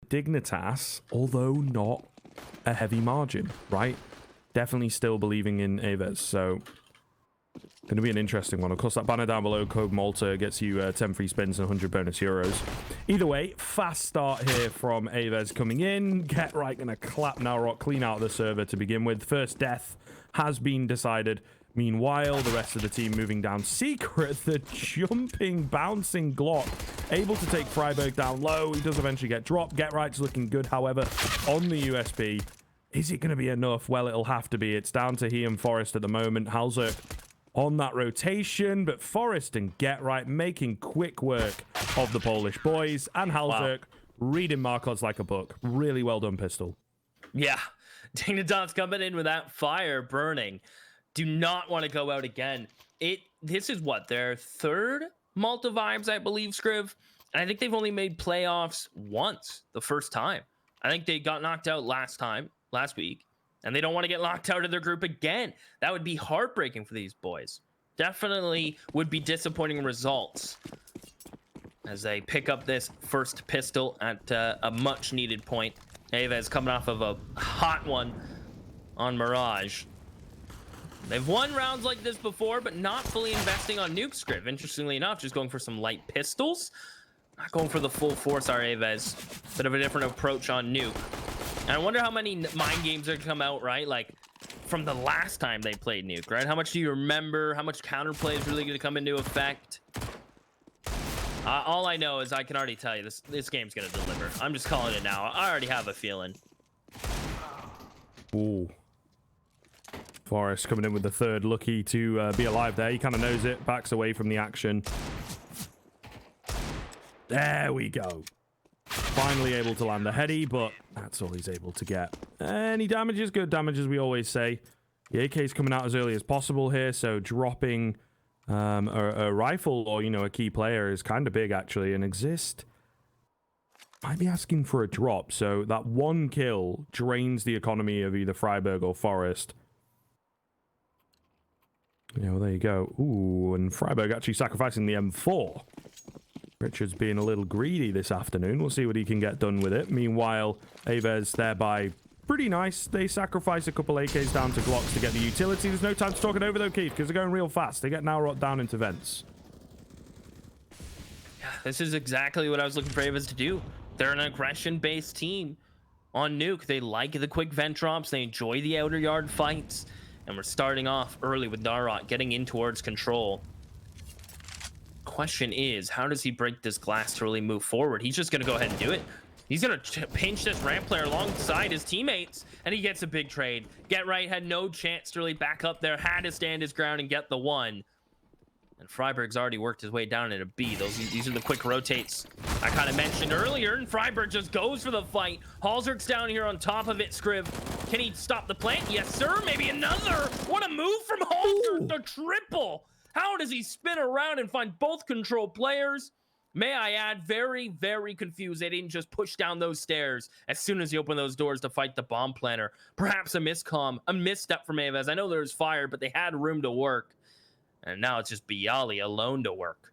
Dignitas, although not a heavy margin, right? Definitely still believing in AVEZ, so going to be an interesting one. Of course, that banner down below, code Malta, gets you 10 free spins and 100 bonus euros. Either way, fast start here from AVEZ coming in. Get right, going to clap now, Rock, clean out the server to begin with. First death has been decided. Meanwhile, the rest of the team moving down. Secret, the jumping, bouncing Glock, able to take Freiburg down low. He does eventually get dropped. Get right's looking good, however, on the USB. Is it going to be enough? Well, it'll have to be. It's down to he and Forest at the moment. Halzerk on that rotation, but Forest and Get Right making quick work of the Polish boys, and Halzerk reading Markovs like a book. Really well done, Pistol. Yeah, DIGNITAS coming in with that fire burning. Do not want to go out again. This is what, their third Malta vibes, I believe, Scriv. And I think they've only made playoffs once, the first time. I think they got knocked out last week. And they don't want to get locked out of their group again. That would be heartbreaking for these boys. Definitely would be disappointing results as they pick up this first pistol at a much needed point. AVEZ coming off of a hot one on Mirage. They've won rounds like this before, but not fully investing on nuke script. Interestingly enough, just going for some light pistols. Not going for the full force, our AVEZ. Bit of a different approach on nuke. And I wonder how many mind games are going to come out, right? Like, from the last time they played nuke, right? How much do you remember? How much counterplay is really going to come into effect? All I know is I can already tell you this game's going to deliver. I'm just calling it now. I already have a feeling. Ooh. Forrest coming in with the third, lucky to be alive there. He kind of knows it, backs away from the action. There we go. Finally able to land a heady, but that's all he's able to get. Any damage is good damage, as we always say. The AK is coming out as early as possible here, so dropping a rifle or, you know, a key player is kind of big, actually. And Exist might be asking for a drop, so that one kill drains the economy of either Freiburg or Forest. Yeah, well, there you go. Ooh, and Freiburg actually sacrificing the M4. Richard's being a little greedy this afternoon. We'll see what he can get done with it. Meanwhile, AVEZ thereby pretty nice. They sacrifice a couple AKs down to Glocks to get the utility. There's no time to talk it over, though, Keith, because they're going real fast. They get now rocked down into vents. Yeah, this is exactly what I was looking for AVEZ to do. They're an aggression-based team on nuke. They like the quick vent drops. They enjoy the outer yard fights. And we're starting off early with Narot getting in towards control. Question is, how does he break this glass to really move forward? He's just going to go ahead and do it. He's going to pinch this ramp player alongside his teammates, and he gets a big trade. Get Right had no chance to really back up there, had to stand his ground and get the one. And Freiburg's already worked his way down into B. These are the quick rotates I kind of mentioned earlier, and Freiburg just goes for the fight. Halzerk's down here on top of it, Scriv. Can he stop the plant? Yes, sir. Maybe another. What a move from Halzerk. The triple. How does he spin around and find both control players? May I add, very, very confused. They didn't just push down those stairs as soon as he opened those doors to fight the bomb planner. Perhaps a miscomm, a misstep from AVEZ. I know there was fire, but they had room to work. And now it's just Bialy alone to work.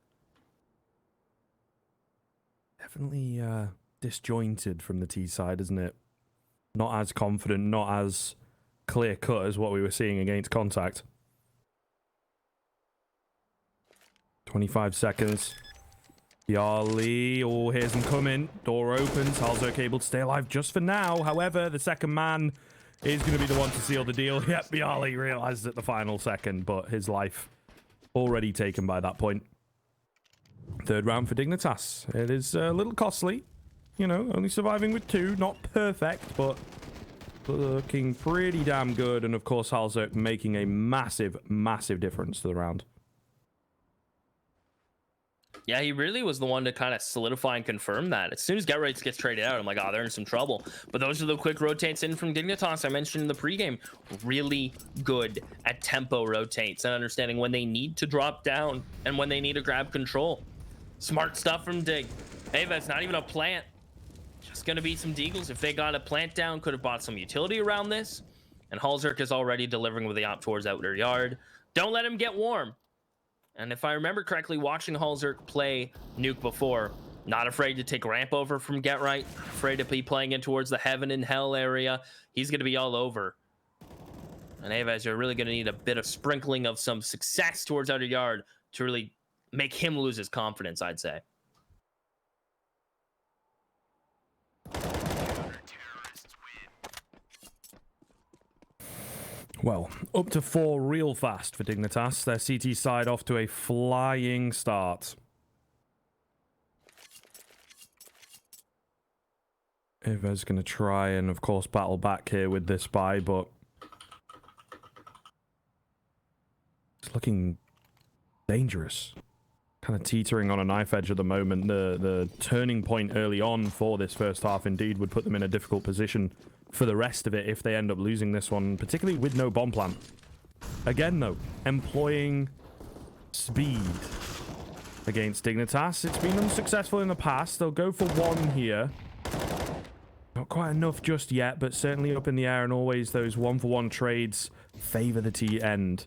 Definitely disjointed from the T side, isn't it? Not as confident, not as clear-cut as what we were seeing against Contact. 25 seconds. Bialy, oh, here's him coming. Door opens. Halzerk able to stay alive just for now. However, the second man is going to be the one to seal the deal. Yep, Bialy realizes at the final second, but his life already taken by that point. Third round for Dignitas. It is a little costly. You know, only surviving with 2. Not perfect, but looking pretty damn good. And, of course, Halzerk making a massive, massive difference to the round. Yeah, he really was the one to kind of solidify and confirm that. As soon as Get Right gets traded out, I'm like, oh, they're in some trouble. But those are the quick rotates in from Dignitas I mentioned in the pregame. Really good at tempo rotates and understanding when they need to drop down and when they need to grab control. Smart stuff from Dig. AVEZ, not even a plant. Just going to be some deagles. If they got a plant down, could have bought some utility around this. And Halzerk is already delivering with the op towards outer yard. Don't let him get warm. And if I remember correctly, watching Halzerk play nuke before, Not afraid to take ramp over from Get Right. Afraid to be playing in towards the heaven and hell area. He's going to be all over. And AVEZ, you're really going to need a bit of sprinkling of some success towards outer yard to really make him lose his confidence, I'd say. Well, up to 4 real fast for Dignitas. Their CT side off to a flying start. AVEZ going to try and, of course, battle back here with this buy, but it's looking dangerous. Kind of teetering on a knife edge at the moment. The turning point early on for this first half indeed would put them in a difficult position for the rest of it if they end up losing this one, particularly with no bomb plant. Again, though, employing speed against Dignitas. It's been unsuccessful in the past. They'll go for 1 here. Not quite enough just yet, but certainly up in the air, and always those 1-for-1 trades favor the T end.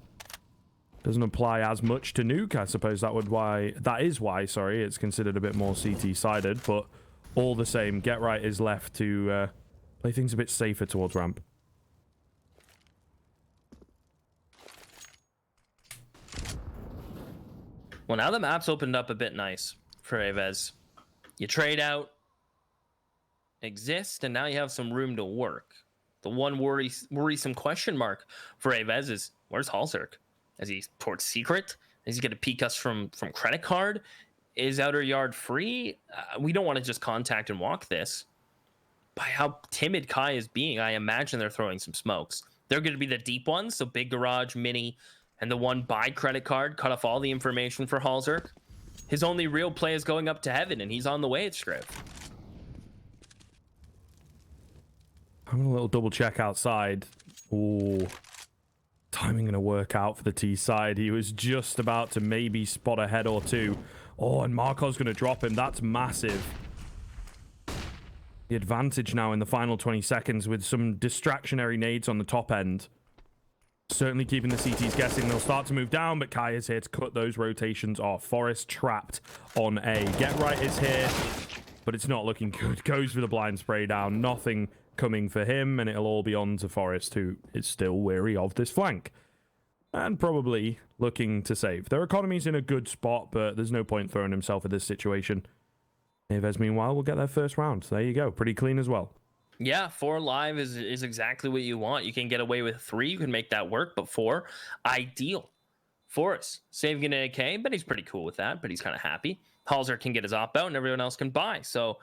Doesn't apply as much to Nuke. I suppose that is why, sorry, it's considered a bit more CT sided, but all the same, Get Right is left to play things a bit safer towards ramp. Well, now the map's opened up a bit nice for AVEZ. You trade out, exist, and now you have some room to work. The one worrisome question mark for AVEZ is, where's Halzerk? Is he towards secret? Is he going to peek us from credit card? Is outer yard free? We don't want to just contact and walk this. By how timid Kai is being, I imagine they're throwing some smokes. They're going to be the deep ones, so big garage, mini, and the one by credit card cut off all the information for Halzerk. His only real play is going up to heaven, and he's on the way at Scriv. Having a little double check outside. Ooh. Timing going to work out for the T side. He was just about to maybe spot a head or two. Oh, and Markov's going to drop him. That's massive. The advantage now in the final 20 seconds with some distractionary nades on the top end. Certainly keeping the CTs guessing. They'll start to move down, but Kai is here to cut those rotations off. Forest trapped on A. Get Right is here, but it's not looking good. Goes for the blind spray down. Nothing coming for him, and it'll all be on to Forest, who is still wary of this flank and probably looking to save. Their economy's in a good spot, but there's no point throwing himself at this situation. AVEZ, meanwhile, will get their first round. So there you go. Pretty clean as well. Yeah, 4 live is exactly what you want. You can get away with 3. You can make that work, but 4, ideal. Forest, saving an AK, but he's pretty cool with that, but he's kind of happy. Halzerk can get his op out, and everyone else can buy. So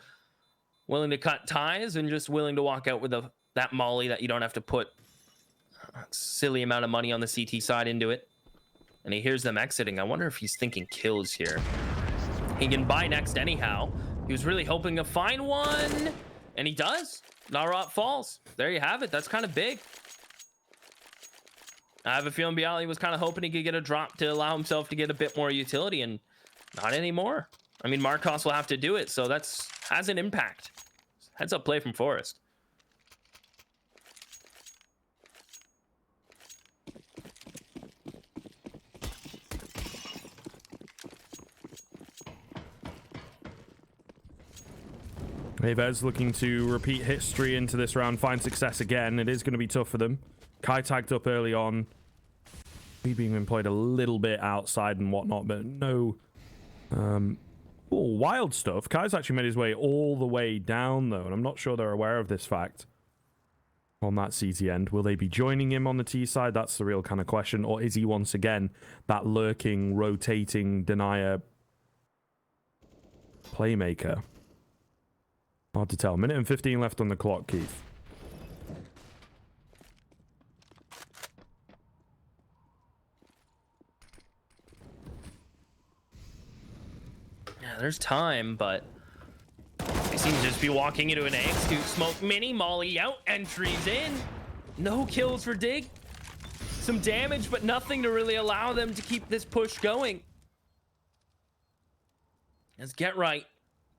willing to cut ties and just willing to walk out with that molly that you don't have to put a silly amount of money on the CT side into it. And he hears them exiting. I wonder if he's thinking kills here. He can buy next anyhow. He was really hoping to find one, and he does. Narot falls. There you have it. That's kind of big. I have a feeling Bialy was kind of hoping he could get a drop to allow himself to get a bit more utility, and not anymore. I mean, Marcos will have to do it, so that's has an impact. Heads up play from Forest. AVEZ looking to repeat history into this round, find success again. It is going to be tough for them. Kai tagged up early on. He being employed a little bit outside and whatnot, but no wild stuff. Kai's actually made his way all the way down, though, and I'm not sure they're aware of this fact on that CT end. Will they be joining him on the T side? That's the real kind of question. Or is he once again that lurking, rotating denier playmaker? Hard to tell. Minute and 15 left on the clock, Keith. Yeah, there's time, but they seem to just be walking into an X2 smoke mini, molly out, entries in. No kills for Dig. Some damage, but nothing to really allow them to keep this push going. Let's get right.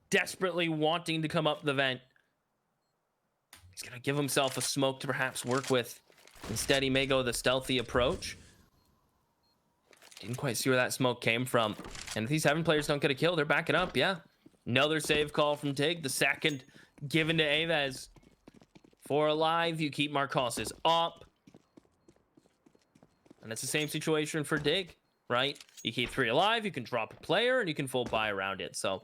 Desperately wanting to come up the vent. He's going to give himself a smoke to perhaps work with. Instead, he may go the stealthy approach. Didn't quite see where that smoke came from. And if these 7 players don't get a kill, they're backing up, yeah. Another save call from Dig. The second given to AVEZ. 4 alive. You keep Marcoses up. And it's the same situation for Dig, right? You keep 3 alive. You can drop a player and you can full buy around it. So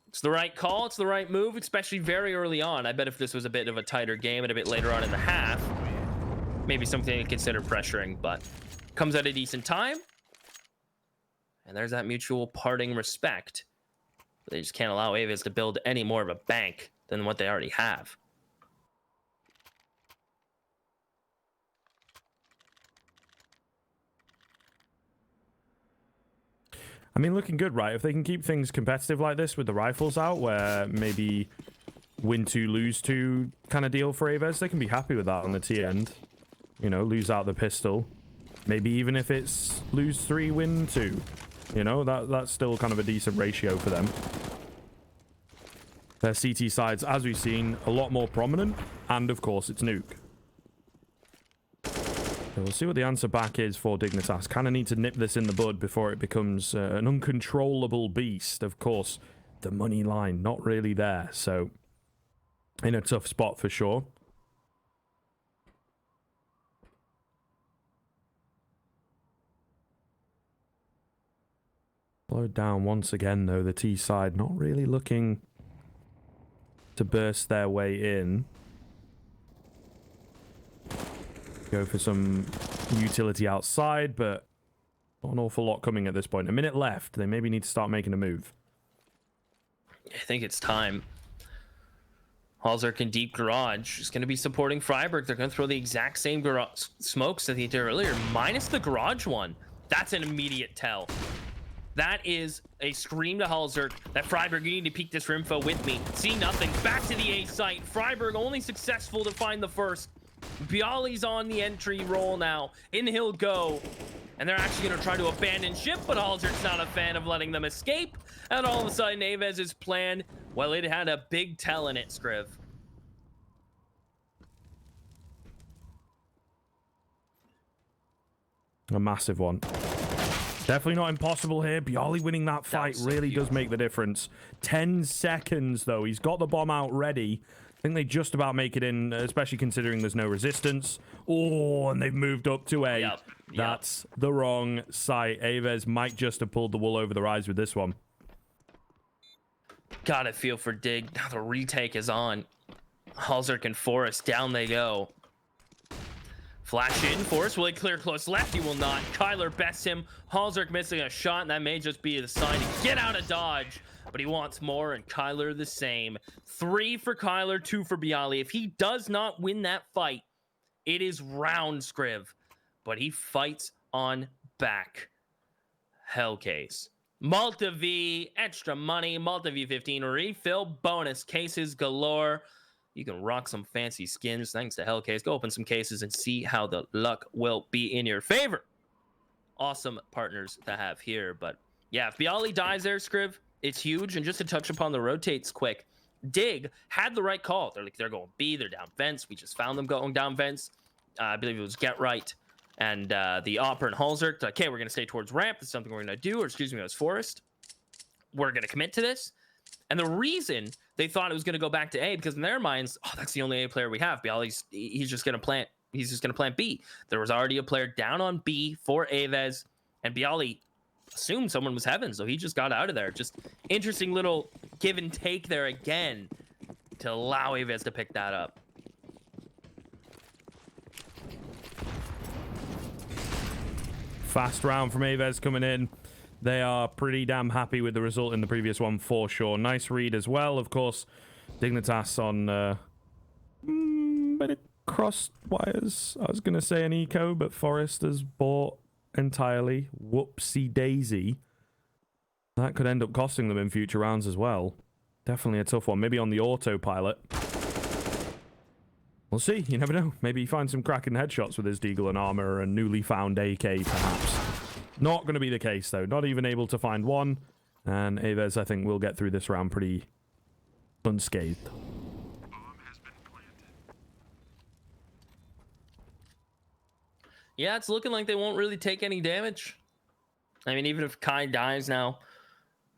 it's the right call. It's the right move, especially very early on. I bet if this was a bit of a tighter game and a bit later on in the half, maybe something to consider pressuring, but comes at a decent time. And there's that mutual parting respect. They just can't allow AVEZ to build any more of a bank than what they already have. I mean, looking good, right? If they can keep things competitive like this with the rifles out, where maybe win 2, lose 2 kind of deal for AVEZ, they can be happy with that on the T end. You know, lose out the pistol. Maybe even if it's lose 3, win 2. You know, that's still kind of a decent ratio for them. Their CT sides, as we've seen, a lot more prominent. And, of course, it's Nuke. So we'll see what the answer back is for Dignitas. Kind of need to nip this in the bud before it becomes an uncontrollable beast. Of course, the money line, not really there. So, in a tough spot for sure. Slowed down once again, though. The T side not really looking to burst their way in. Go for some utility outside, but not an awful lot coming at this point. A minute left. They maybe need to start making a move. I think it's time. Halzerk in deep garage is going to be supporting Freiburg. They're going to throw the exact same garage smokes that they did earlier, minus the garage one. That's an immediate tell. That is a scream to Halzerk that Freiburg, you need to peek this for info with me. See nothing. Back to the A site. Freiburg only successful to find the first. Bialy's on the entry roll now. In he'll go. And they're actually going to try to abandon ship, but Halzerk's not a fan of letting them escape. And all of a sudden, AVEZ's plan, well, it had a big tell in it, Scriv. A massive one. Definitely not impossible here. Bialy winning that fight really does make the difference. 10 seconds, though. He's got the bomb out ready. I think they just about make it in, especially considering there's no resistance. Oh, and they've moved up to A. Yep. That's the wrong site. AVEZ might just have pulled the wool over their eyes with this one. Gotta feel for Dig. Now the retake is on. Halzerk and Forrest, down they go. Flash in, Forrest, will he clear close left? He will not. Kyler bests him. Halzerk missing a shot, and that may just be the sign to get out of dodge. But he wants more, and Kyler the same. 3 for Kyler, 2 for Bialy. If he does not win that fight, it is round, Scriv. But he fights on back. Hell case. Malta V, extra money. Malta V15 refill bonus cases galore. You can rock some fancy skins thanks to Hellcase. Go open some cases and see how the luck will be in your favor. Awesome partners to have here. But yeah, if Bialy dies there, Scriv, it's huge. And just to touch upon the rotates quick, Dig had the right call. They're going B, they're down vents. We just found them going down vents. I believe it was Get Right and the Opera and Halzerk. Okay, we're going to stay towards ramp. That's something we're going to do. Or excuse me, it was Forrest. We're going to commit to this. And the reason they thought it was going to go back to A, because in their minds, oh, that's the only A player we have. Bialy's, he's just going to plant. He's just going to plant B. There was already a player down on B for AVEZ, and Bialy assumed someone was heaven, so he just got out of there. Just interesting little give and take there again to allow AVEZ to pick that up. Fast round from AVEZ coming in. They are pretty damn happy with the result in the previous one for sure. Nice read as well. Of course, Dignitas on but it crossed wires. I was going to say an eco, but Forrest has bought entirely. Whoopsie daisy. That could end up costing them in future rounds as well. Definitely a tough one. Maybe on the autopilot. We'll see. You never know. Maybe he finds some cracking headshots with his Deagle and armor and newly found AK, perhaps. Not going to be the case, though. Not even able to find one. And AVEZ, I think, will get through this round pretty unscathed. Yeah, it's looking like they won't really take any damage. I mean, even if Kai dies now,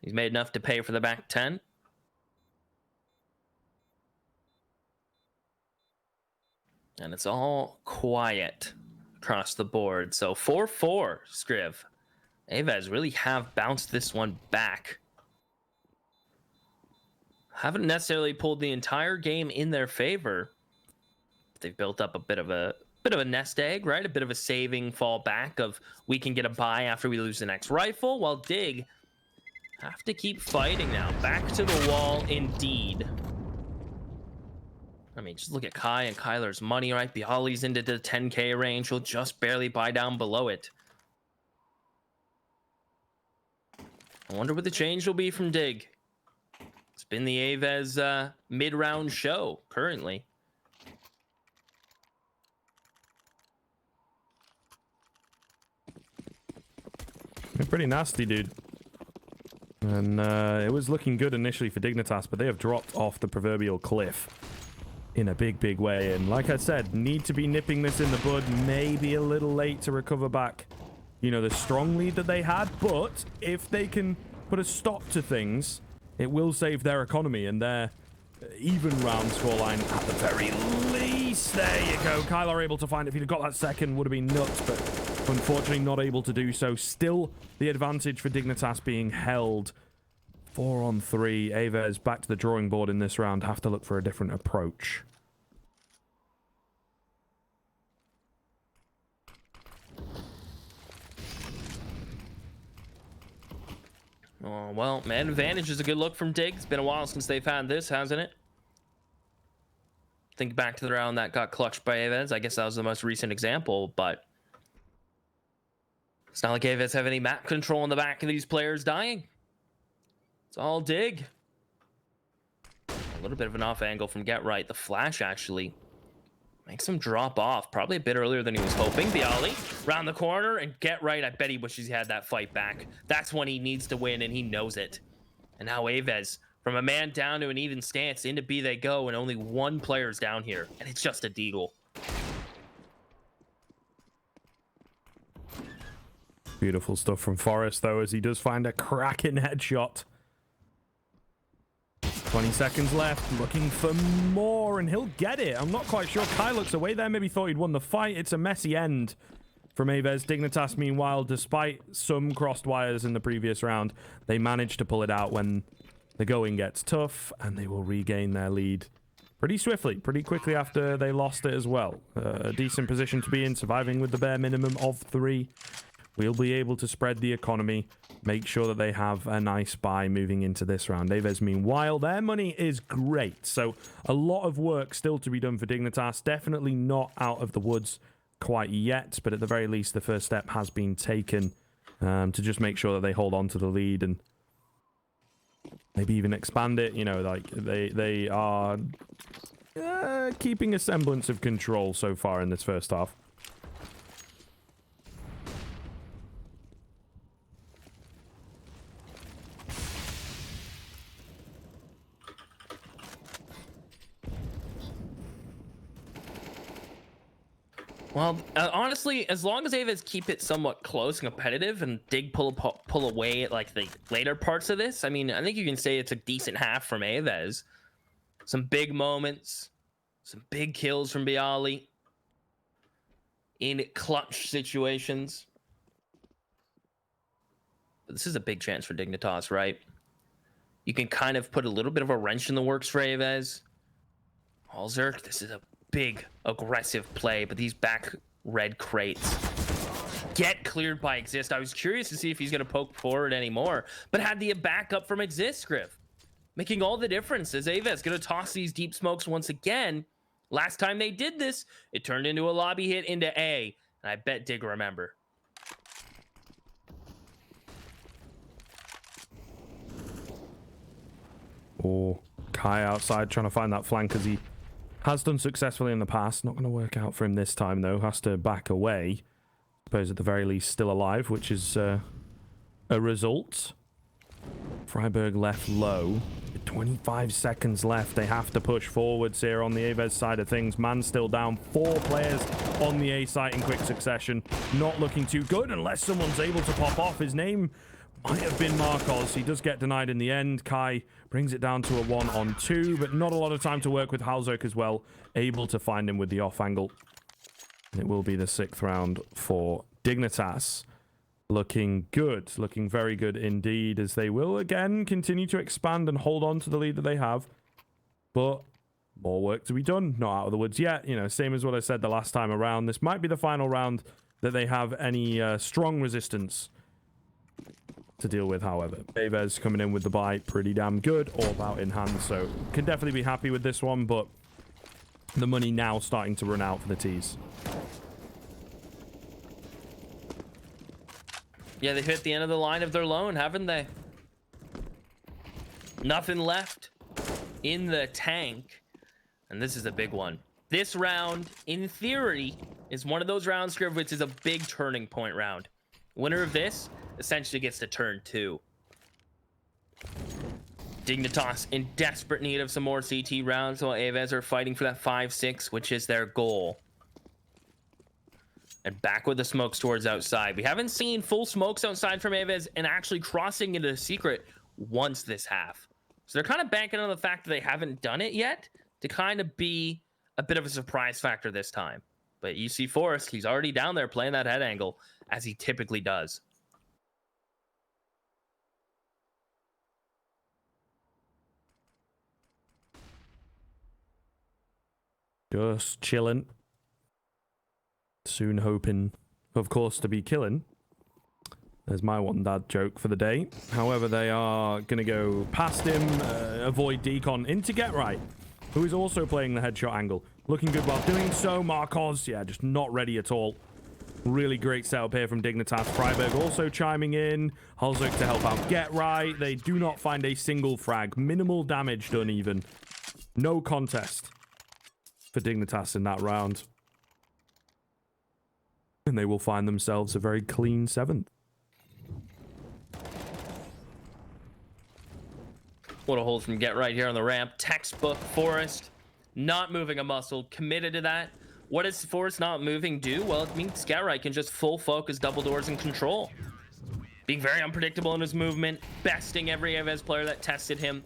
He's made enough to pay for the back 10. And it's all quiet across the board. So 4-4, Scriv. AVEZ really have bounced this one back. Haven't necessarily pulled the entire game in their favor. They've built up a bit of a nest egg, right? A bit of a saving fall back of we can get a buy after we lose the next rifle, while Dig have to keep fighting now. Back to the wall indeed. I mean, just look at Kai and Kyler's money, right? Bialy's into the 10K range. He'll just barely buy down below it. I wonder what the change will be from Dig. It's been the AVEZ mid-round show currently. They're pretty nasty, dude. And it was looking good initially for Dignitas, but they have dropped off the proverbial cliff in a big way. And like I said, need to be nipping this in the bud. Maybe a little late to recover back, you know, the strong lead that they had. But if they can put a stop to things, it will save their economy and their even round scoreline at the very least. There you go. Kyler able to find it. If he'd have got that second, would have been nuts, but unfortunately not able to do so. Still the advantage for Dignitas being held. 4-on-3. AVEZ back to the drawing board in this round. Have to look for a different approach. Oh, well, man advantage is a good look from Dig. It's been a while since they've had this, hasn't it? Think back to the round that got clutched by AVEZ. I guess that was the most recent example, but it's not like AVEZ have any map control in the back of these players dying. It's all Dig. A little bit of an off angle from Get Right. The flash actually makes him drop off probably a bit earlier than he was hoping. Bialy round the corner, and Get Right, I bet he wishes he had that fight back. That's when he needs to win, and he knows it. And now AVEZ, from a man down to an even stance, into B they go, and only one player's down here, and it's just a Deagle. Beautiful stuff from Forrest, though, as he does find a cracking headshot. 20 seconds left, looking for more, and he'll get it. I'm not quite sure. Kai looks away there, maybe thought he'd won the fight. It's a messy end from AVEZ. Dignitas, meanwhile, despite some crossed wires in the previous round, they managed to pull it out when the going gets tough, and they will regain their lead pretty swiftly, pretty quickly after they lost it as well. A decent position to be in, surviving with the bare minimum of 3. We'll be able to spread the economy, make sure that they have a nice buy moving into this round. AVEZ, meanwhile, their money is great. So a lot of work still to be done for Dignitas. Definitely not out of the woods quite yet, but at the very least, the first step has been taken to just make sure that they hold on to the lead and maybe even expand it. You know, like they are keeping a semblance of control so far in this first half. Well, honestly, as long as AVEZ keep it somewhat close and competitive and Dig pull away at like the later parts of this, I mean, I think you can say it's a decent half from AVEZ. Some big moments, some big kills from Bialy in clutch situations. But this is a big chance for Dignitas, right? You can kind of put a little bit of a wrench in the works for AVEZ. Zerk, this is a big aggressive play, but these back red crates get cleared by Exist. I was curious to see if he's going to poke forward anymore, but had the backup from Exist, Scriv, making all the difference as AVEZ going to toss these deep smokes once again. Last time they did this, it turned into a lobby hit into A, and I bet Dig remember. Oh, Kai outside trying to find that flank as he has done successfully in the past. Not going to work out for him this time, though. Has to back away. Suppose at the very least still alive, which is a result. Freiburg left low. 25 seconds left. They have to push forwards here on the AVEZ side of things. Man still down. 4 players on the A site in quick succession. Not looking too good unless someone's able to pop off. His name might have been Marcos. He does get denied in the end. Kai brings it down to a 1-on-2, but not a lot of time to work with Halzerk as well. Able to find him with the off angle. And it will be the 6th round for Dignitas. Looking good. Looking very good indeed, as they will again continue to expand and hold on to the lead that they have. But more work to be done. Not out of the woods yet. You know, same as what I said the last time around. This might be the final round that they have any strong resistance to deal with, however. AVEZ coming in with the buy, pretty damn good, all about in hand, so can definitely be happy with this one, but the money now starting to run out for the T's. Yeah, they've hit the end of the line of their loan, haven't they? Nothing left in the tank, and this is a big one. This round, in theory, is one of those rounds, Scriv, which is a big turning point round. Winner of this essentially gets to turn 2. Dignitas in desperate need of some more CT rounds, while AVEZ are fighting for that 5-6, which is their goal. And back with the smokes towards outside. We haven't seen full smokes outside from AVEZ and actually crossing into the secret once this half. So they're kind of banking on the fact that they haven't done it yet to kind of be a bit of a surprise factor this time. But you see Forrest, he's already down there playing that head angle, as he typically does. Just chilling. Soon hoping, of course, to be killing. There's my one dad joke for the day. However, they are going to go past him, avoid decon into Get Right, who is also playing the headshot angle. Looking good while doing so. Marcos, yeah, just not ready at all. Really great setup here from Dignitas. Freiberg also chiming in. Halzerk to help out Get Right. They do not find a single frag. Minimal damage done even. No contest for Dignitas in that round. And they will find themselves a very clean 7th. What a hold from Get Right here on the ramp. Textbook Forrest. Not moving a muscle. Committed to that. What does Forrest not moving do? Well, it means Get Right can just full focus double doors and control. Being very unpredictable in his movement. Besting every AVEZ player that tested him.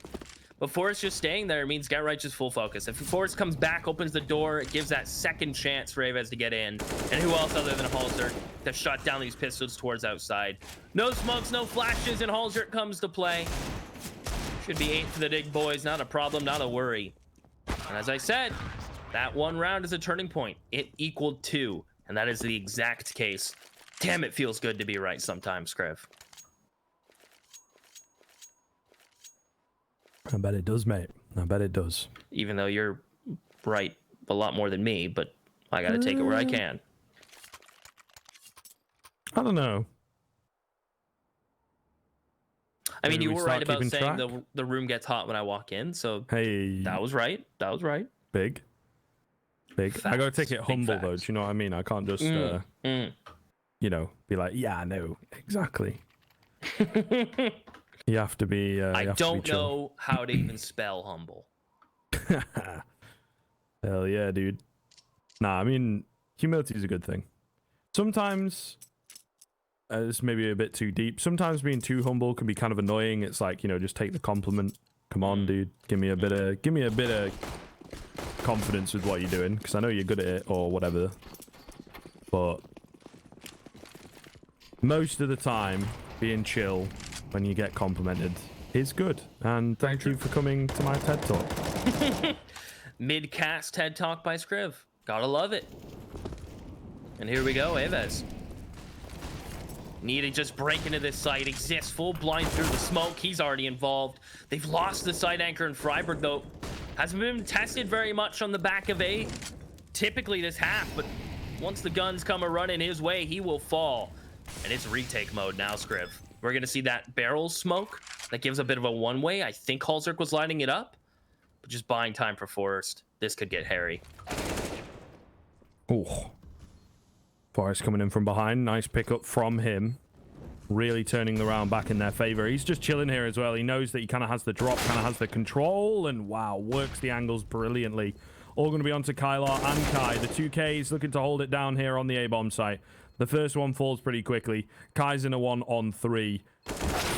But Forrest just staying there means Get Right just full focus. If Forrest comes back, opens the door, it gives that second chance for AVEZ to get in. And who else other than Halzerk to shut down these pistols towards outside. No smokes, no flashes, and Halzerk comes to play. Should be 8 for the Dig boys. Not a problem, not a worry. And as I said, that one round is a turning point. It equaled 2, and that is the exact case. Damn, it feels good to be right sometimes, Scriv. I bet it does, mate. I bet it does. Even though you're right a lot more than me, but I gotta take it where I can. I don't know. I mean, you were right about saying track? the room gets hot when I walk in, so hey, that was right. That was right. Big. Facts. I gotta take it humble facts. though. Do you know what I mean? I can't just, you know, be like, yeah, I know exactly. You have to be. I don't know how to even spell humble. Hell yeah, dude. Nah, I mean, humility is a good thing. Sometimes. This may be a bit too deep. Sometimes being too humble can be kind of annoying. It's like, you know, just take the compliment. Come on, dude. Give me a bit of confidence with what you're doing, because I know you're good at it or whatever. But most of the time, being chill when you get complimented is good. And thank you for coming to my TED Talk. Mid-cast TED Talk by Scriv. Gotta love it. And here we go, AVEZ. Need to just break into this site. Exists full blind through the smoke. He's already involved. They've lost the site anchor in Freiburg, though. Hasn't been tested very much on the back of A. Typically this half, but once the guns come a running his way, he will fall. And it's retake mode now, Scriv. We're going to see that barrel smoke that gives a bit of a one-way. I think Halzerk was lighting it up, but just buying time for Forrest. This could get hairy. Oh. Forrest coming in from behind. Nice pickup from him. Really turning the round back in their favor. He's just chilling here as well. He knows that he kind of has the drop, kind of has the control, and wow, works the angles brilliantly. All going to be onto Kylar and Kai. The 2Ks looking to hold it down here on the A-bomb site. The first one falls pretty quickly. Kai's in a 1-on-3.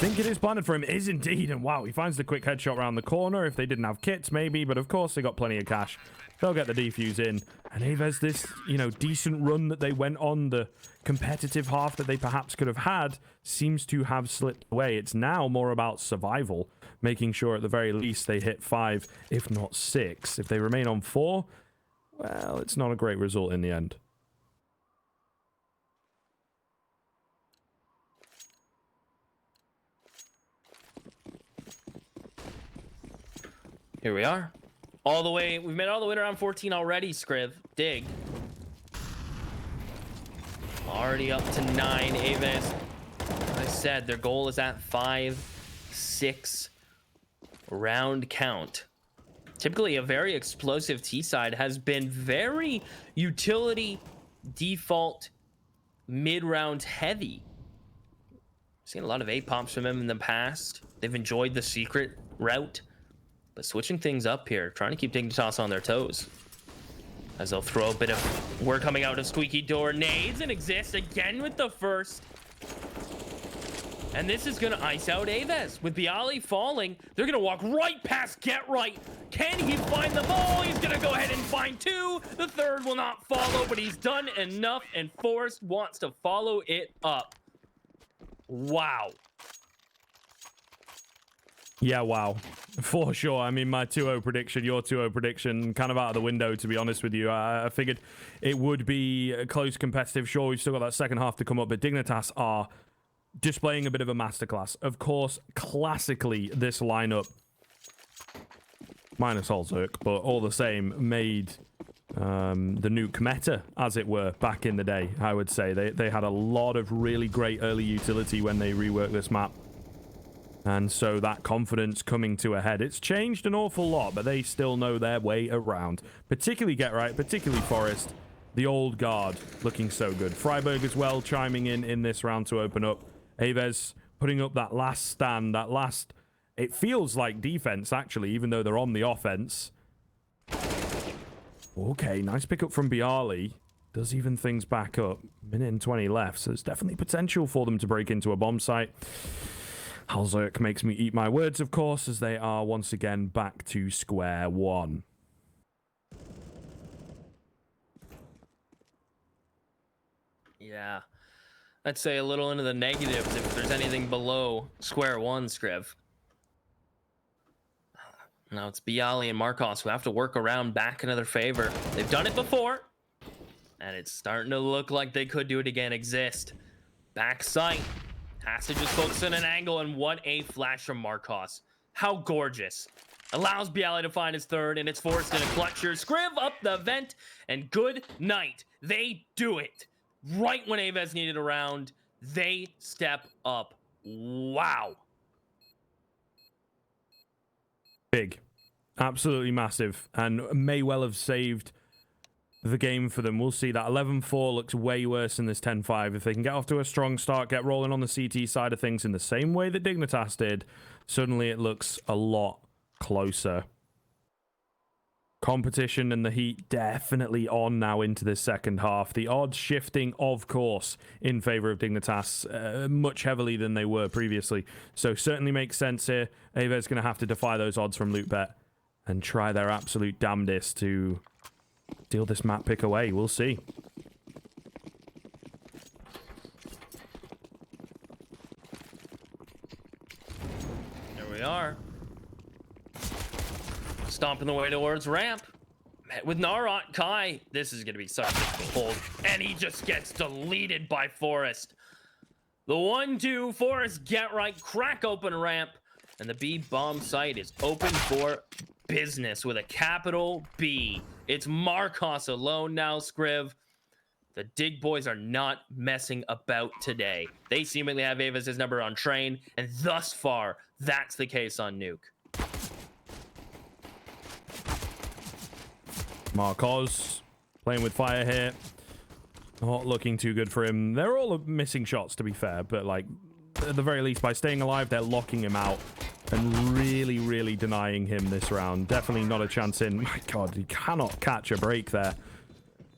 think it is planted for him. It is indeed. And wow, he finds the quick headshot around the corner. If they didn't have kits, maybe. But of course, they got plenty of cash. They'll get the defuse in. And AVEZ, this, you know, decent run that they went on, the competitive half that they perhaps could have had, seems to have slipped away. It's now more about survival, making sure at the very least they hit 5, if not 6. If they remain on 4, well, it's not a great result in the end. Here we are. All the way, we've made it all the way to round 14 already, Scriv. Dig. Already up to 9. AVEZ, as I said, their goal is at 5, 6 round count. Typically, a very explosive T-side has been very utility, default, mid-round heavy. Seen a lot of A-pops from him in the past. They've enjoyed the secret route. But switching things up here, trying to keep DIGNITAS on their toes. As they'll throw a bit of... We're coming out of squeaky door. Nades and exist again with the first. And this is going to ice out AVEZ. With Bialy falling, they're going to walk right past Get Right. Can he find the ball? He's going to go ahead and find 2. The third will not follow, but he's done enough, and Forrest wants to follow it up. Wow. Yeah, wow. For sure. I mean, my 2-0 prediction, your 2-0 prediction, kind of out of the window, to be honest with you. I figured it would be a close competitive. Sure, we've still got that second half to come up, but DIGNITAS are displaying a bit of a masterclass. Of course, classically, this lineup, minus Olzerk, but all the same, made the nuke meta, as it were, back in the day, I would say. They had a lot of really great early utility when they reworked this map. And so that confidence coming to a head. It's changed an awful lot, but they still know their way around. Particularly Get Right, particularly Forrest. The old guard looking so good. Freiburg as well chiming in this round to open up. AVEZ putting up that last stand, that last... It feels like defense, actually, even though they're on the offense. Okay, nice pickup from Bialy. Does even things back up. Minute and 20 left, so there's definitely potential for them to break into a bomb site. Halzerk makes me eat my words, of course, as they are once again back to square one. Yeah. I'd say a little into the negatives if there's anything below square one, Scriv. Now it's Bialy and Marcos who have to work around back into their favor. They've done it before, and it's starting to look like they could do it again. Exist. Back sight. Has to just focus on an angle, and what a flash from Marcos. How gorgeous. Allows Bialy to find his third, and it's forced in a clutcher. Scriv up the vent, and good night. They do it. Right when AVEZ needed a round, they step up. Wow. Big. Absolutely massive, and may well have saved the game for them. We'll see. That 11-4 looks way worse than this 10-5. If they can get off to a strong start, get rolling on the CT side of things in the same way that DIGNITAS did, suddenly it looks a lot closer. Competition and the heat definitely on now into this second half. The odds shifting, of course, in favor of DIGNITAS much heavily than they were previously. So certainly makes sense here. AVEZ going to have to defy those odds from LootBet and try their absolute damnedest to deal this map pick away. We'll see. There we are. Stomping the way towards ramp. Met with Narot. Kai. This is going to be such a difficult hold. And he just gets deleted by Forrest. The 1-2. Forrest Get Right. Crack open ramp. And the B bomb site is open for business with a capital B. It's Marcos alone now, Scriv. The Dig boys are not messing about today. They seemingly have AVEZ's number on train, and thus far, that's the case on Nuke. Marcos playing with fire here. Not looking too good for him. They're all missing shots, to be fair, but like at the very least, by staying alive, they're locking him out and really, really denying him this round. Definitely not a chance in. My God, he cannot catch a break there.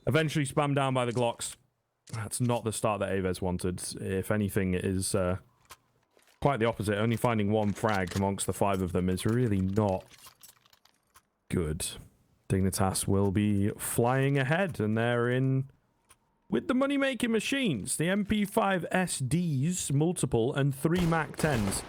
Eventually spammed down by the Glocks. That's not the start that AVEZ wanted. If anything, it is quite the opposite. Only finding one frag amongst the 5 of them is really not good. Dignitas will be flying ahead, and they're in with the money-making machines. The MP5 SDs, multiple, and 3 Mac 10s.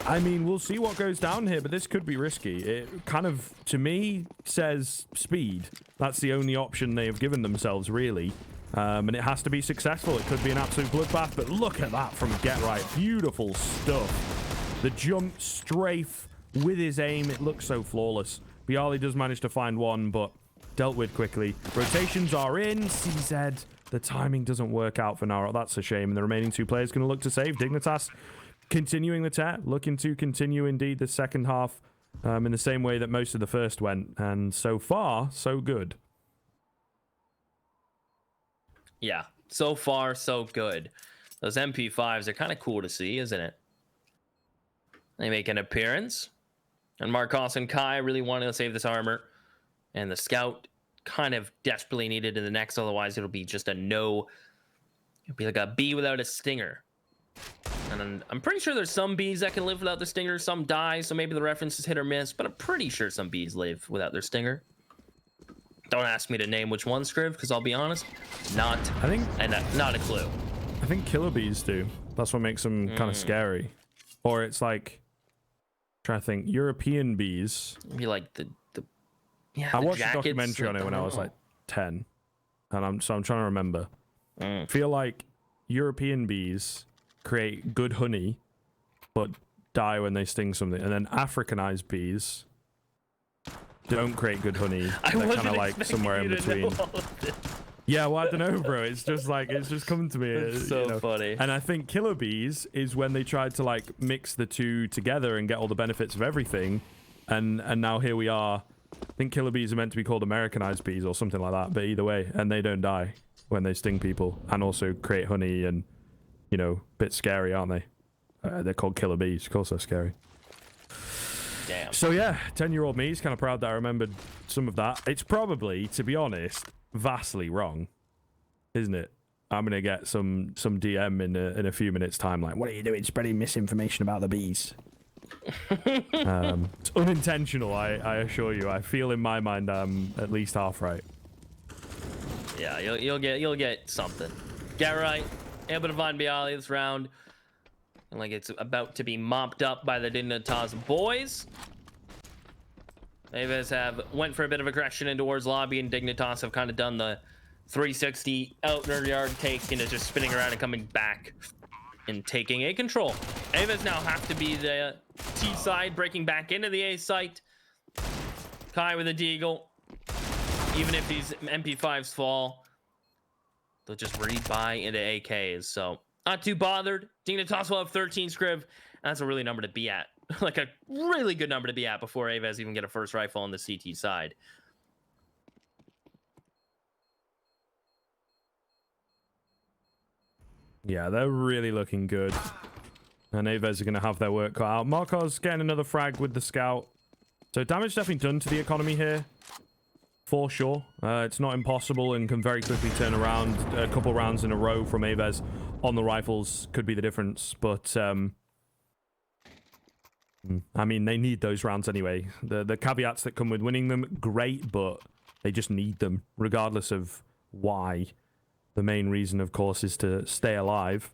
I mean, we'll see what goes down here, but this could be risky. It kind of, to me, says speed. That's the only option they have given themselves, really. And it has to be successful. It could be an absolute bloodbath, but look at that from Get Right. Beautiful stuff. The jump strafe with his aim, it looks so flawless. Bialy does manage to find one, but dealt with quickly. Rotations are in. CZ, the timing doesn't work out for Naro. That's a shame. And the remaining 2 players going to look to save. Dignitas continuing the tear, looking to continue indeed the second half in the same way that most of the first went. And so far, so good. Yeah, so far, so good. Those MP5s are kind of cool to see, isn't it? They make an appearance. And Marcos and Kai really wanted to save this armor. And the scout kind of desperately needed in the next, otherwise it'll be just a no. It'll be like a bee without a stinger. And I'm pretty sure there's some bees that can live without the stinger, some die, so maybe the reference is hit or miss, but I'm pretty sure some bees live without their stinger. Don't ask me to name which one, Scriv, because I'll be honest, not a clue. I think killer bees do. That's what makes them kind of scary. Or it's like, trying to think, European bees. Be like the I watched a documentary on it when I was like 10, and I'm trying to remember. Feel like European bees create good honey, but die when they sting something, and then Africanized bees don't create good honey. They're kind of like somewhere in between. Yeah, well, I don't know, bro. It's just like, it's just coming to me. It's so funny. And I think killer bees is when they tried to like mix the two together and get all the benefits of everything, and now here we are. I think killer bees are meant to be called Americanized bees or something like that, but either way, and they don't die when they sting people, and also create honey, and you know, a bit scary, aren't they? They're called killer bees. Of course they're scary. Damn. So yeah, 10-year-old me is kind of proud that I remembered some of that. It's probably, to be honest, vastly wrong, isn't it? I'm gonna get some DM in a few minutes time, like, what are you doing spreading misinformation about the bees? It's unintentional, I assure you. I feel in my mind I'm at least half right. Yeah, you'll get something. Get right. Able to find Bialy this round. And like it's about to be mopped up by the Dignitas boys. AVEZ have went for a bit of aggression in towards lobby, and Dignitas have kind of done the 360 out in yard take into just spinning around and coming back and taking a control. AVEZ now have to be the T side, breaking back into the A site. Kai with a deagle. Even if these MP5s fall, they'll just rebuy into AKs. So not too bothered. Dignitas will have 13 Scriv. That's a really number to be at. Like a really good number to be at before AVEZ even get a first rifle on the CT side. Yeah, they're really looking good. And AVEZ are going to have their work cut out. Marcos getting another frag with the scout. So damage definitely done to the economy here. For sure. It's not impossible and can very quickly turn around. A couple rounds in a row from AVEZ on the rifles could be the difference. But, I mean, they need those rounds anyway. The caveats that come with winning them, great, but they just need them, regardless of why. The main reason, of course, is to stay alive.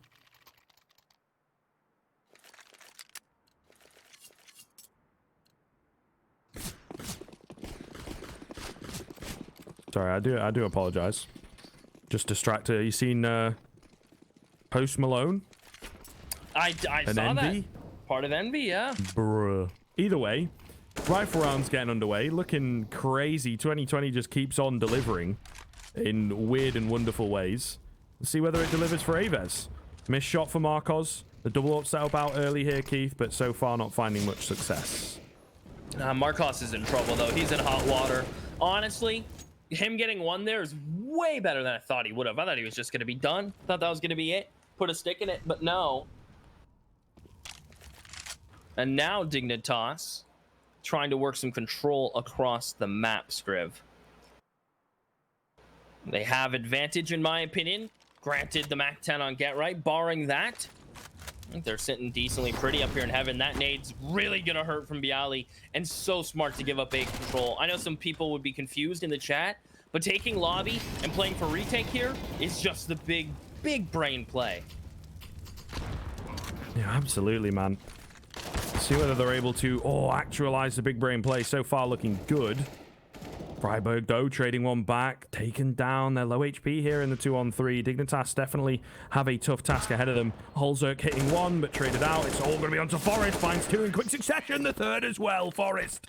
Sorry, I do apologize. Just distracted. You seen Post Malone? I saw Envy? that. Part of Envy, yeah. Bruh. Either way, rifle rounds getting underway. Looking crazy. 2020 just keeps on delivering in weird and wonderful ways. Let's see whether it delivers for AVEZ. Missed shot for Marcos. The double up set up out early here, Keith, but so far not finding much success. Marcos is in trouble, though. He's in hot water. Honestly, him getting one there is way better than I thought he would have. I thought he was just going to be done. Thought that was going to be it. Put a stick in it, but no. And now Dignitas trying to work some control across the map, Scriv. They have advantage, in my opinion. Granted, the Mac 10 on Get Right. Barring that, I think they're sitting decently pretty up here in heaven. That nade's really gonna hurt from Bialy, and so smart to give up A control. I know some people would be confused in the chat, but taking lobby and playing for retake here is just the big brain play. Yeah, absolutely, man. See whether they're able to actualize the big brain play. So far looking good. Freiburg, though, trading one back, taken down. They're low HP here in the 2-on-3. Dignitas definitely have a tough task ahead of them. Holzerk hitting one, but traded out. It's all going to be onto Forest. Finds two in quick succession. The third as well, Forest.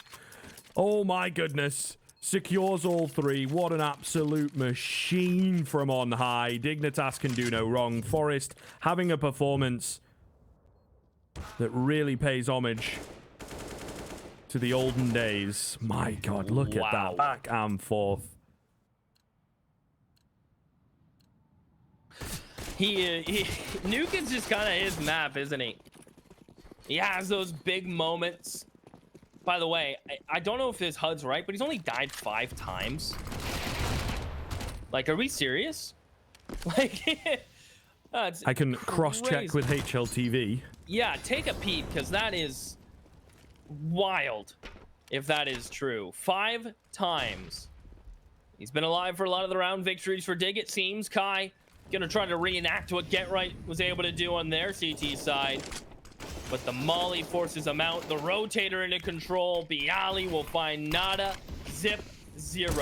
Oh, my goodness. Secures all three. What an absolute machine from on high. Dignitas can do no wrong. Forest having a performance that really pays homage to the olden days. My God, look at that. Back and forth. Nuke is just kind of his map, isn't he? He has those big moments. By the way, I don't know if his HUD's right, but he's only died 5 times. Like, are we serious? Like, I can cross-check with HLTV. Yeah, take a peek, because that is wild, if that is true. 5 times. He's been alive for a lot of the round victories for Dig, it seems. Kai gonna try to reenact what Get Right was able to do on their CT side. But the Molly forces him out. The rotator into control. Bialy will find nada. Zip 0.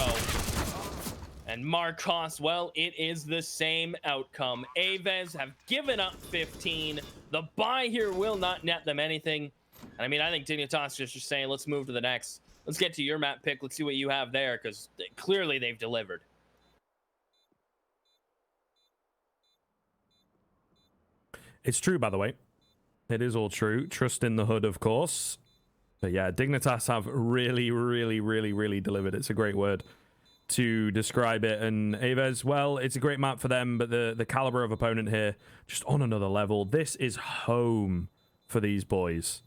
And Marcos, well, it is the same outcome. AVEZ have given up 15. The buy here will not net them anything. And I mean, I think Dignitas is just saying, let's move to the next. Let's get to your map pick. Let's see what you have there, because clearly they've delivered. It's true, by the way. It is all true. Trust in the hood, of course. But yeah, Dignitas have really delivered. It's a great word to describe it. And AVEZ, well, it's a great map for them, but the caliber of opponent here, just on another level. This is home for these boys.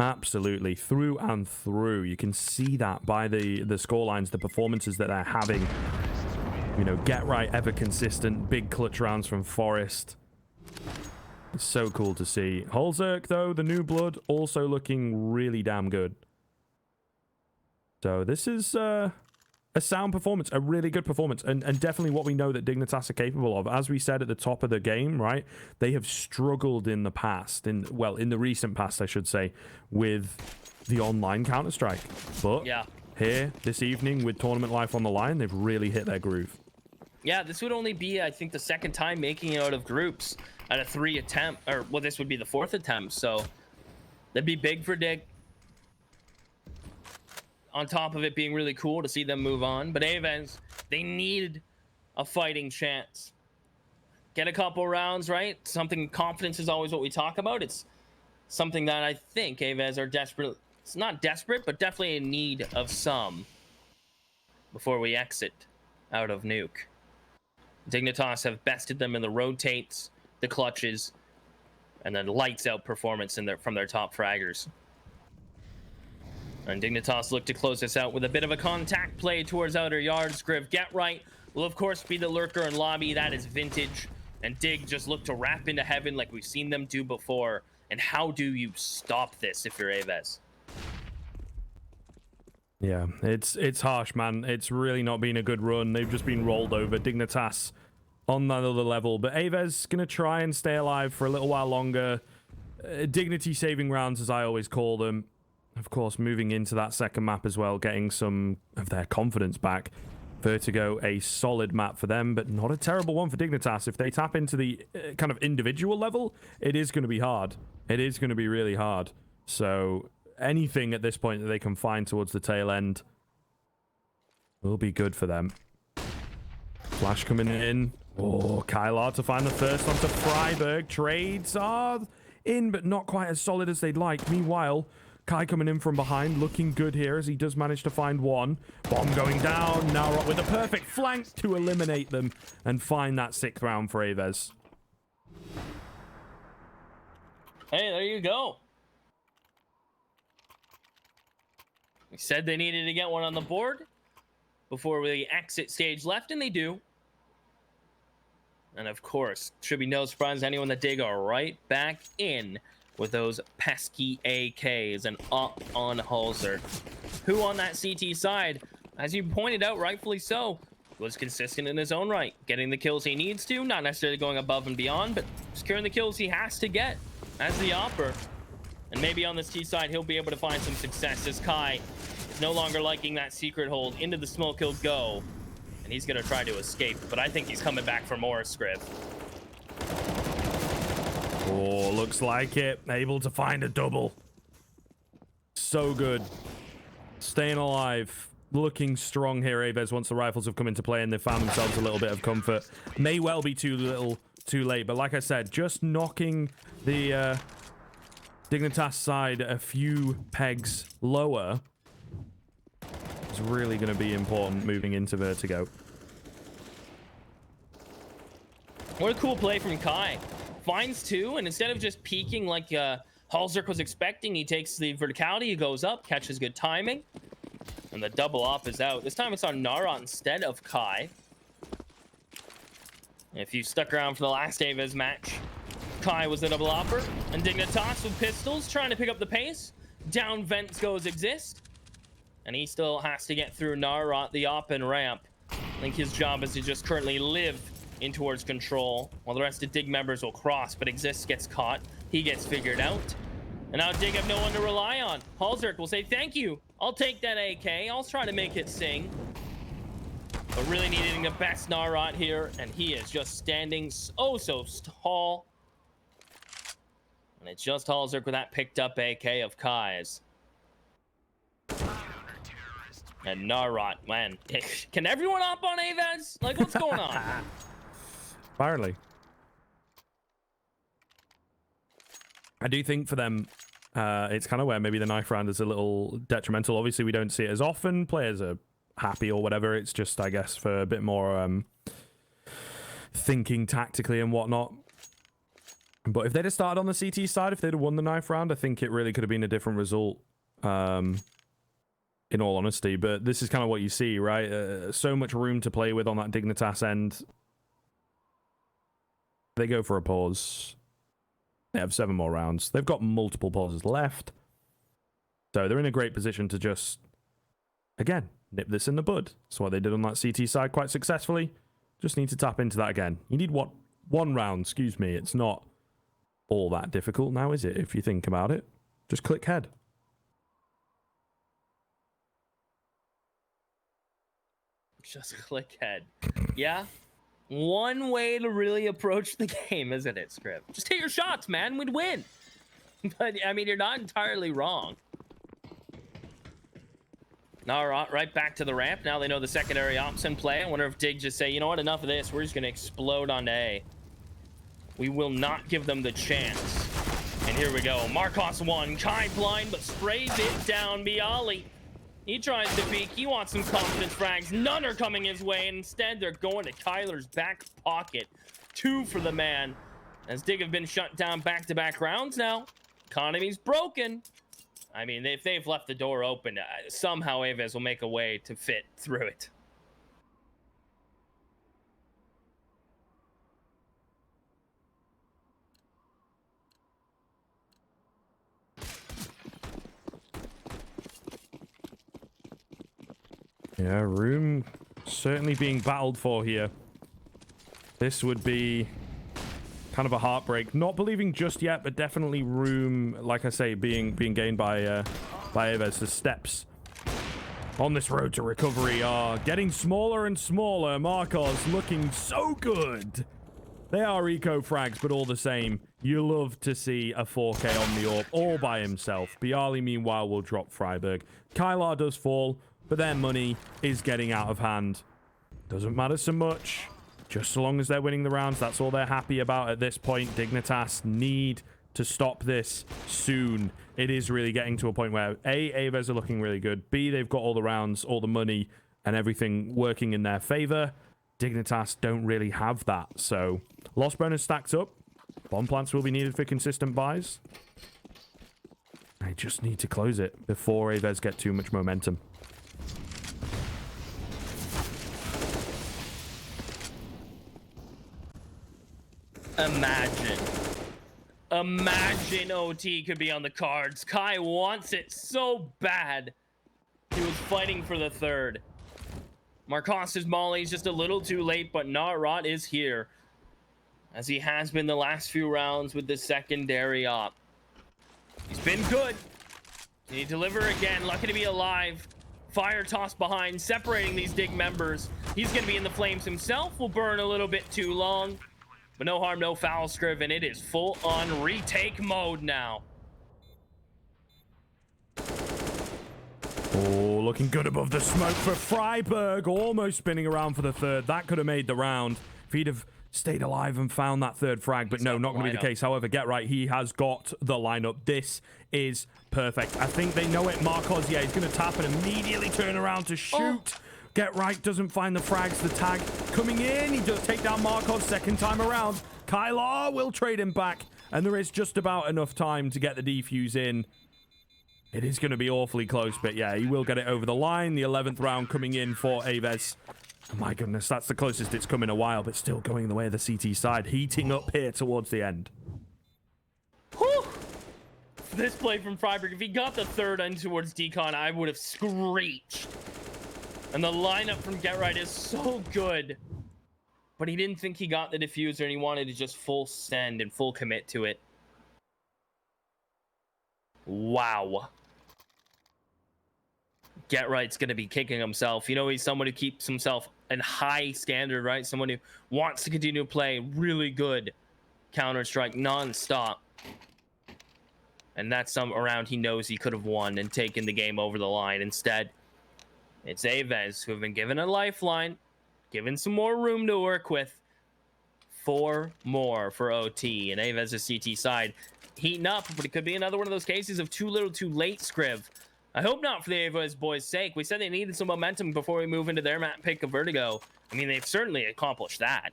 Absolutely, through and through. You can see that by the score lines, the performances that they're having. You know, Get Right, ever consistent, big clutch rounds from Forest. It's so cool to see. Holzerk, though, the new blood, also looking really damn good. So this is a sound performance, a really good performance, and definitely what we know that Dignitas are capable of. As we said at the top of the game, right, they have struggled in the past, in the recent past, I should say, with the online Counter-Strike. But yeah, here, this evening, with tournament life on the line, they've really hit their groove. Yeah, this would only be, I think, the second time making it out of groups at a 3 attempt, or, well, this would be the 4th attempt, so that'd be big for Dig. On top of it being really cool to see them move on. But AVEZ, they need a fighting chance. Get a couple rounds, right? Something, confidence is always what we talk about. It's something that I think AVEZ are desperate. It's not desperate, but definitely in need of some before we exit out of Nuke. Dignitas have bested them in the rotates, the clutches, and then lights out performance from their top fraggers. And Dignitas look to close this out with a bit of a contact play towards outer yards. Griv Get Right will, of course, be the lurker in lobby. That is vintage. And Dig just look to wrap into heaven like we've seen them do before. And how do you stop this if you're AVEZ? Yeah, it's harsh, man. It's really not been a good run. They've just been rolled over. Dignitas on that other level. But AVEZ going to try and stay alive for a little while longer. Dignity saving rounds, as I always call them. Of course, moving into that second map as well, getting some of their confidence back. Vertigo, a solid map for them, but not a terrible one for Dignitas. If they tap into the kind of individual level, it is going to be hard. It is going to be really hard. So anything at this point that they can find towards the tail end will be good for them. Flash coming in. Oh, Kylar to find the first onto Freiburg. Trades are in, but not quite as solid as they'd like. Meanwhile, Kai coming in from behind, looking good here as he does manage to find one. Bomb going down. Nowrot with a perfect flank to eliminate them and find that 6th round for AVEZ. Hey, there you go. We said they needed to get one on the board before we exit stage left, and they do. And of course, should be no surprise to anyone that Dig are right back in with those pesky AKs and up on Halzer, who on that CT side, as you pointed out, rightfully so, was consistent in his own right, getting the kills he needs to, not necessarily going above and beyond, but securing the kills he has to get as the Opper. And maybe on this T side, he'll be able to find some success as Kai is no longer liking that secret hold. Into the smoke he'll go, and he's going to try to escape, but I think he's coming back for more, Scriv. Oh, looks like it. Able to find a double. So good. Staying alive. Looking strong here, AVEZ, once the rifles have come into play and they've found themselves a little bit of comfort. May well be too little, too late, but like I said, just knocking the Dignitas side a few pegs lower is really going to be important moving into Vertigo. What a cool play from Kai. Finds two, and instead of just peeking like Halzerk was expecting, he takes the verticality, he goes up, catches good timing, and the double op is out. This time it's on Nara instead of Kai. If you stuck around for the last AVEZ match, Kai was the double opper, and Dignitas with pistols trying to pick up the pace. Down vents goes exist, and he still has to get through Nara, the op and ramp. I think his job is to just currently live in towards control, while the rest of Dig members will cross, but Exist gets caught. He gets figured out. And now Dig have no one to rely on. Halzerk will say, thank you. I'll take that AK. I'll try to make it sing. But really needing the best Narot here, and he is just standing so tall. And it's just Halzerk with that picked up AK of Kai's. And Narot, man. Can everyone up on AVEZ? Like, what's going on? Apparently. I do think for them, it's kind of where maybe the knife round is a little detrimental. Obviously, we don't see it as often. Players are happy or whatever. It's just, I guess, for a bit more thinking tactically and whatnot. But if they'd have started on the CT side, if they'd have won the knife round, I think it really could have been a different result, in all honesty. But this is kind of what you see, right? So much room to play with on that Dignitas end. They go for a pause. They have 7 more rounds. They've got multiple pauses left. So they're in a great position to just, again, nip this in the bud. That's what they did on that CT side quite successfully. Just need to tap into that again. You need one round, excuse me. It's not all that difficult now, is it? If you think about it. Just click head. Just click head. Yeah. One way to really approach the game, isn't it, Scrib? Just hit your shots, man. We'd win. But, I mean, you're not entirely wrong. All right, back to the ramp. Now they know the secondary ops in play. I wonder if Dig just say, you know what, enough of this. We're just going to explode onto A. We will not give them the chance. And here we go. Marcos 1. Kai blind, but sprays it down. Bialy. He tries to peek. He wants some confidence frags. None are coming his way. And instead, they're going to Kyler's back pocket. 2 for the man. As Dig have been shut down back-to-back rounds now. Economy's broken. I mean, if they've left the door open, somehow AVEZ will make a way to fit through it. Yeah, room certainly being battled for here. This would be kind of a heartbreak. Not believing just yet, but definitely room, like I say, being gained by AVEZ. The steps on this road to recovery are getting smaller and smaller. Marcos looking so good. They are eco frags, but all the same, you love to see a 4K on the AWP all by himself. Bialy, meanwhile, will drop Freiburg. Kylar does fall, but their money is getting out of hand. Doesn't matter so much. Just so long as they're winning the rounds, that's all they're happy about at this point. Dignitas need to stop this soon. It is really getting to a point where A, AVEZ are looking really good. B, they've got all the rounds, all the money, and everything working in their favor. Dignitas don't really have that. So, loss bonus stacks up. Bomb plants will be needed for consistent buys. I just need to close it before AVEZ get too much momentum. Imagine OT could be on the cards. Kai wants it so bad. He was fighting for the third. Marcos's molly is just a little too late, but Natrot is here, as he has been the last few rounds with the secondary op. He's been good. Can he deliver again? Lucky to be alive. Fire toss behind, separating these dig members. He's going to be in the flames himself. Will burn a little bit too long, but no harm, no foul, Scriv, and it is full on retake mode now. Oh, looking good above the smoke for Freiburg. Almost spinning around for the third. That could have made the round if he'd have stayed alive and found that third frag, but no, not going to be the case. However, Get Right, he has got the lineup. This is perfect. I think they know it. Marcos, yeah, he's going to tap and immediately turn around to shoot. Get Right doesn't find the frags. The tag coming in. He does take down Marcos second time around. Kylar will trade him back, and there is just about enough time to get the defuse in. It is going to be awfully close, but yeah, he will get it over the line. The 11th round coming in for AVEZ. Oh my goodness, that's the closest it's come in a while, but still going the way of the CT side. Heating up here towards the end. Whew. This play from Freiburg, if he got the third end towards Decon, I would have screeched. And the lineup from Get Right is so good. But he didn't think he got the diffuser, and he wanted to just full send and full commit to it. Wow. Get Right's going to be kicking himself. You know, he's someone who keeps himself in high standard, right? Someone who wants to continue to play really good Counter-Strike non-stop. And that's some round he knows he could have won and taken the game over the line. Instead, it's AVEZ who have been given a lifeline, given some more room to work with. 4 more for OT, and AVEZ's CT side heating up, but it could be another one of those cases of too little too late, Scriv. I hope not, for the AVEZ boys' sake. We said they needed some momentum before we move into their map pick of Vertigo. I mean, they've certainly accomplished that.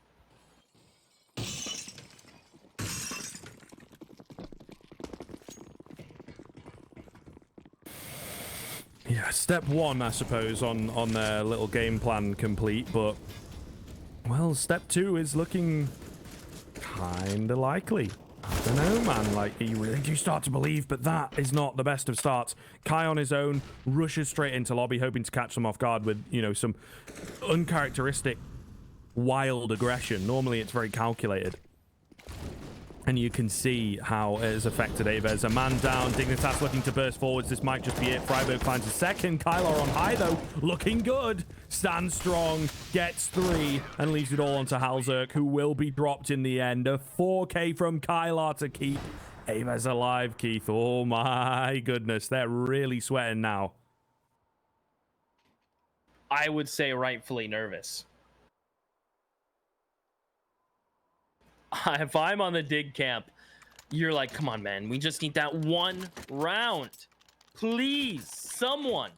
Yeah, step 1, I suppose, on their little game plan complete, but, well, step 2 is looking kind of likely. I don't know, man. Like, you really do start to believe, but that is not the best of starts. Kai on his own rushes straight into lobby, hoping to catch them off guard with, you know, some uncharacteristic wild aggression. Normally, it's very calculated. And you can see how it has affected AVEZ. A man down, Dignitas looking to burst forwards. This might just be it. Freiburg finds a second. Kylar on high, though. Looking good. Stands strong. Gets 3. And leaves it all onto Halzerk, who will be dropped in the end. A 4K from Kylar to keep AVEZ alive, Keith. Oh, my goodness. They're really sweating now. I would say rightfully nervous. If I'm on the dig camp, you're like, come on, man. We just need that one round. Please, someone.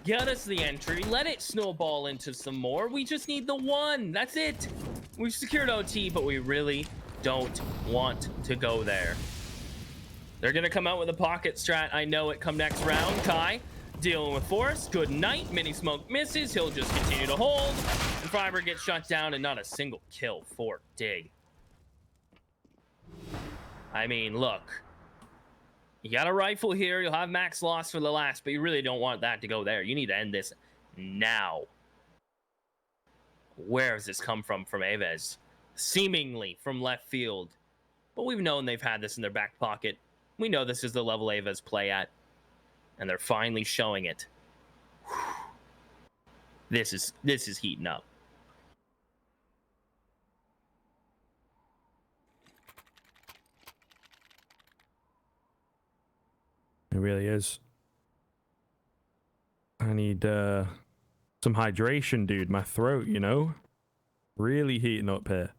Get us the entry. Let it snowball into some more. We just need the one. That's it. We've secured OT, but we really don't want to go there. They're going to come out with a pocket strat. I know it come next round. Kai dealing with force. Good night. Mini smoke misses. He'll just continue to hold. And Freiburg gets shut down, and not a single kill for Dig. I mean, look. You got a rifle here. You'll have max loss for the last, but you really don't want that to go there. You need to end this now. Where has this come from AVEZ? Seemingly from left field. But we've known they've had this in their back pocket. We know this is the level AVEZ play at. And they're finally showing it. Whew. This is heating up. It really is. I need some hydration, dude. My throat, you know? Really heating up here.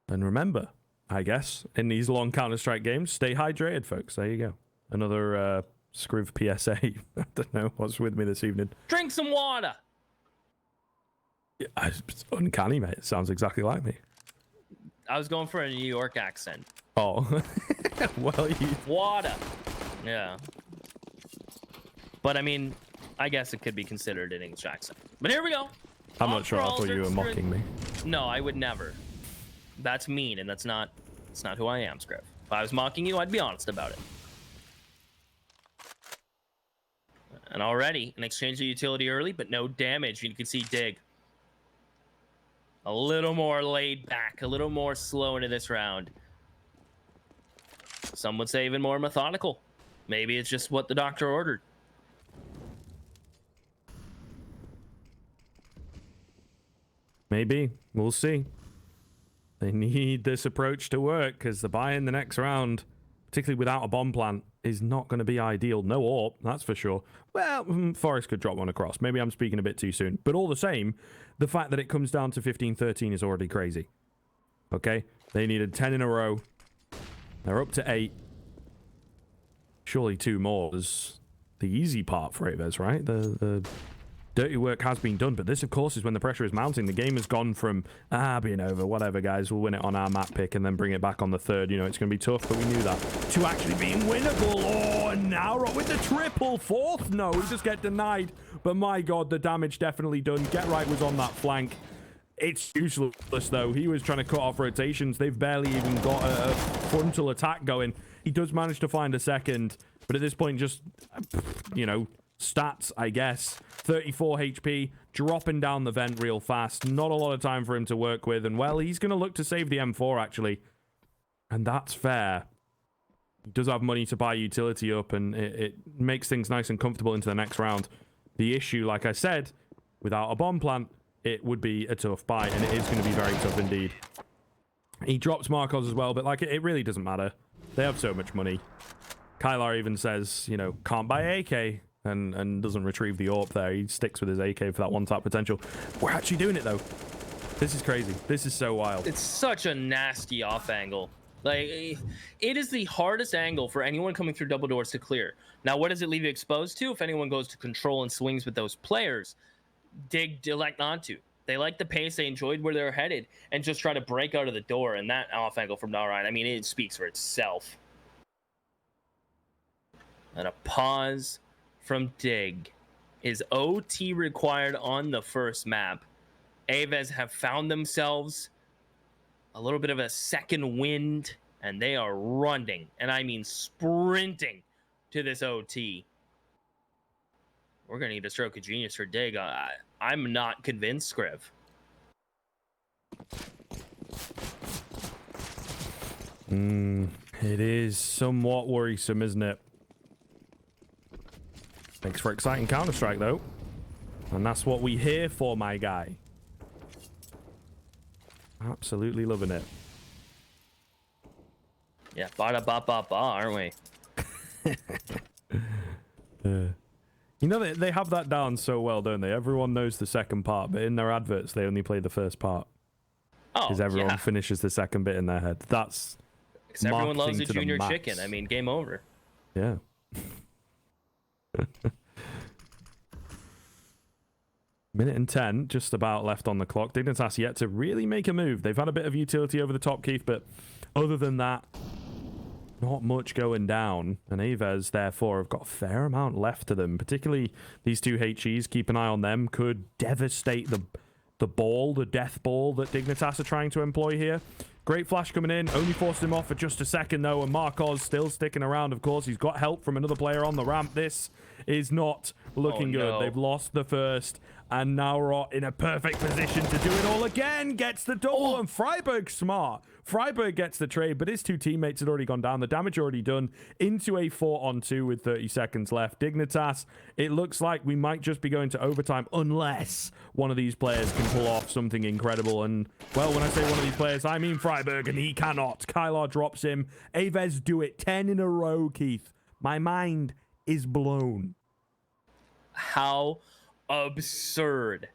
And remember, I guess, in these long Counter-Strike games, stay hydrated, folks. There you go. Another Scriv PSA. I don't know what's with me this evening. Drink some water. Yeah, it's uncanny, mate. It sounds exactly like me. I was going for a New York accent. Oh. Well, Water. Yeah. But I mean, I guess it could be considered an English accent. But here we go. I'm not sure. I thought you were mocking me. No, I would never. That's mean, and that's not who I am, Scriv. If I was mocking you, I'd be honest about it. And already, an exchange of utility early, but no damage. You can see Dig. A little more laid back, a little more slow into this round. Some would say even more methodical. Maybe it's just what the doctor ordered. Maybe. We'll see. They need this approach to work because the buy in the next round, particularly without a bomb plant, is not going to be ideal. No AWP, that's for sure. Well, Forest could drop one across. Maybe I'm speaking a bit too soon. But all the same, the fact that it comes down to 15-13 is already crazy. Okay? They needed 10 in a row. They're up to 8. Surely 2 more is the easy part for AVEZ, right? The dirty work has been done, but this, of course, is when the pressure is mounting. The game has gone from, being over, whatever, guys, we'll win it on our map pick and then bring it back on the third. You know, it's going to be tough, but we knew that. To actually being winnable. Oh, and now with the triple fourth. No, we just get denied. But my God, the damage definitely done. Get Right was on that flank. It's useless, though. He was trying to cut off rotations. They've barely even got a frontal attack going. He does manage to find a second, but at this point, just, you know, stats, I guess. 34 HP, dropping down the vent real fast. Not a lot of time for him to work with. And, well, he's going to look to save the M4, actually. And that's fair. He does have money to buy utility up, and it makes things nice and comfortable into the next round. The issue, like I said, without a bomb plant, it would be a tough buy, and it is going to be very tough indeed. He drops Marcos as well, but, like, it really doesn't matter. They have so much money. Kylar even says, you know, can't buy AK. And doesn't retrieve the AWP there. He sticks with his AK for that one-tap potential. We're actually doing it, though. This is crazy. This is so wild. It's such a nasty off angle. Like, it is the hardest angle for anyone coming through double doors to clear. Now, what does it leave you exposed to? If anyone goes to control and swings with those players, Dig elect not to. They like the pace. They enjoyed where they're headed and just try to break out of the door. And that off angle from Narayan, I mean, it speaks for itself. And a pause from Dig. Is OT required on the first map? AVEZ have found themselves a little bit of a second wind, and they are running, and I mean sprinting, to this OT. We're going to need a stroke of genius for Dig. I'm not convinced, Scriv. It is somewhat worrisome, isn't it? Makes for exciting Counter-Strike, though. And that's what we here for, my guy. Absolutely loving it. Yeah, ba-da-ba-ba-ba, aren't we? You know, they have that down so well, don't they? Everyone knows the second part, but in their adverts, they only play the first part. Oh, because everyone finishes the second bit in their head. That's because everyone loves a junior chicken. I mean, game over. Yeah. Minute and 10, just about left on the clock. DIGNITAS yet to really make a move. They've had a bit of utility over the top, Keith, but other than that, not much going down. And AVEZ, therefore, have got a fair amount left to them, particularly these two HEs. Keep an eye on them. Could devastate the ball, the death ball that DIGNITAS are trying to employ here. Great flash coming in. Only forced him off for just a second, though. And Marcos still sticking around, of course. He's got help from another player on the ramp. This is not looking good. No. They've lost the first. And now we're in a perfect position to do it all again. Gets the double. And Freiburg's smart. Freiburg gets the trade, but his two teammates had already gone down. The damage already done into a 4-on-2 with 30 seconds left. DIGNITAS, it looks like we might just be going to overtime unless one of these players can pull off something incredible. And, well, when I say one of these players, I mean Freiburg, and he cannot. Kylar drops him. AVEZ do it 10 in a row, Keith. My mind is blown. How absurd.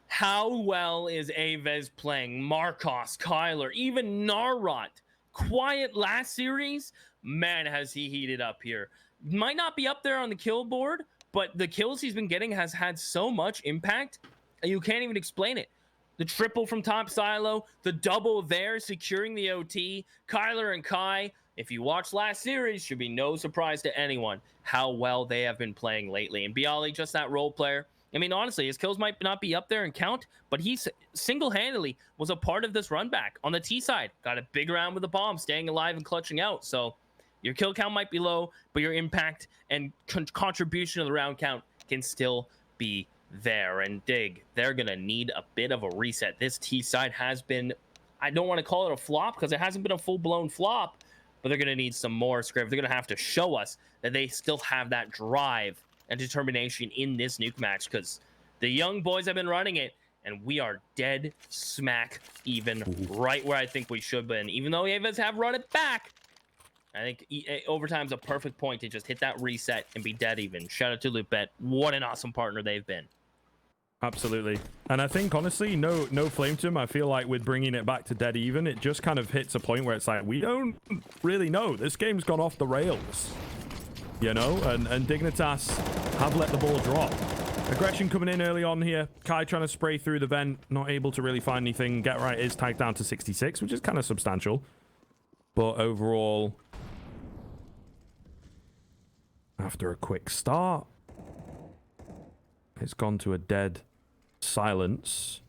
How well is AVEZ playing? Marcos, Kyler, even Narot. Quiet last series? Man, has he heated up here. Might not be up there on the kill board, but the kills he's been getting has had so much impact, you can't even explain it. The triple from top silo, the double there, securing the OT. Kyler and Kai, if you watched last series, should be no surprise to anyone how well they have been playing lately. And Bialy, just that role player. I mean, honestly, his kills might not be up there in count, but he single-handedly was a part of this run back on the T side. Got a big round with the bomb, staying alive and clutching out. So your kill count might be low, but your impact and contribution to the round count can still be there. And Dig, they're going to need a bit of a reset. This T side has been, I don't want to call it a flop because it hasn't been a full-blown flop, but they're going to need some more, Scriv. They're going to have to show us that they still have that drive and determination in this nuke match, because the young boys have been running it, and we are dead smack even right where I think we should be. And even though AVEZ have run it back, I think overtime's a perfect point to just hit that reset and be dead even. Shout out to Loopbet. What an awesome partner they've been. Absolutely. And I think, honestly, no flame to him. I feel like with bringing it back to dead even, it just kind of hits a point where it's like, we don't really know. This game's gone off the rails. You know, and Dignitas have let the ball drop. Aggression coming in early on here. Kai trying to spray through the vent, not able to really find anything. Get Right is tagged down to 66, which is kind of substantial. But overall, after a quick start, it's gone to a dead silence.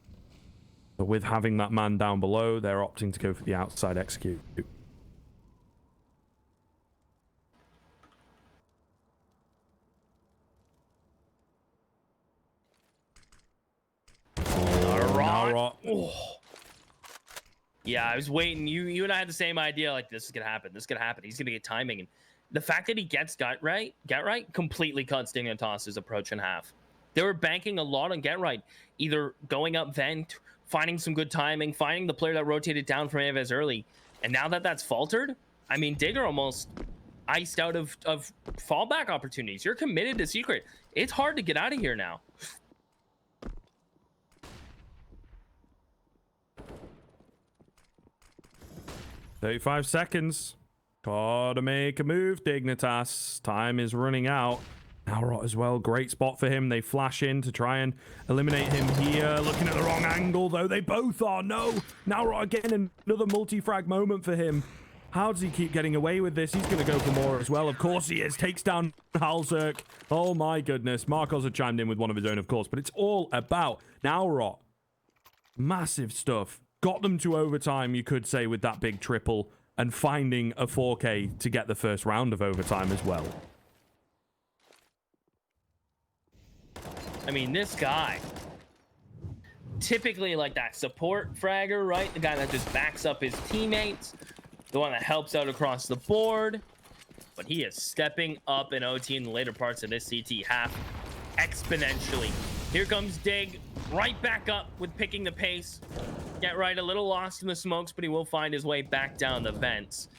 But with having that man down below, they're opting to go for the outside execute. Oh. Yeah, I was waiting. You and I had the same idea. Like, this is gonna happen. This is gonna happen. He's gonna get timing, and the fact that he gets get right, completely cuts Dignitas' approach in half. They were banking a lot on get right, either going up vent, finding some good timing, finding the player that rotated down from AVEZ early, and now that that's faltered, I mean, Digger almost iced out of fallback opportunities. You're committed to secret. It's hard to get out of here now. 35 seconds. Gotta make a move, Dignitas. Time is running out. Naurot as well. Great spot for him. They flash in to try and eliminate him here. Looking at the wrong angle, though. They both are. No. Naurot again. Another multi-frag moment for him. How does he keep getting away with this? He's going to go for more as well. Of course he is. Takes down Halzerk. Oh, my goodness. Marcos had chimed in with one of his own, of course. But it's all about Naurot. Massive stuff. Got them to overtime, you could say, with that big triple, and finding a 4K to get the first round of overtime as well. I mean, this guy, typically like that support fragger, right? The guy that just backs up his teammates, the one that helps out across the board. But he is stepping up in OT in the later parts of this CT half exponentially. Here comes Dig, right back up with picking the pace. Get Right a little lost in the smokes, but he will find his way back down the vents.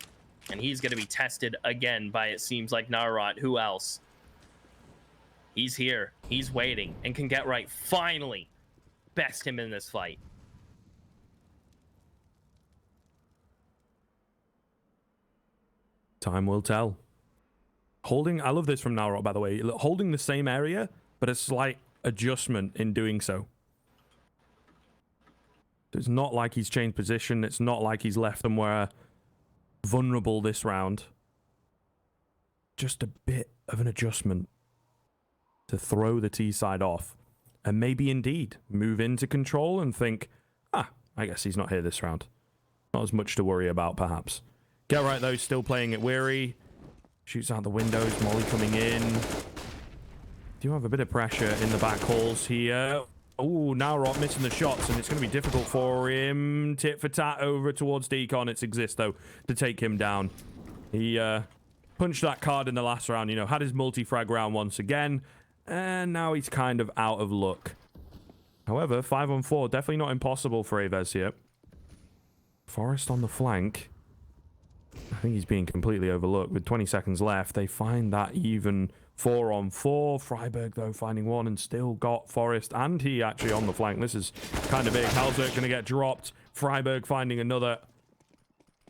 And he's going to be tested again by, it seems like, Naurot. Who else? He's here. He's waiting. And can Get Right finally best him in this fight. Time will tell. Holding, I love this from Naurot, by the way. Holding the same area, but a slight adjustment in doing so. It's not like he's changed position. It's not like he's left somewhere vulnerable this round. Just a bit of an adjustment to throw the T side off. And maybe indeed move into control and think, I guess he's not here this round. Not as much to worry about, perhaps. Get Right, though, still playing it weary. Shoots out the windows. Molly coming in. Do have a bit of pressure in the back halls here. Oh, Naurot missing the shots, and it's going to be difficult for him. Tit for tat over towards Decon. It's Exist, though, to take him down. He punched that card in the last round, you know, had his multi-frag round once again, and now he's kind of out of luck. However, 5-on-4, definitely not impossible for AVEZ here. Forest on the flank. I think he's being completely overlooked. With 20 seconds left, they find that even 4-on-4. Freiburg, though, finding one and still got Forest and he actually on the flank. This is kind of big. Halzerk going to get dropped. Freiburg finding another.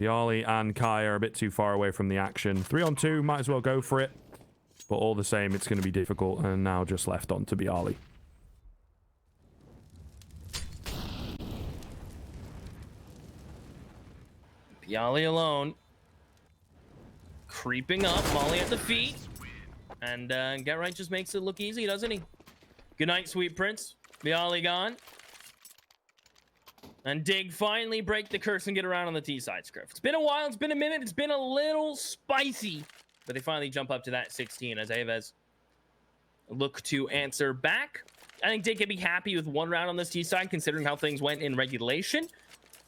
Bialy and Kai are a bit too far away from the action. 3-on-2, might as well go for it. But all the same, it's going to be difficult. And now just left on to Bialy. Bialy alone. Creeping up, Molly at the feet. And Get Right just makes it look easy, doesn't he? Good night, sweet prince. Be all gone. And Dig finally break the curse and get around on the T side, Scriff. It's been a while. It's been a minute. It's been a little spicy. But they finally jump up to that 16 as AVEZ look to answer back. I think Dig can be happy with one round on this T side, considering how things went in regulation.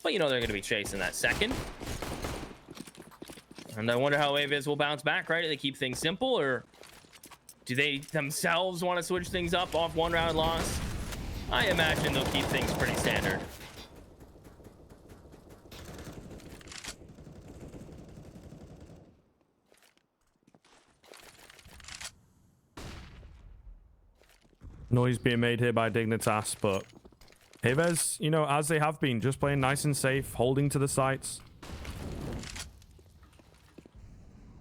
But you know they're going to be chasing that second. And I wonder how AVEZ will bounce back, right? Do they keep things simple, or do they themselves want to switch things up off one round loss? I imagine they'll keep things pretty standard. Noise being made here by Dignitas, but AVEZ, you know, as they have been, just playing nice and safe, holding to the sites.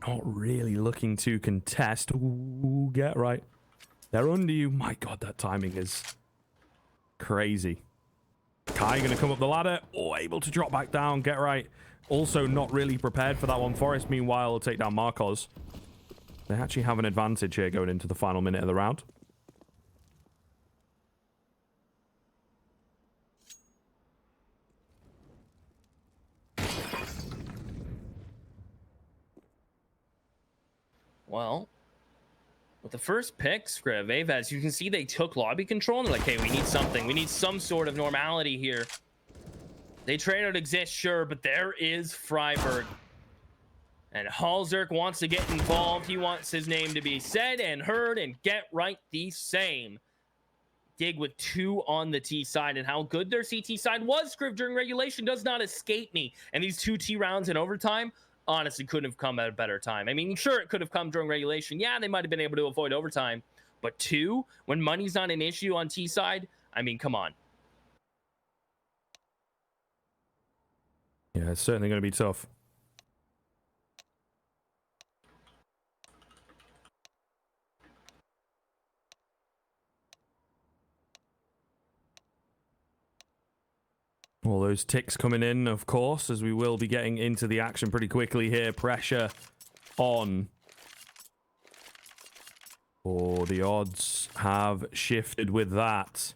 Not really looking to contest. Ooh, get right. They're under you. My God, that timing is crazy. Kai gonna come up the ladder. Oh, able to drop back down. Get right. Also not really prepared for that one. Forest, meanwhile, will take down Marcos. They actually have an advantage here going into the final minute of the round. Well, with the first pick, Scriv, AVEZ, you can see they took lobby control and they're like, hey, we need something. We need some sort of normality here. They trade out exist, sure, but there is Freiburg. And Halzerk wants to get involved. He wants his name to be said and heard, and get right the same. Dig with 2 on the T side, and how good their CT side was, Scriv, during regulation does not escape me. And these 2 T rounds in overtime honestly couldn't have come at a better time. I mean, sure, it could have come during regulation. Yeah, they might have been able to avoid overtime. But 2, when money's not an issue on T side, I mean, come on. Yeah, it's certainly going to be tough. All those ticks coming in, of course, as we will be getting into the action pretty quickly here. Pressure on. Oh, the odds have shifted with that.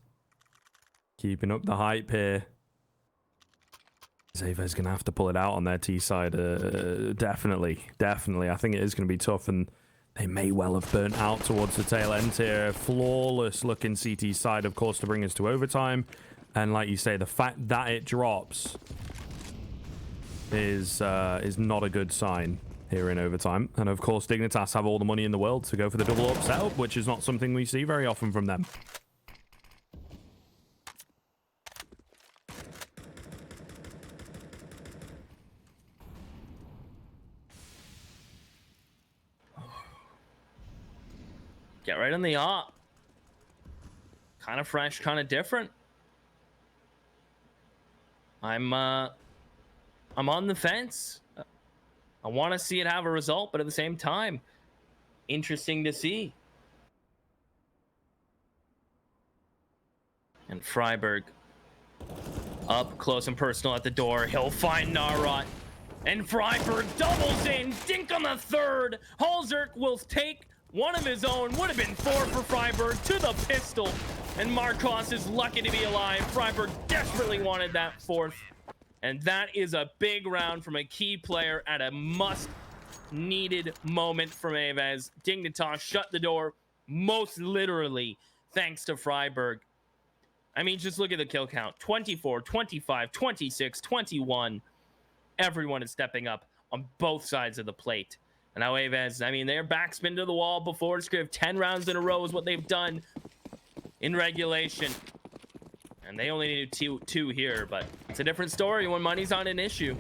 Keeping up the hype here. AVEZ going to have to pull it out on their T side. Definitely. I think it is going to be tough, and they may well have burnt out towards the tail end here. Flawless looking CT side, of course, to bring us to overtime. And like you say, the fact that it drops is not a good sign here in overtime. And of course, Dignitas have all the money in the world to go for the double up setup, which is not something we see very often from them. Get right on the op. Kind of fresh, kind of different. I'm on the fence. I want to see it have a result, but at the same time, interesting to see. And Freiburg up close and personal at the door. He'll find Narot. And Freiburg doubles in. Dink on the third. Halzerk will take one of his own. Would have been 4 for Freiburg to the pistol. And Marcos is lucky to be alive. Freiburg desperately wanted that 4th. And that is a big round from a key player at a must-needed moment from AVEZ. Dignitas shut the door, most literally, thanks to Freiburg. I mean, just look at the kill count. 24, 25, 26, 21. Everyone is stepping up on both sides of the plate. And now AVEZ, I mean, they're backspin to the wall before Scriv. 10 rounds in a row is what they've done in regulation. And they only needed two here, but it's a different story when money's not an issue.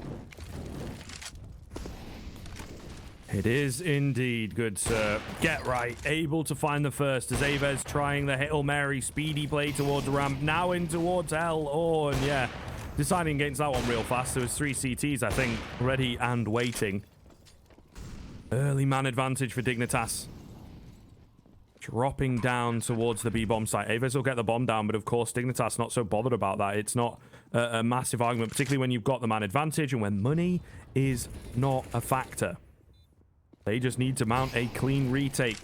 It is indeed, good sir. Get right. Able to find the first as AVEZ trying the Hail Mary speedy play towards the ramp. Now in towards L. Oh, and yeah, deciding against that one real fast. There was 3 CTs, I think, ready and waiting. Early man advantage for Dignitas. Dropping down towards the B-bomb site. AVEZ will get the bomb down, but of course Dignitas not so bothered about that. It's not a massive argument, particularly when you've got the man advantage and when money is not a factor. They just need to mount a clean retake.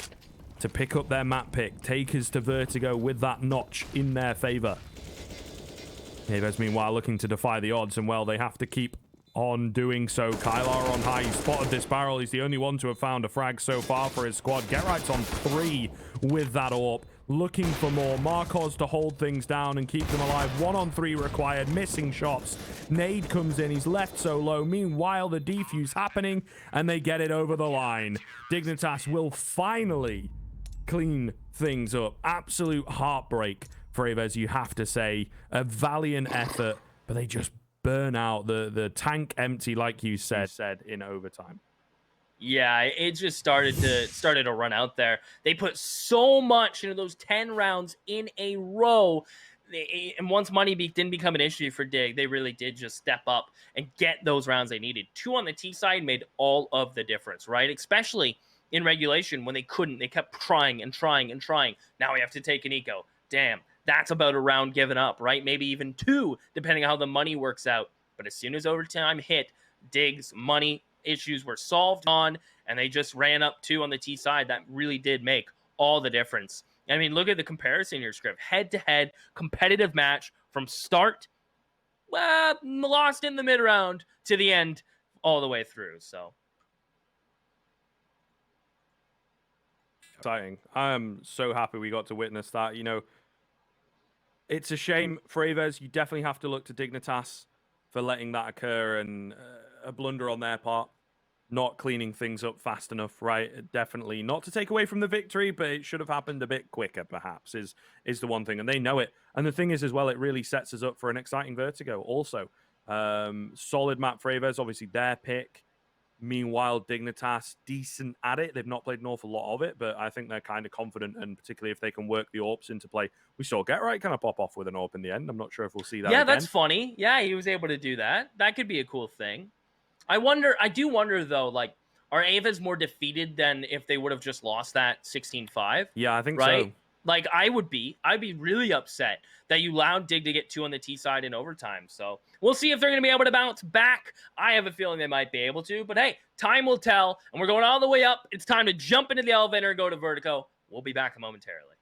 to pick up their map pick. Takers to Vertigo with that notch in their favor. AVEZ, meanwhile, looking to defy the odds, and, well, they have to keep on doing so. Kylar on high. He spotted this barrel. He's the only one to have found a frag so far for his squad. Get Right's on 3 with that AWP. Looking for more. Marcos to hold things down and keep them alive. 1-on-3 required. Missing shots. Nade comes in. He's left so low. Meanwhile, the defuse happening, and they get it over the line. Dignitas will finally clean things up. Absolute heartbreak for AVEZ, you have to say. A valiant effort, but they just burn out. The tank empty, like you said in overtime. Yeah, it just started to run out there. They put so much into those 10 rounds in a row. And once money didn't become an issue for Dig, they really did just step up and get those rounds they needed. 2 on the T side made all of the difference, right? Especially in regulation when they couldn't. They kept trying and trying and trying. Now we have to take an eco. Damn, that's about a round given up, right? Maybe even 2, depending on how the money works out. But as soon as overtime hit, Dig's money issues were solved on, and they just ran up 2 on the T side. That really did make all the difference. I mean, look at the comparison here, Script. Head-to-head competitive match from start, well, lost in the mid-round to the end all the way through. So exciting. I'm so happy we got to witness that. You know, it's a shame for AVEZ. You definitely have to look to Dignitas for letting that occur, and a blunder on their part, not cleaning things up fast enough, right? Definitely not to take away from the victory, but it should have happened a bit quicker, perhaps, is the one thing, and they know it. And the thing is, as well, it really sets us up for an exciting Vertigo also. Solid map for AVEZ, obviously their pick. Meanwhile, Dignitas, decent at it. They've not played an awful lot of it, but I think they're kind of confident, and particularly if they can work the AWPs into play. We saw Get Right kind of pop off with an AWP in the end. I'm not sure if we'll see that again. That's funny. Yeah, he was able to do that. That could be a cool thing. I do wonder, though, like, are AVEZ more defeated than if they would have just lost that 16-5? Yeah, I think right? so. Like, I'd be really upset that you allowed Dig to get 2 on the T side in overtime. So we'll see if they're going to be able to bounce back. I have a feeling they might be able to, but hey, time will tell, and we're going all the way up. It's time to jump into the elevator and go to Vertigo. We'll be back momentarily.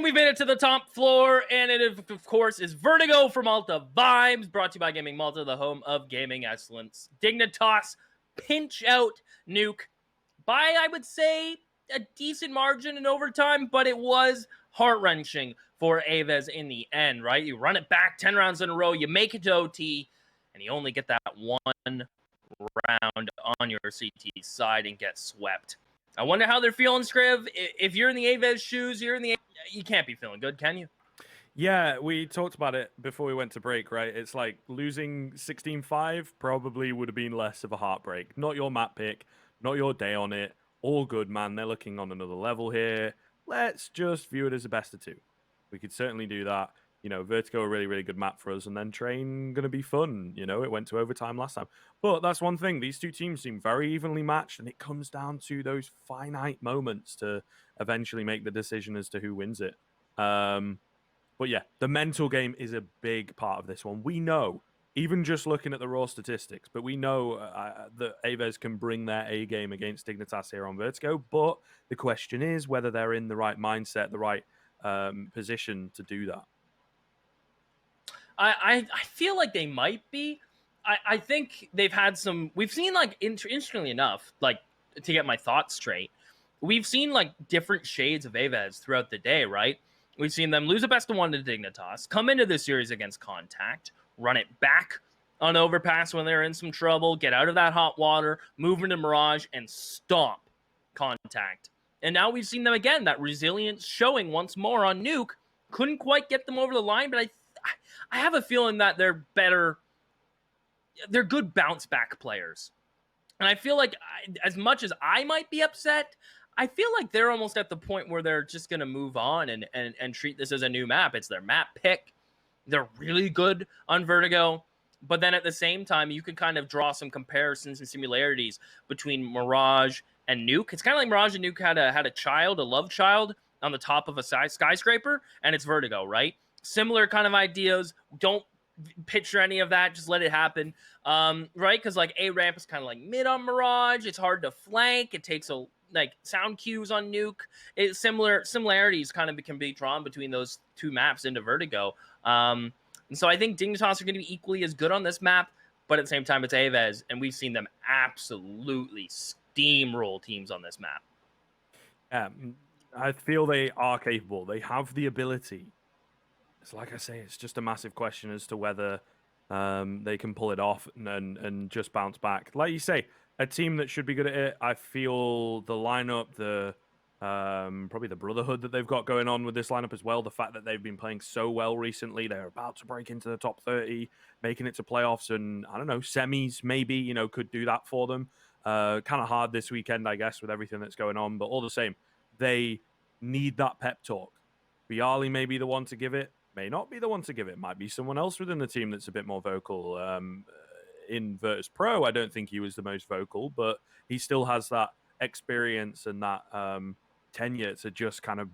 we've made it to the top floor, and it, of course, is Vertigo for Malta Vibes, brought to you by Gaming Malta, the home of gaming excellence. Dignitas pinch out Nuke by, I would say, a decent margin in overtime, but it was heart-wrenching for AVEZ in the end, right? You run it back 10 rounds in a row, you make it to OT, and you only get that one round on your CT side and get swept. I wonder how they're feeling, Scriv. If you're in the AVEZ shoes, you can't be feeling good, can you? Yeah, we talked about it before we went to break, right? It's like losing 16-5 probably would have been less of a heartbreak. Not your map pick, not your day on it. All good, man. They're looking on another level here. Let's just view it as a best of two. We could certainly do that. You know, Vertigo, a really, really good map for us, and then Train going to be fun. You know, it went to overtime last time. But that's one thing. These two teams seem very evenly matched, and it comes down to those finite moments to eventually make the decision as to who wins it. But yeah, the mental game is a big part of this one. We know, even just looking at the raw statistics, but we know that AVEZ can bring their A game against Dignitas here on Vertigo. But the question is whether they're in the right mindset, the right position to do that. I feel like they might be. I think they've had some. We've seen, like, interestingly enough, like, to get my thoughts straight, we've seen like different shades of AVEZ throughout the day, right? We've seen them lose a best of one to Dignitas, come into this series against Contact, run it back on Overpass when they're in some trouble, get out of that hot water, move into Mirage, and stomp Contact. And now we've seen them again, that resilience showing once more on Nuke. Couldn't quite get them over the line, but I have a feeling that they're better. They're good bounce back players. And I feel like, as much as I might be upset, I feel like they're almost at the point where they're just going to move on and treat this as a new map. It's their map pick. They're really good on Vertigo. But then at the same time, you can kind of draw some comparisons and similarities between Mirage and Nuke. It's kind of like Mirage and Nuke had a child, a love child, on the top of a skyscraper, and it's Vertigo, right? Similar kind of ideas. Don't picture any of that. Just let it happen, right? Because like A ramp is kind of like mid on Mirage. It's hard to flank. It takes sound cues on Nuke. Similarities kind of can be drawn between those two maps into Vertigo. And so I think Dignitas are going to be equally as good on this map, but at the same time, it's AVEZ, and we've seen them absolutely steamroll teams on this map. I feel they are capable. They have the ability. It's like I say, it's just a massive question as to whether they can pull it off and just bounce back. Like you say, a team that should be good at it. I feel the lineup, probably the brotherhood that they've got going on with this lineup as well. The fact that they've been playing so well recently, they're about to break into the top 30, making it to playoffs, and I don't know, semis maybe, could do that for them. Kind of hard this weekend, I guess, with everything that's going on, but all the same, they need that pep talk. Bialy may be the one to give it, may not be the one to give it, might be someone else within the team that's a bit more vocal. In Virtus Pro, I don't think he was the most vocal, but he still has that experience and that tenure to just kind of,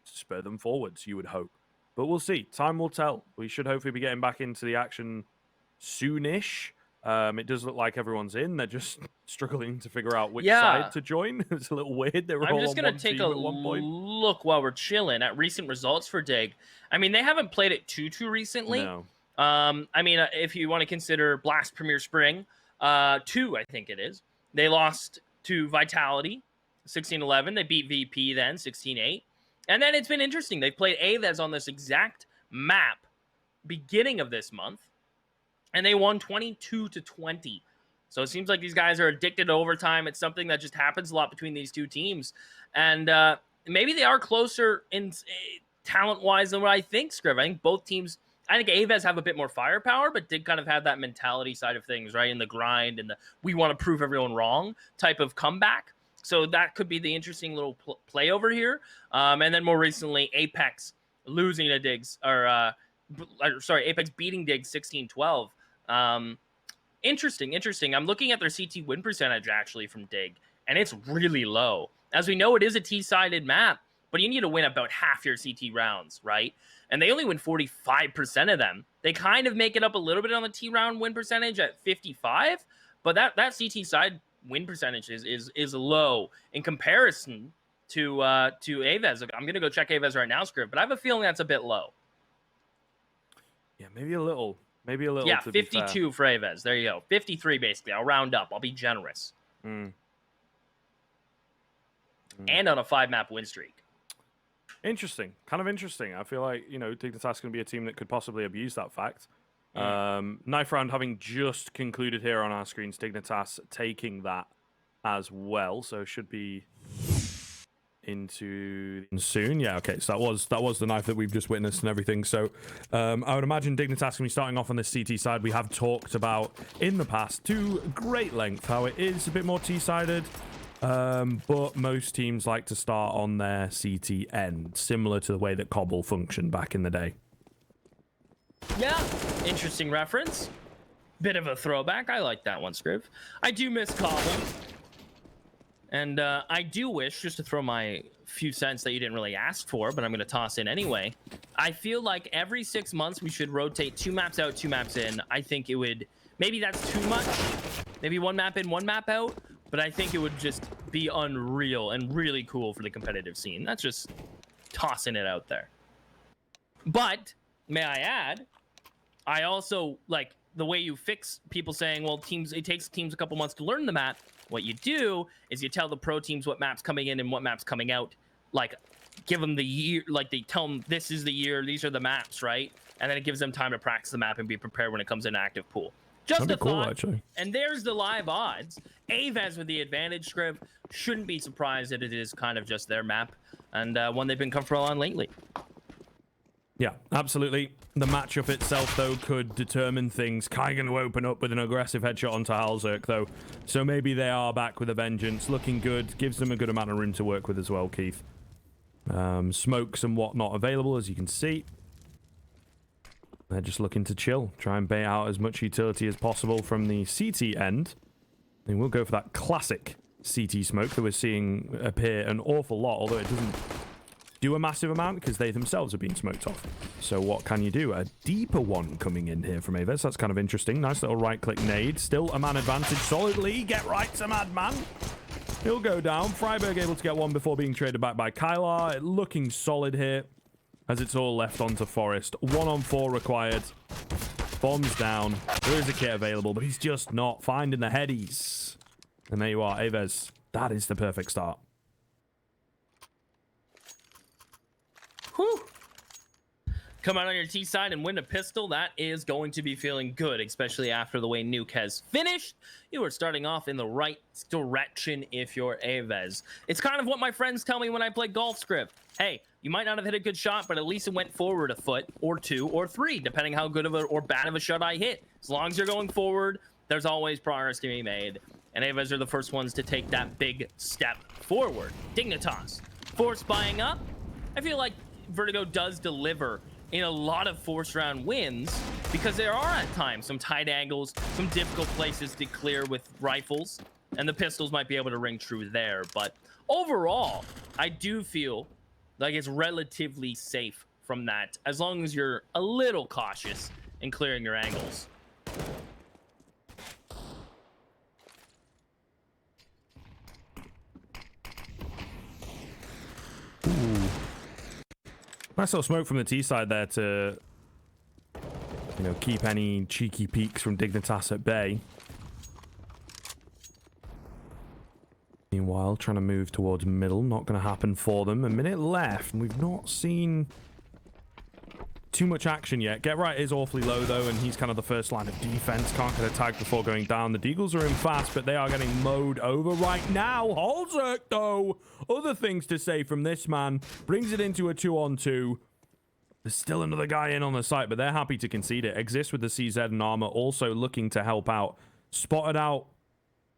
spur them forwards, you would hope. But we'll see. Time will tell. We should hopefully be getting back into the action soonish. It does look like everyone's in. They're just struggling to figure out which side to join. It's a little weird. They were all I'm just going to take a look while we're chilling at recent results for Dig. I mean, they haven't played it too recently. No. I mean, if you want to consider Blast Premier Spring 2, I think it is. They lost to Vitality 16-11. They beat VP then 16-8. And then it's been interesting. They've played AVEZ on this exact map beginning of this month, and they won 22-20. So it seems like these guys are addicted to overtime. It's something that just happens a lot between these two teams. And maybe they are closer in talent-wise than what I think, Scriv. I think both teams, I think AVEZ have a bit more firepower, but did kind of have that mentality side of things, right? In the grind and the we want to prove everyone wrong type of comeback. So that could be the interesting little play over here. And then more recently, Apex losing to Diggs, Apex beating Diggs 16-12. Interesting. I'm looking at their CT win percentage actually from Dig, and it's really low. As we know, it is a T-sided map, but you need to win about half your CT rounds, right? And they only win 45% of them. They kind of make it up a little bit on the T round win percentage at 55, but that CT side win percentage is low in comparison AVEZ. I'm gonna go check AVEZ right now, Script, but I have a feeling that's a bit low. Yeah, maybe a little. Maybe a little. Yeah, to be fair. 52 for AVEZ. There you go. 53 basically. I'll round up. I'll be generous. And on a 5-map win streak. Interesting. Kind of interesting. I feel like, you know, Dignitas can be a team that could possibly abuse that fact. Knife round having just concluded here on our screens. Dignitas taking that as well. So should be into soon. Yeah, okay. So that was the knife that we've just witnessed and everything. So I would imagine Dignitas can be starting off on this CT side. We have talked about in the past to great length how it is a bit more T-sided. But most teams like to start on their CT end, similar to the way that Cobble functioned back in the day. Yeah, interesting reference. Bit of a throwback. I like that one, Scriv. I do miss Cobble. And I do wish, just to throw my few cents that you didn't really ask for, but I'm going to toss in anyway. I feel like every 6 months we should rotate 2 maps out, 2 maps in. I think it would, maybe that's too much. Maybe 1 map in, 1 map out. But I think it would just be unreal and really cool for the competitive scene. That's just tossing it out there. But, may I add, I also like the way you fix people saying, well, it takes teams a couple months to learn the map. What you do is you tell the pro teams what map's coming in and what map's coming out. Like, give them the year, like they tell them this is the year, these are the maps, right? And then it gives them time to practice the map and be prepared when it comes in active pool. Just a thought, actually. And there's the live odds. AVEZ with the advantage, Scrib. Shouldn't be surprised that it is kind of just their map and one they've been comfortable on lately. Yeah, absolutely. The matchup itself, though, could determine things. Kai going to open up with an aggressive headshot onto Halzerk, though. So maybe they are back with a vengeance. Looking good. Gives them a good amount of room to work with as well, Keith. Smokes and whatnot available, as you can see. They're just looking to chill, try and bait out as much utility as possible from the CT end. And we'll go for that classic CT smoke that we're seeing appear an awful lot, although it doesn't do a massive amount because they themselves are being smoked off. So what can you do? A deeper one coming in here from AVEZ. That's kind of interesting. Nice little right-click nade. Still a man advantage solidly. Get right to Madman. He'll go down. Freiberg able to get one before being traded back by Kylar. Looking solid here. As it's all left onto Forest. 1-on-4 required. Bombs down. There is a kit available, but he's just not finding the headies. And there you are, AVEZ. That is the perfect start. Whew. Come out on your T side and win a pistol. That is going to be feeling good, especially after the way Nuke has finished. You are starting off in the right direction if you're AVEZ. It's kind of what my friends tell me when I play golf, Script. Hey, you might not have hit a good shot, but at least it went forward a foot or 2 or 3, depending how good of a or bad of a shot I hit. As long as you're going forward, there's always progress to be made. And AVEZ are the first ones to take that big step forward. Dignitas, force buying up. I feel like Vertigo does deliver in a lot of force round wins because there are at times some tight angles, some difficult places to clear with rifles, and the pistols might be able to ring true there. But overall, I do feel like it's relatively safe from that, as long as you're a little cautious in clearing your angles. Ooh. Nice little smoke from the T side there to, you know, keep any cheeky peeks from Dignitas at bay. Meanwhile, trying to move towards middle. Not going to happen for them. A minute left, and we've not seen too much action yet. Get Right is awfully low, though, and he's kind of the first line of defense. Can't get a tag before going down. The Deagles are in fast, but they are getting mowed over right now. Halzerk, though. Other things to say from this man. Brings it into a 2-on-2. There's still another guy in on the site, but they're happy to concede it. Exists with the CZ and armor, also looking to help out. Spotted out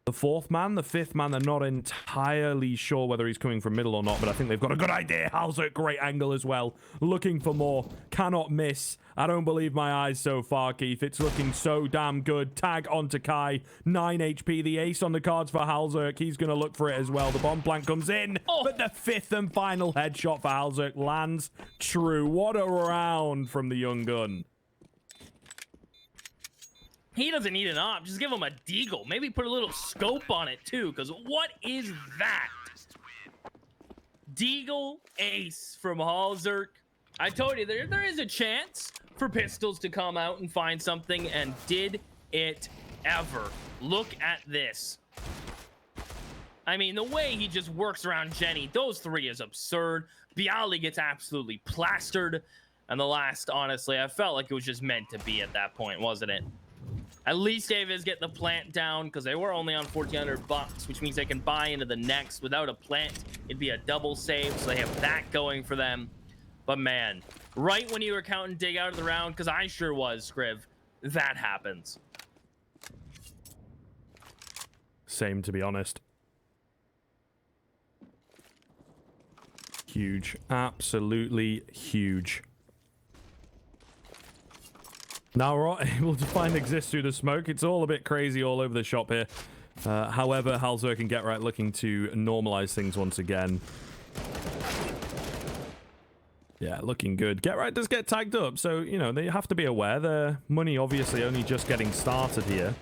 the 4th man, the 5th man. They're not entirely sure whether he's coming from middle or not, but I think they've got a good idea. Halzerk, great angle as well. Looking for more. Cannot miss. I don't believe my eyes so far, Keith. It's looking so damn good. Tag onto Kai. 9 HP. The ace on the cards for Halzerk. He's going to look for it as well. The bomb plant comes in, but the 5th and final headshot for Halzerk lands true. What a round from the young gun. He doesn't need an op. Just give him a deagle. Maybe put a little scope on it, too, because what is that? Deagle ace from Halzerk. I told you there is a chance for pistols to come out and find something, and did it ever. Look at this. I mean, the way he just works around Jenny, those three is absurd. Bialy gets absolutely plastered. And the last, honestly, I felt like it was just meant to be at that point, wasn't it? At least AVEZ get the plant down, because they were only on $1,400, which means they can buy into the next. Without a plant, it'd be a double save, so they have that going for them. But man, right when you were counting dig out of the round, because I sure was, Scriv, that happens. Same, to be honest. Huge. Absolutely huge. Now we're able to find exist through the smoke. It's all a bit crazy all over the shop here. However, Halzerk and Get Right looking to normalize things once again. Yeah, looking good. Get Right does get tagged up, so, you know, they have to be aware. Their money obviously only just getting started here.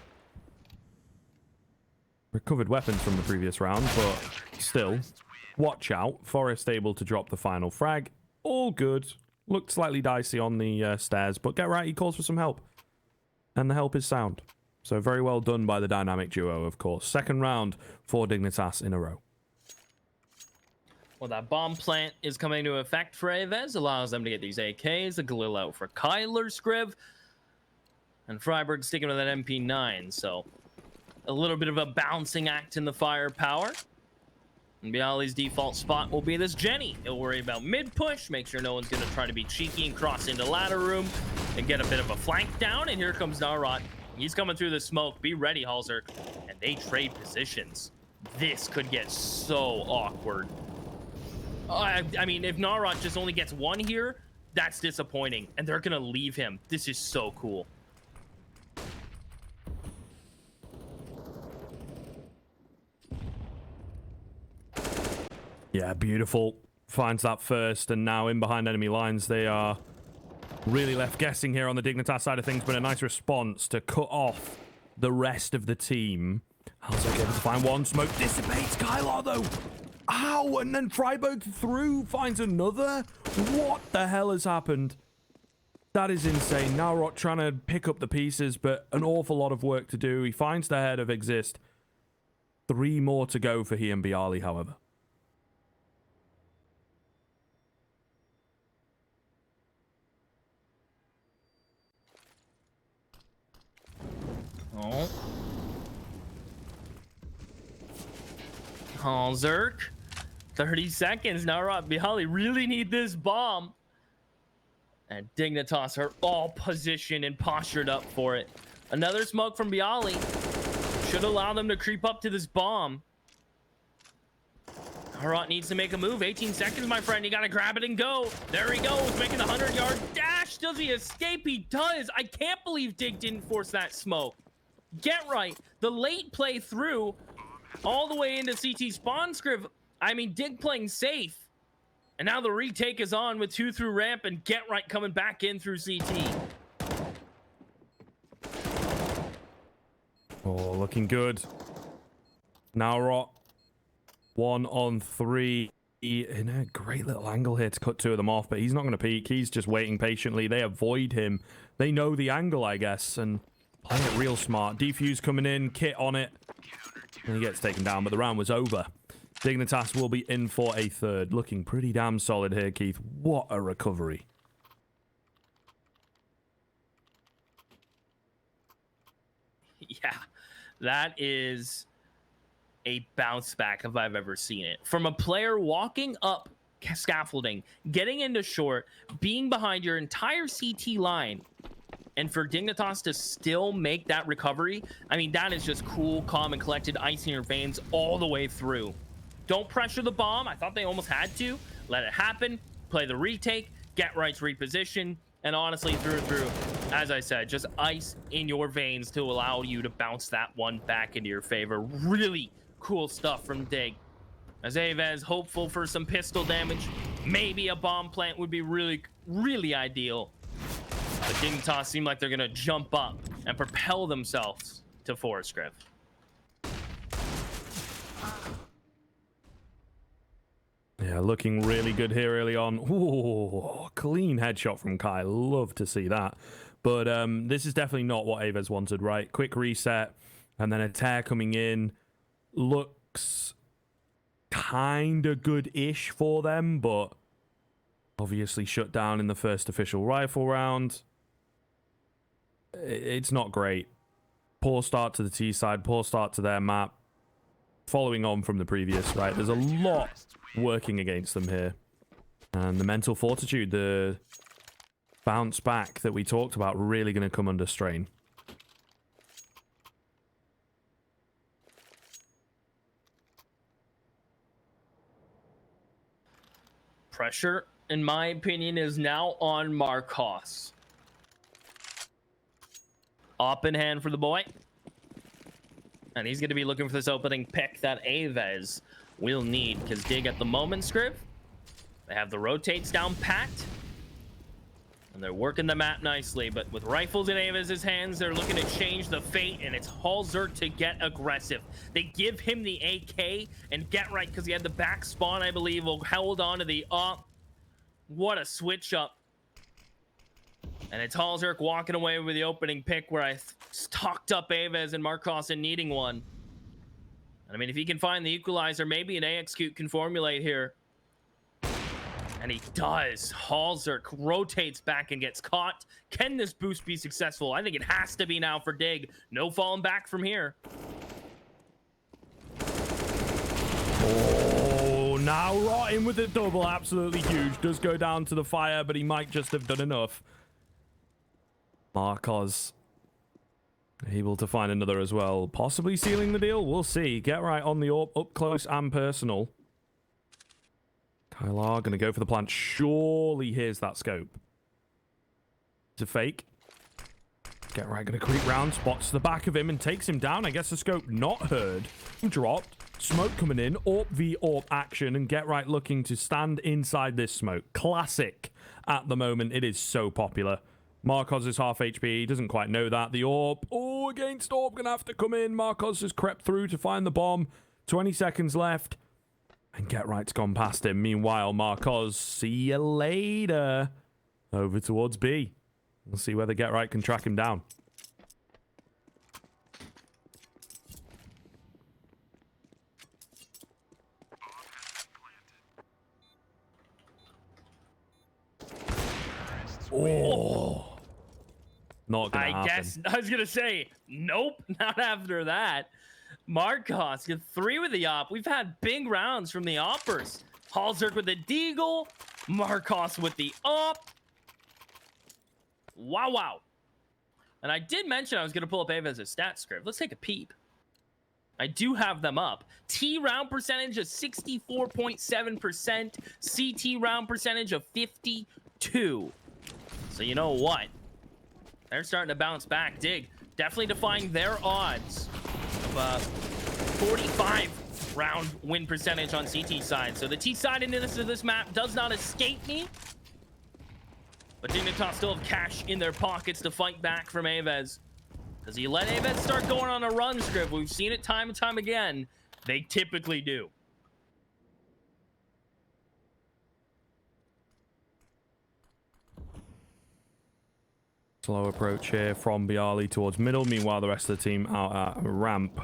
Recovered weapons from the previous round, but still, watch out. Forrest able to drop the final frag. All good. Looked slightly dicey on the stairs, but Get Right, he calls for some help. And the help is sound. So very well done by the dynamic duo, of course. Second round for Dignitas in a row. Well, that bomb plant is coming into effect for AVEZ. Allows them to get these AKs. The Galil out for Kyler, Scriv. And Freiburg sticking with that MP9. So a little bit of a bouncing act in the firepower. And Bialy's default spot will be this Jenny. He'll worry about mid-push, make sure no one's going to try to be cheeky and cross into ladder room and get a bit of a flank down. And here comes Narot. He's coming through the smoke. Be ready, Halzerk. And they trade positions. This could get so awkward. I mean, if Narot just only gets one here, that's disappointing. And they're going to leave him. This is so cool. Yeah, beautiful. Finds that first, and now in behind enemy lines. They are really left guessing here on the Dignitas side of things, but a nice response to cut off the rest of the team. Halzerk able to find one. Smoke dissipates Kylar, though. Ow, and then Freiburg through finds another. What the hell has happened? That is insane. Narot trying to pick up the pieces, but an awful lot of work to do. He finds the head of Exist. 3 more to go for he and Bialy, however. Oh. Halzerk. 30 seconds. Now Bialy really need this bomb. And Dignitas are all positioned and postured up for it. Another smoke from Bialy. Should allow them to creep up to this bomb. Narot needs to make a move. 18 seconds, my friend. You got to grab it and go. There he goes, making the 100-yard dash. Does he escape? He does. I can't believe Dig didn't force that smoke. Get Right. The late play through all the way into CT spawn, Scriv. I mean, Dig playing safe. And now the retake is on with 2 through ramp and Get Right coming back in through CT. Oh, looking good. Narot. 1 on 3. In a great little angle here to cut 2 of them off, but he's not going to peek. He's just waiting patiently. They avoid him. They know the angle, I guess, and playing it real smart. Defuse coming in, Kit on it. And he gets taken down, but the round was over. Dignitas will be in for a third. Looking pretty damn solid here, Keith. What a recovery. Yeah, that is a bounce back if I've ever seen it. From a player walking up scaffolding, getting into short, being behind your entire CT line, and for Dignitas to still make that recovery, I mean, that is just cool, calm, and collected, ice in your veins all the way through. Don't pressure the bomb. I thought they almost had to. Let it happen. Play the retake. Get Right's reposition. And honestly, through, as I said, just ice in your veins to allow you to bounce that one back into your favor. Really cool stuff from Dig. As AVEZ hopeful for some pistol damage. Maybe a bomb plant would be really, really ideal. But Dignitas seem like they're going to jump up and propel themselves to 4, Scriv. Yeah, looking really good here early on. Ooh, clean headshot from Kai. Love to see that. But this is definitely not what AVEZ wanted, right? Quick reset, and then a tear coming in. Looks kind of good-ish for them, but obviously shut down in the first official rifle round. It's not great. Poor start to the T side, poor start to their map. Following on from the previous, right? There's a lot working against them here. And the mental fortitude, the bounce back that we talked about, really going to come under strain. Pressure, in my opinion, is now on Marcos. Up in hand for the boy. And he's going to be looking for this opening pick that AVEZ will need. Because Dig at the moment, Scriv, they have the rotates down packed. And they're working the map nicely. But with rifles in AVEZ's hands, they're looking to change the fate. And it's Halzerk to get aggressive. They give him the AK. And Get Right, because he had the back spawn, I believe, will hold on to the up. What a switch up. And it's Halzerk walking away with the opening pick where I stocked up AVEZ and Marcos in needing one. And I mean, if he can find the equalizer, maybe an AXQ can formulate here. And he does. Halzerk rotates back and gets caught. Can this boost be successful? I think it has to be now for Dig. No falling back from here. Oh, now Rotting with the double. Absolutely huge. Does go down to the fire, but he might just have done enough. Marcos able to find another as well. Possibly sealing the deal. We'll see. Get Right on the AWP. Up close and personal. Kylar going to go for the plant. Surely here's that scope. It's a fake. Get Right going to creep round. Spots the back of him and takes him down. I guess the scope not heard. Dropped. Smoke coming in. AWP v AWP action. And Get Right looking to stand inside this smoke. Classic at the moment. It is so popular. Marcos is half HP. He doesn't quite know that. The AWP. Oh, against AWP. Going to have to come in. Marcos has crept through to find the bomb. 20 seconds left. And Get Right's gone past him. Meanwhile, Marcos, see you later. Over towards B. We'll see whether Get Right can track him down. Oh. Not gonna happen. Guess I was gonna say nope, not after that. Marcos get 3 with the op. We've had big rounds from the oppers. Halzerk with the deagle, Marcos with the op. Wow. And I did mention I was gonna pull up AVEZ's stat script. Let's take a peep. I do have them up. T round percentage of 64.7%. CT round percentage of 52. So you know what? They're starting to bounce back. Dig definitely defying their odds of 45 round win percentage on CT side. So the T side in this map does not escape me. But DIGNITAS still have cash in their pockets to fight back from AVEZ. Does he let AVEZ start going on a run, Script? We've seen it time and time again. They typically do. Slow approach here from Bialy towards middle. Meanwhile, the rest of the team out at ramp.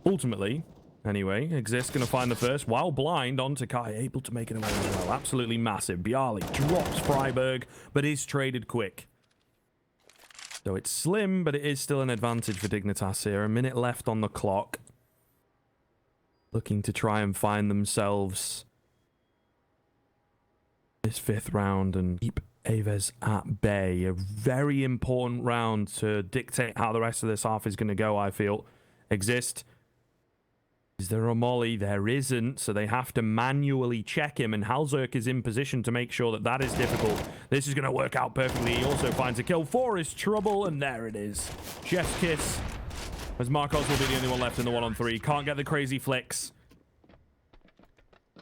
Ultimately, anyway, Exist going to find the first while blind onto Kai. Able to make it away as well. Absolutely massive. Bialy drops Freiburg, but is traded quick. So it's slim, but it is still an advantage for DIGNITAS here. A minute left on the clock. Looking to try and find themselves this 5th round and keep AVEZ at bay. A very important round to dictate how the rest of this half is going to go, I feel. Exist. Is there a molly? There isn't, so they have to manually check him, and Halzerk is in position to make sure that that is difficult. This is going to work out perfectly. He also finds a kill for his trouble, and there it is. Chef's kiss, as Marcos will be the only one left in the 1-on-3. Can't get the crazy flicks.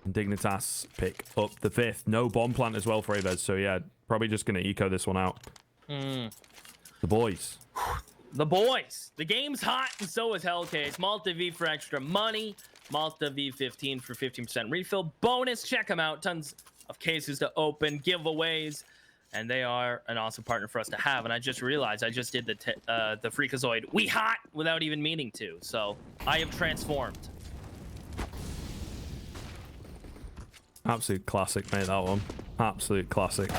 And DIGNITAS pick up the 5th. No bomb plant as well for AVEZ, so yeah, probably just going to eco this one out. The boys. The boys. The game's hot, and so is Hellcase. Malta V for extra money. Malta V15 for 15% refill. Bonus, check them out. Tons of cases to open, giveaways, and they are an awesome partner for us to have. And I just realized I just did the Freakazoid we hot without even meaning to. So I have transformed. Absolute classic, mate, that one. Absolute classic.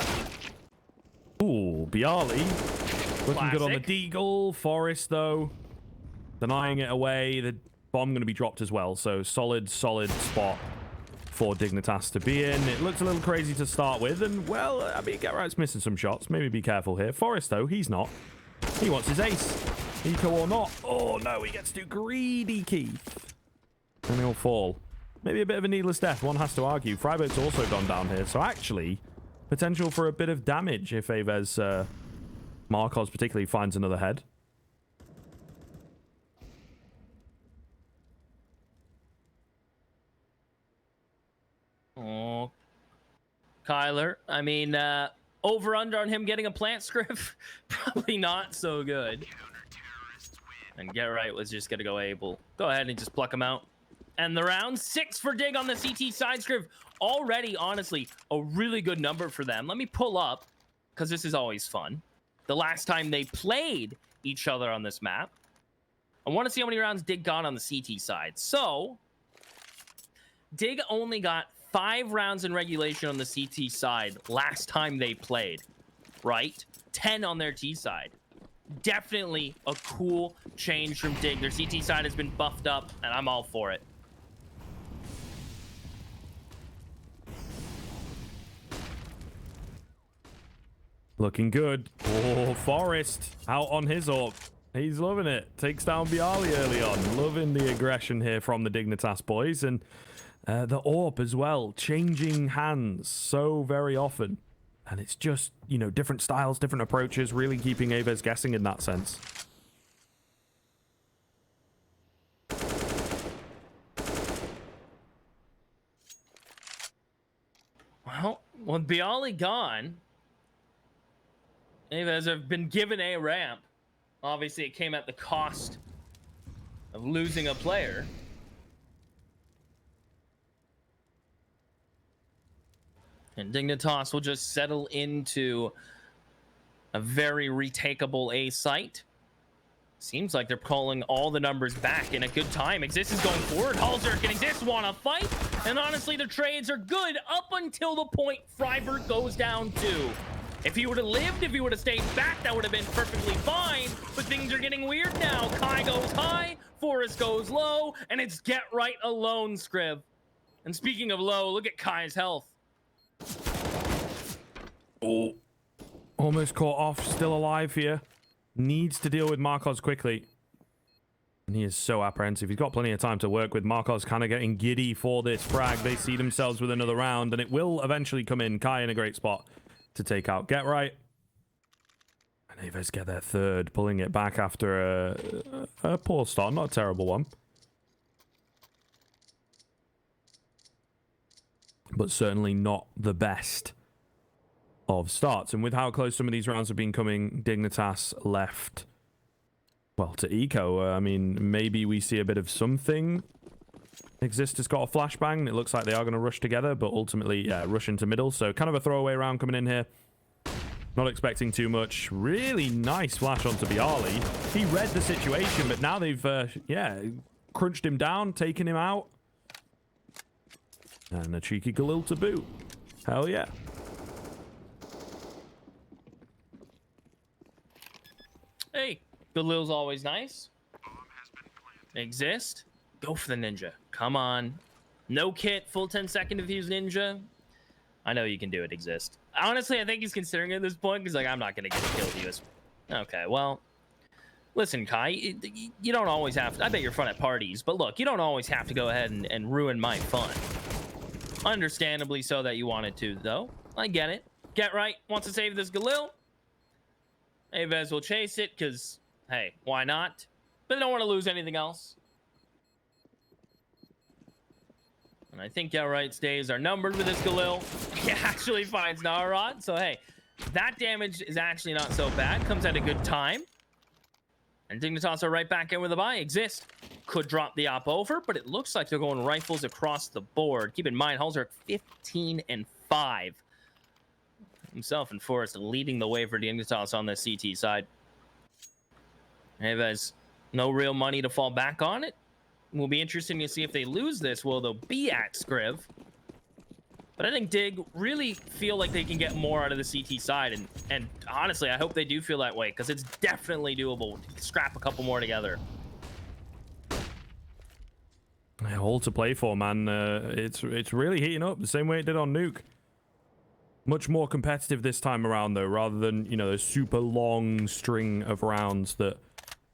Ooh, Bialy. Looking good on the Deagle. Forest, though, denying it away. The bomb going to be dropped as well. So solid spot for Dignitas to be in. It looks a little crazy to start with. And, well, I mean, Getright's missing some shots. Maybe be careful here. Forest, though, he's not. He wants his ace. Eco or not. Oh, no, he gets too greedy, Keith. And he'll fall. Maybe a bit of a needless death, one has to argue. Freiburg's also gone down here. So, actually, potential for a bit of damage if AVEZ Marcos particularly finds another head. Oh, Kyler. I mean, over under on him getting a plant script, probably not so good. And Getright was just gonna go able. Go ahead and just pluck him out. And the round 6 for Dig on the CT side script. Already, honestly, a really good number for them. Let me pull up, because this is always fun. The last time they played each other on this map. I want to see how many rounds Dig got on the CT side. So, Dig only got 5 rounds in regulation on the CT side last time they played, right? 10 on their T side. Definitely a cool change from Dig. Their CT side has been buffed up, and I'm all for it. Looking good. Oh, Forest out on his AWP. He's loving it. Takes down Bialy early on. Loving the aggression here from the Dignitas boys. And the AWP as well. Changing hands so very often. And it's just, you know, different styles, different approaches. Really keeping AVEZ guessing in that sense. Well, with Bialy gone, AVEZ have been given a ramp. Obviously, it came at the cost of losing a player. And Dignitas will just settle into a very retakeable A site. Seems like they're calling all the numbers back in a good time. Exist is going forward. Halzerk and Exist want to fight. And honestly, the trades are good up until the point Freiburg goes down 2. If he would have lived, if he would have stayed back, that would have been perfectly fine. But things are getting weird now. Kai goes high, Forrest goes low, and it's Getright alone, Scriv. And speaking of low, look at Kai's health. Oh, almost caught off. Still alive here. Needs to deal with Marcos quickly. And he is so apprehensive. He's got plenty of time to work with. Marcos kind of getting giddy for this frag. They see themselves with another round, and it will eventually come in. Kai in a great spot to take out Getright. And AVEZ get their third, pulling it back after a poor start. Not a terrible one. But certainly not the best of starts. And with how close some of these rounds have been coming, Dignitas left, well, to Eco. I mean, maybe we see a bit of something. Exist has got a flashbang. It looks like they are going to rush together, but ultimately, yeah, rush into middle. So kind of a throwaway round coming in here. Not expecting too much. Really nice flash onto Bialy. He read the situation, but now they've, yeah, crunched him down, taken him out. And a cheeky Galil to boot. Hell yeah. Hey, Galil's always nice. Exist. Go for the ninja. Come on. No kit, full 10-second diffuse ninja. I know you can do it, Exist. Honestly, I think he's considering it at this point because, like, I'm not going to get a kill with you. Okay, well, listen, Kai, you don't always have to. I bet you're fun at parties, but look, you don't always have to go ahead and ruin my fun. Understandably so that you wanted to, though. I get it. Getright wants to save this Galil. AVEZ will chase it because, hey, why not? But they don't want to lose anything else. And I think Getright's days are numbered with this Galil. He actually finds Narod. So, hey, that damage is actually not so bad. Comes at a good time. And Dignitas are right back in with a buy. Exist could drop the op over, but it looks like they're going rifles across the board. Keep in mind, Halls are at 15-5. Himself and Forrest leading the way for Dignitas on the CT side. AVEZ, no real money to fall back on it. Will be interesting to see if they lose this. Will they be at Scriv? But I think Dig really feel like they can get more out of the CT side. And honestly, I hope they do feel that way, because it's definitely doable. Scrap a couple more together. All to play for, man. It's really heating up the same way it did on Nuke. Much more competitive this time around, though, rather than, you know, the super long string of rounds that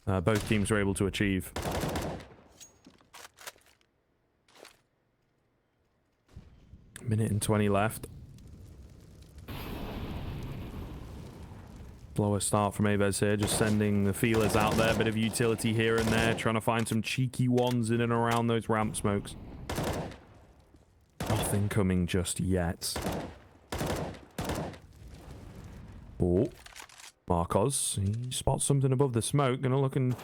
both teams were able to achieve. Minute and 20 left. Slower start from AVEZ here, just sending the feelers out there. Bit of utility here and there, trying to find some cheeky ones in and around those ramp smokes. Nothing coming just yet. Oh, Marcos, he spots something above the smoke. Gonna look and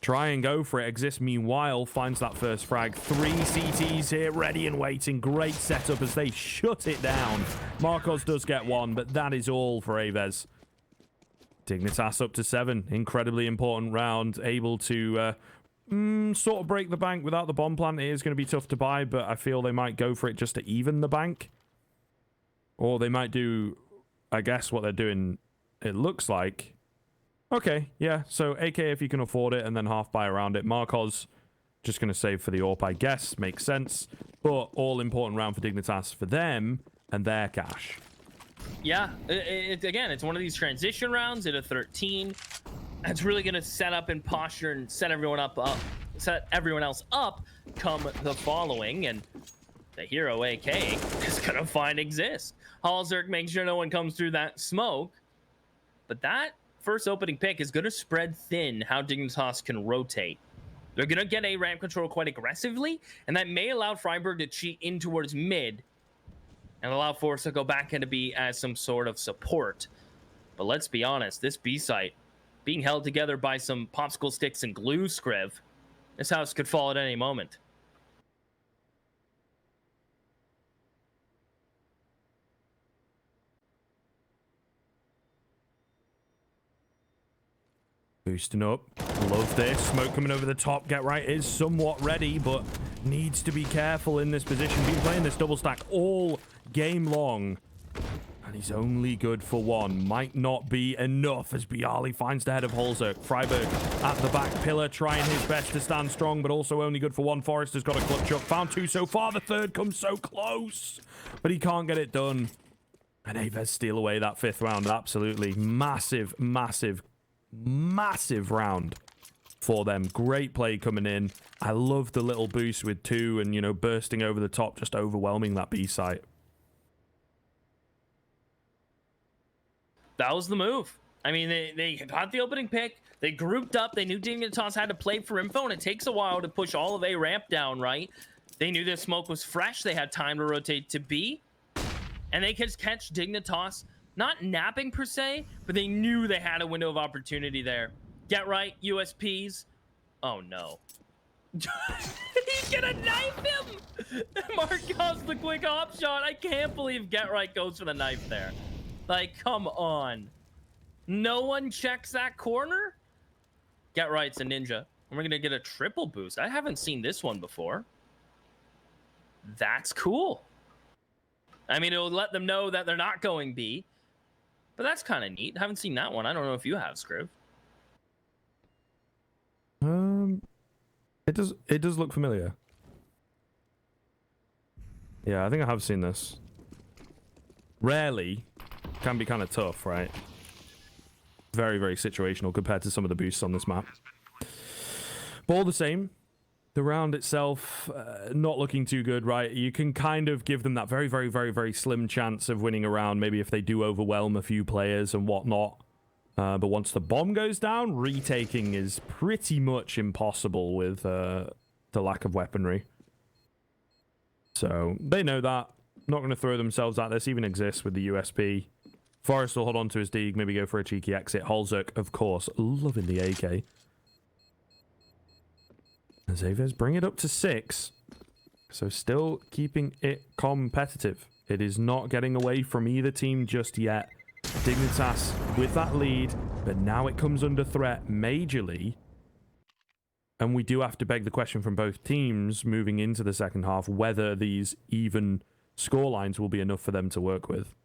try and go for it. Exist, meanwhile, finds that first frag. 3 CTs here, ready and waiting. Great setup as they shut it down. Marcos does get one, but that is all for AVEZ. Dignitas up to 7. Incredibly important round. Able to sort of break the bank without the bomb plant. It is going to be tough to buy, but I feel they might go for it just to even the bank. Or they might do, I guess, what they're doing, it looks like. Okay, yeah, so AK if you can afford it, and then half buy around it. Marcos just going to save for the AWP, I guess. Makes sense. But all important round for Dignitas for them and their cash. Yeah, again, it's one of these transition rounds at a 13. It's really going to set up in posture and set everyone else up come the following. And the hero AK is going to find Exist. Halzerk makes sure no one comes through that smoke. But that first opening pick is going to spread thin how Dignitas can rotate. They're going to get a ramp control quite aggressively, and that may allow Freiburg to cheat in towards mid and allow Force to go back into B as some sort of support. But let's be honest, this B site being held together by some popsicle sticks and glue, Scriv, this house could fall at any moment. Boosting up. Love this. Smoke coming over the top. Get right is somewhat ready, but needs to be careful in this position. Been playing this double stack all game long. And he's only good for one. Might not be enough as Bialy finds the head of Halzerk. Freiburg at the back pillar, trying his best to stand strong, but also only good for one. Forrest has got a clutch up. Found 2 so far. The third comes so close, but he can't get it done. And AVEZ steal away that 5th round. Absolutely massive, massive, massive round for them. Great play coming in. I love the little boost with 2 and, you know, bursting over the top, just overwhelming that B site. That was the move. I mean, they got the opening pick. They grouped up. They knew Dignitas had to play for info, and it takes a while to push all of A ramp down, right? They knew their smoke was fresh. They had time to rotate to B, and they could catch Dignitas. Not napping per se, but they knew they had a window of opportunity there. Get right, USPs. Oh no. He's gonna knife him! Marcos the quick hop shot. I can't believe Get Right goes for the knife there. Like, come on. No one checks that corner? Get Right's a ninja. And we're gonna get a triple boost. I haven't seen this one before. That's cool. I mean, it'll let them know that they're not going B. But that's kind of neat. Haven't seen that one. I don't know if you have, Scriv. It does look familiar. Yeah, I think I have seen this. Rarely. Can be kind of tough, right? Very, very situational compared to some of the boosts on this map. But all the same, the round itself, not looking too good, right? You can kind of give them that very, very, very, very slim chance of winning a round, maybe if they do overwhelm a few players and whatnot. But once the bomb goes down, retaking is pretty much impossible with the lack of weaponry. So they know that. Not going to throw themselves at this, even exists with the USP. Forrest will hold on to his dig, maybe go for a cheeky exit. Halzerk, of course, loving the AK. As AVEZ bring it up to 6. So still keeping it competitive. It is not getting away from either team just yet. Dignitas with that lead, but now it comes under threat majorly. And we do have to beg the question from both teams moving into the second half whether these even score lines will be enough for them to work with.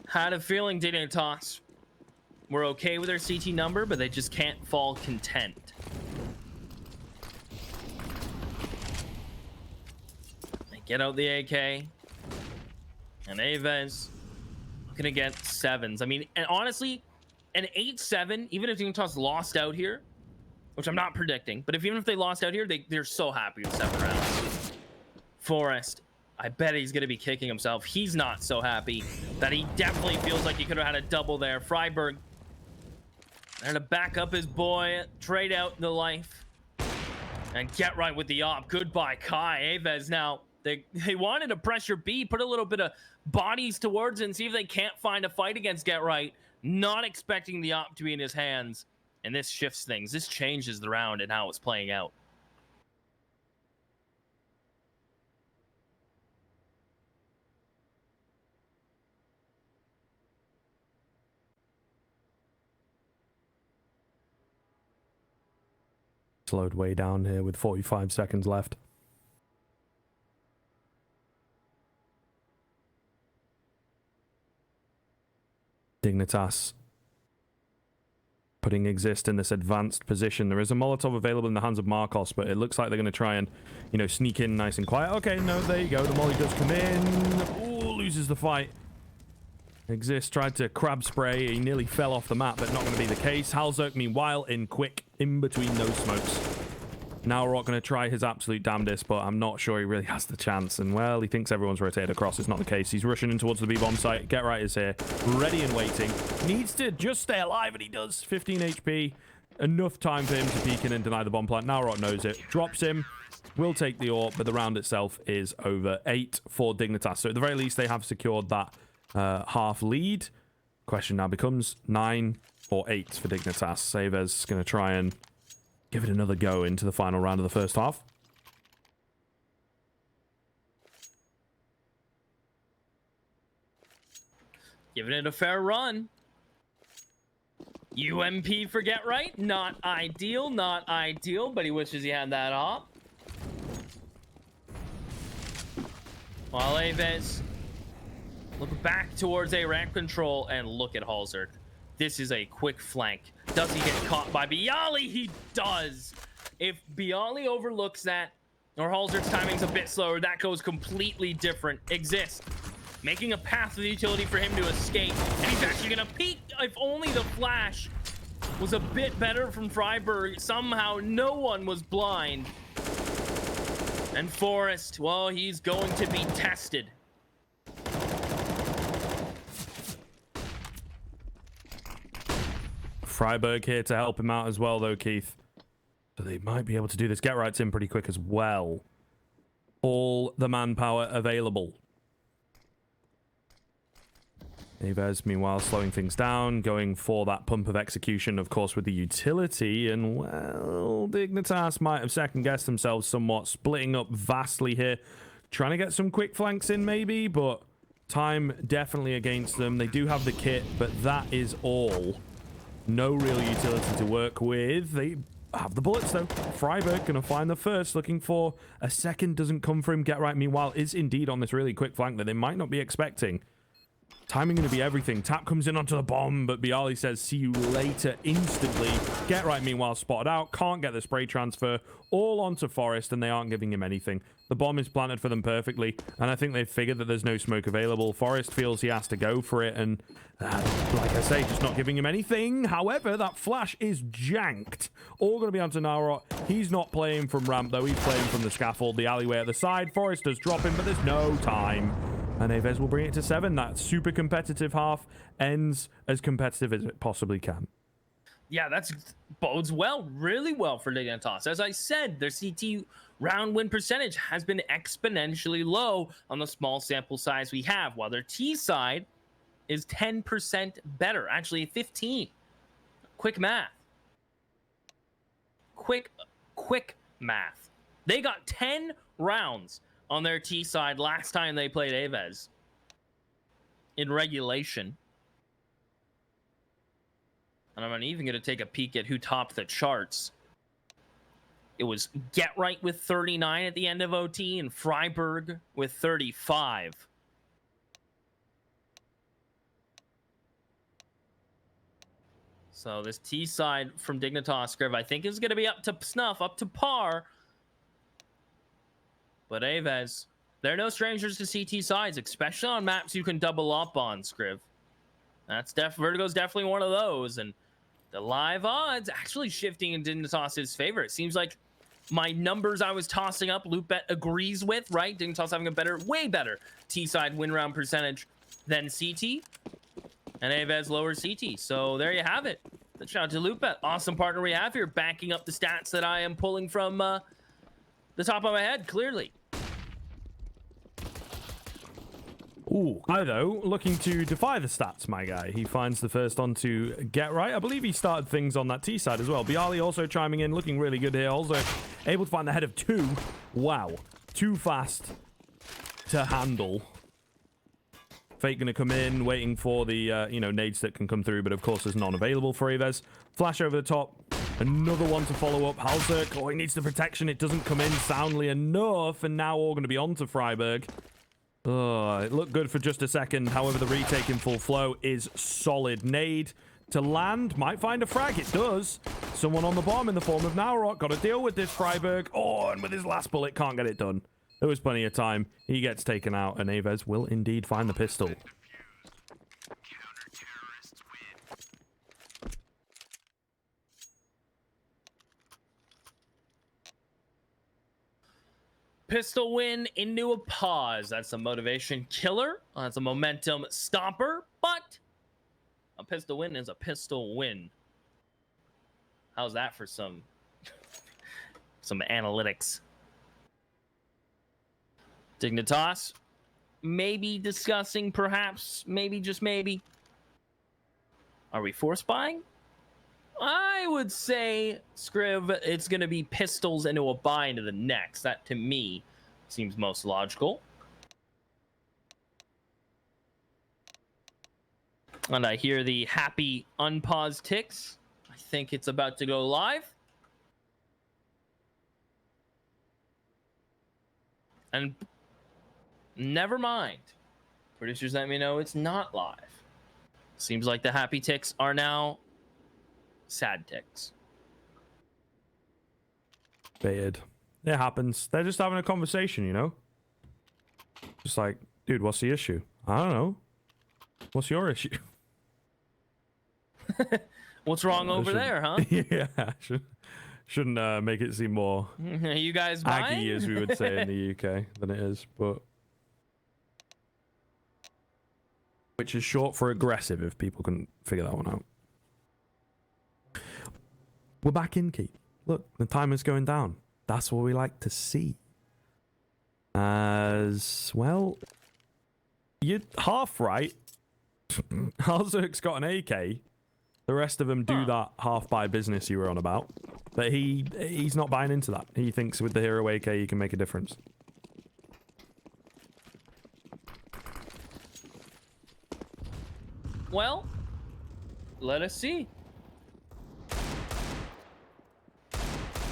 Had a feeling DIGNITAS were okay with their CT number, but they just can't fall content. They get out the AK, and AVEZ looking to get 7s. I mean, and honestly, an 8-7, even if DIGNITAS lost out here, which I'm not predicting, but even if they lost out here, they're so happy with 7 rounds. Forest, I bet he's going to be kicking himself. He's not so happy that he definitely feels like he could have had a double there. Freiburg there to back up his boy, trade out the life, and get right with the op. Goodbye, Kai. AVEZ now, they wanted to pressure B, put a little bit of bodies towards it and see if they can't find a fight against Get Right. Not expecting the op to be in his hands. And this shifts things. This changes the round and how it's playing out. Slowed way down here with 45 seconds left. Dignitas putting Exist in this advanced position. There is a Molotov available in the hands of Marcos, but it looks like they're going to try and, you know, sneak in nice and quiet. Okay, no, there you go. The Molly does come in. Ooh, loses the fight. Exist tried to crab spray. He nearly fell off the map, but not going to be the case. Halzerk, meanwhile, in quick, in between those smokes. Now Rock going to try his absolute damnedest, but I'm not sure he really has the chance. And, well, he thinks everyone's rotated across. It's not the case. He's rushing in towards the B-bomb site. Get Right is here, ready and waiting. Needs to just stay alive, and he does. 15 HP. Enough time for him to peek in and deny the bomb plant. Now Rock knows it. Drops him. Will take the AWP, but the round itself is over. 8 for Dignitas. So, at the very least, they have secured that half lead. Question now becomes 9 or 8 for Dignitas. AVEZ going to try and give it another go into the final round of the first half. Giving it a fair run. UMP for Get Right. Not ideal, not ideal, but he wishes he had that op. While AVEZ look back towards a ramp control and look at Halzerk. This is a quick flank. Does he get caught by Bialy? He does. If Bialy overlooks that, or Halzerk's timing's a bit slower, that goes completely different. Exist. Making a path of utility for him to escape. And he's actually going to peek. If only the flash was a bit better from Freiburg. Somehow no one was blind. And Forest, well, he's going to be tested. Freiburg here to help him out as well, though, Keith. So they might be able to do this. Get Right's in pretty quick as well. All the manpower available. AVEZ, meanwhile, slowing things down, going for that pump of execution, of course, with the utility. And, well, Dignitas might have second-guessed themselves somewhat, splitting up vastly here. Trying to get some quick flanks in, maybe, but time definitely against them. They do have the kit, but that is all. No real utility to work with. They have the bullets, though. Freiburg going to find the first, looking for a second. Doesn't come for him. Get Right, meanwhile, is indeed on this really quick flank that they might not be expecting. Timing going to be everything. Tap comes in onto the bomb, but Bialy says, see you later instantly. Get Right, meanwhile, spotted out. Can't get the spray transfer. All onto Forest, and they aren't giving him anything. The bomb is planted for them perfectly, and I think they've figured that there's no smoke available. Forest feels he has to go for it, and like I say, just not giving him anything. However, that flash is janked. All going to be onto Naurot. He's not playing from ramp, though. He's playing from the scaffold, the alleyway at the side. Forest does drop him, but there's no time. And AVEZ will bring it to 7. That super competitive half ends as competitive as it possibly can. yeah, that's bodes well, really well for Dignitas. As I said, their CT round win percentage has been exponentially low on the small sample size we have, while their T side is 10% better, actually 15. Quick math. Quick math. They got 10 rounds on their T side last time they played AVEZ in regulation. And I'm even going to take a peek at who topped the charts. It was Get Right with 39 at the end of OT and Freiburg with 35. So this T side from Dignitas, Scriv, I think is going to be up to snuff, up to par. But AVEZ, they're no strangers to CT sides, especially on maps you can double up on, Scriv. That's Vertigo's definitely one of those, and the live odds actually shifting in Dignitas's favor. It seems like my numbers I was tossing up, LoopBet agrees with, right? Dignitas having a better, way better T-side win round percentage than CT, and AVEZ lower CT. So there you have it. Shout out to LoopBet, awesome partner we have here, backing up the stats that I am pulling from the top of my head, clearly. Ooh, I though, looking to defy the stats, my guy. He finds the first on to Get Right. I believe he started things on that T side as well. Bialy also chiming in, looking really good here. Also able to find the head of 2. Wow. Too fast to handle. Fake gonna come in, waiting for the, nades that can come through, but of course there's none available for AVEZ. Flash over the top. Another one to follow up. Halzerk, he needs the protection. It doesn't come in soundly enough, and now all going to be on to Freiburg. It looked good for just a second. However, the retake in full flow is solid. Nade to land. Might find a frag. It does. Someone on the bomb in the form of Naurok. Got to deal with this Freiburg. And with his last bullet, can't get it done. There was plenty of time. He gets taken out, and AVEZ will indeed find the pistol. Pistol win into a pause. That's a motivation killer. That's a momentum stopper. But a pistol win is a pistol win. How's that for some analytics? Dignitas, maybe discussing, perhaps, maybe, just maybe. Are we force buying? I would say, Scriv, it's going to be pistols into a buy into the next. That, to me, seems most logical. And I hear the happy unpaused ticks. I think it's about to go live. And never mind. Producers let me know it's not live. Seems like the happy ticks are now sad ticks. Baited. It happens. They're just having a conversation, you know? Just like, dude, what's the issue? I don't know. What's your issue? What's wrong over there, huh? Yeah. Shouldn't make it seem more you guys buying? aggy, as we would say in the UK, than it is, but... Which is short for aggressive, if people couldn't figure that one out. We're back in, Keith. Look, the timer's going down. That's what we like to see. As well, you're half right. Halzerk's got an AK. The rest of them do that half buy business you were on about. But he's not buying into that. He thinks with the hero AK you can make a difference. Well, let us see.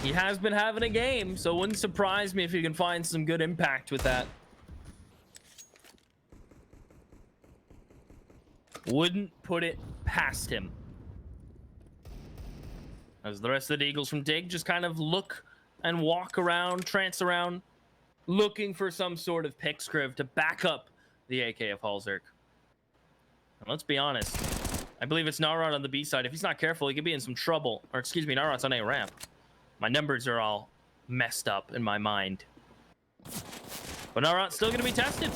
He has been having a game, so it wouldn't surprise me if he can find some good impact with that. Wouldn't put it past him. As the rest of the Eagles from Dig just kind of look and walk around, trance around, looking for some sort of pick scriv to back up the AK of Halzerk. And let's be honest, I believe it's Narod on the B side. If he's not careful, he could be in some trouble. Or excuse me, Narod's on A ramp. My numbers are all messed up in my mind. But Narod's still going to be tested.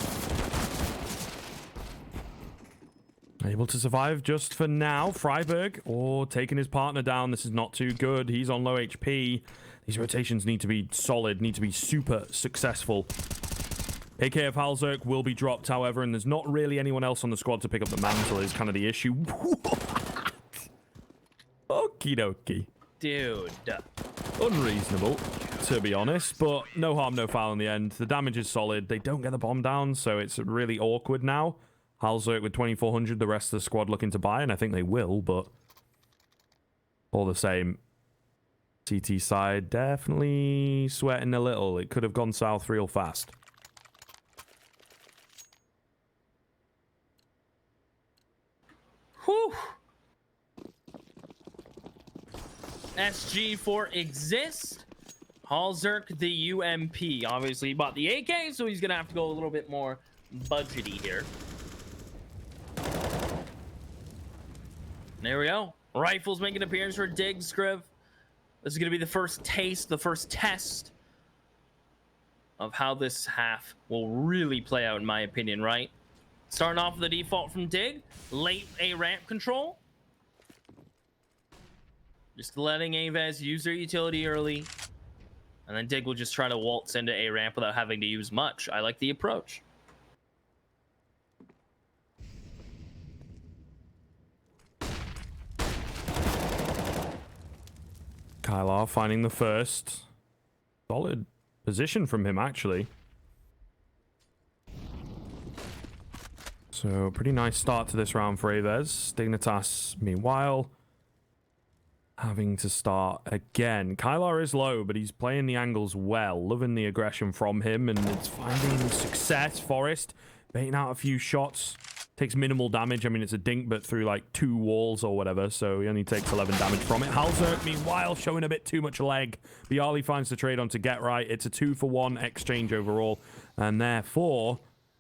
Able to survive just for now. Freiburg, taking his partner down. This is not too good. He's on low HP. These rotations need to be solid, need to be super successful. AK of Halzerk will be dropped, however, and there's not really anyone else on the squad to pick up the mantle is kind of the issue. Okie dokie. Dude. Unreasonable, to be honest, but no harm, no foul in the end. The damage is solid. They don't get the bomb down, so it's really awkward now. Halzerk with 2,400, the rest of the squad looking to buy, and I think they will, but all the same, CT side definitely sweating a little. It could have gone south real fast. Whew. SG for exist. Halzerk the UMP. Obviously, he bought the AK, so he's going to have to go a little bit more budgety here. There we go. Rifles making an appearance for Dig, Scriv. This is going to be the first taste, the first test of how this half will really play out, in my opinion, right? Starting off with the default from Dig. Late A ramp control. Just letting AVEZ use their utility early. And then Dig will just try to waltz into A ramp without having to use much. I like the approach. Kylar finding the first. Solid position from him, actually. So, pretty nice start to this round for AVEZ. Dignitas, meanwhile, having to start again. Kylar is low, but he's playing the angles well. Loving the aggression from him, and it's finding success. Forest baiting out a few shots. Takes minimal damage. I mean, it's a dink, but through like 2 walls or whatever, so he only takes 11 damage from it. Halzerk, meanwhile, showing a bit too much leg. Bialy finds the trade on to get right. It's a 2-for-1 exchange overall, and therefore,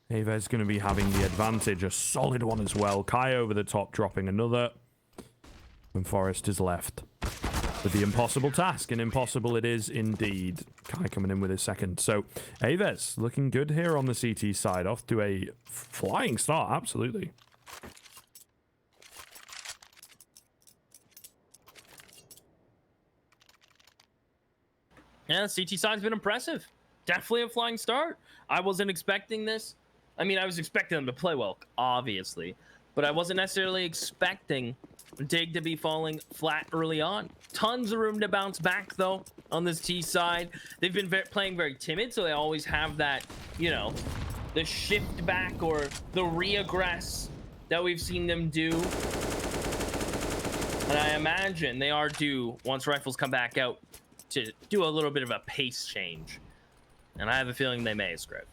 AVEZ going to be having the advantage. A solid one as well. Kai over the top, dropping another. And Forest is left with the impossible task, and impossible it is indeed. Kai coming in with his second. So AVEZ looking good here on the CT side, off to a flying start. Absolutely. Yeah, CT side's been impressive. Definitely a flying start. I wasn't expecting this. I mean, I was expecting them to play well, obviously, but I wasn't necessarily expecting Dig to be falling flat early on. Tons of room to bounce back, though, on this T side. They've been playing very timid, so they always have that, you know, the shift back or the re-aggress that we've seen them do. And I imagine they are due, once rifles come back out, to do a little bit of a pace change. And I have a feeling they may, Script.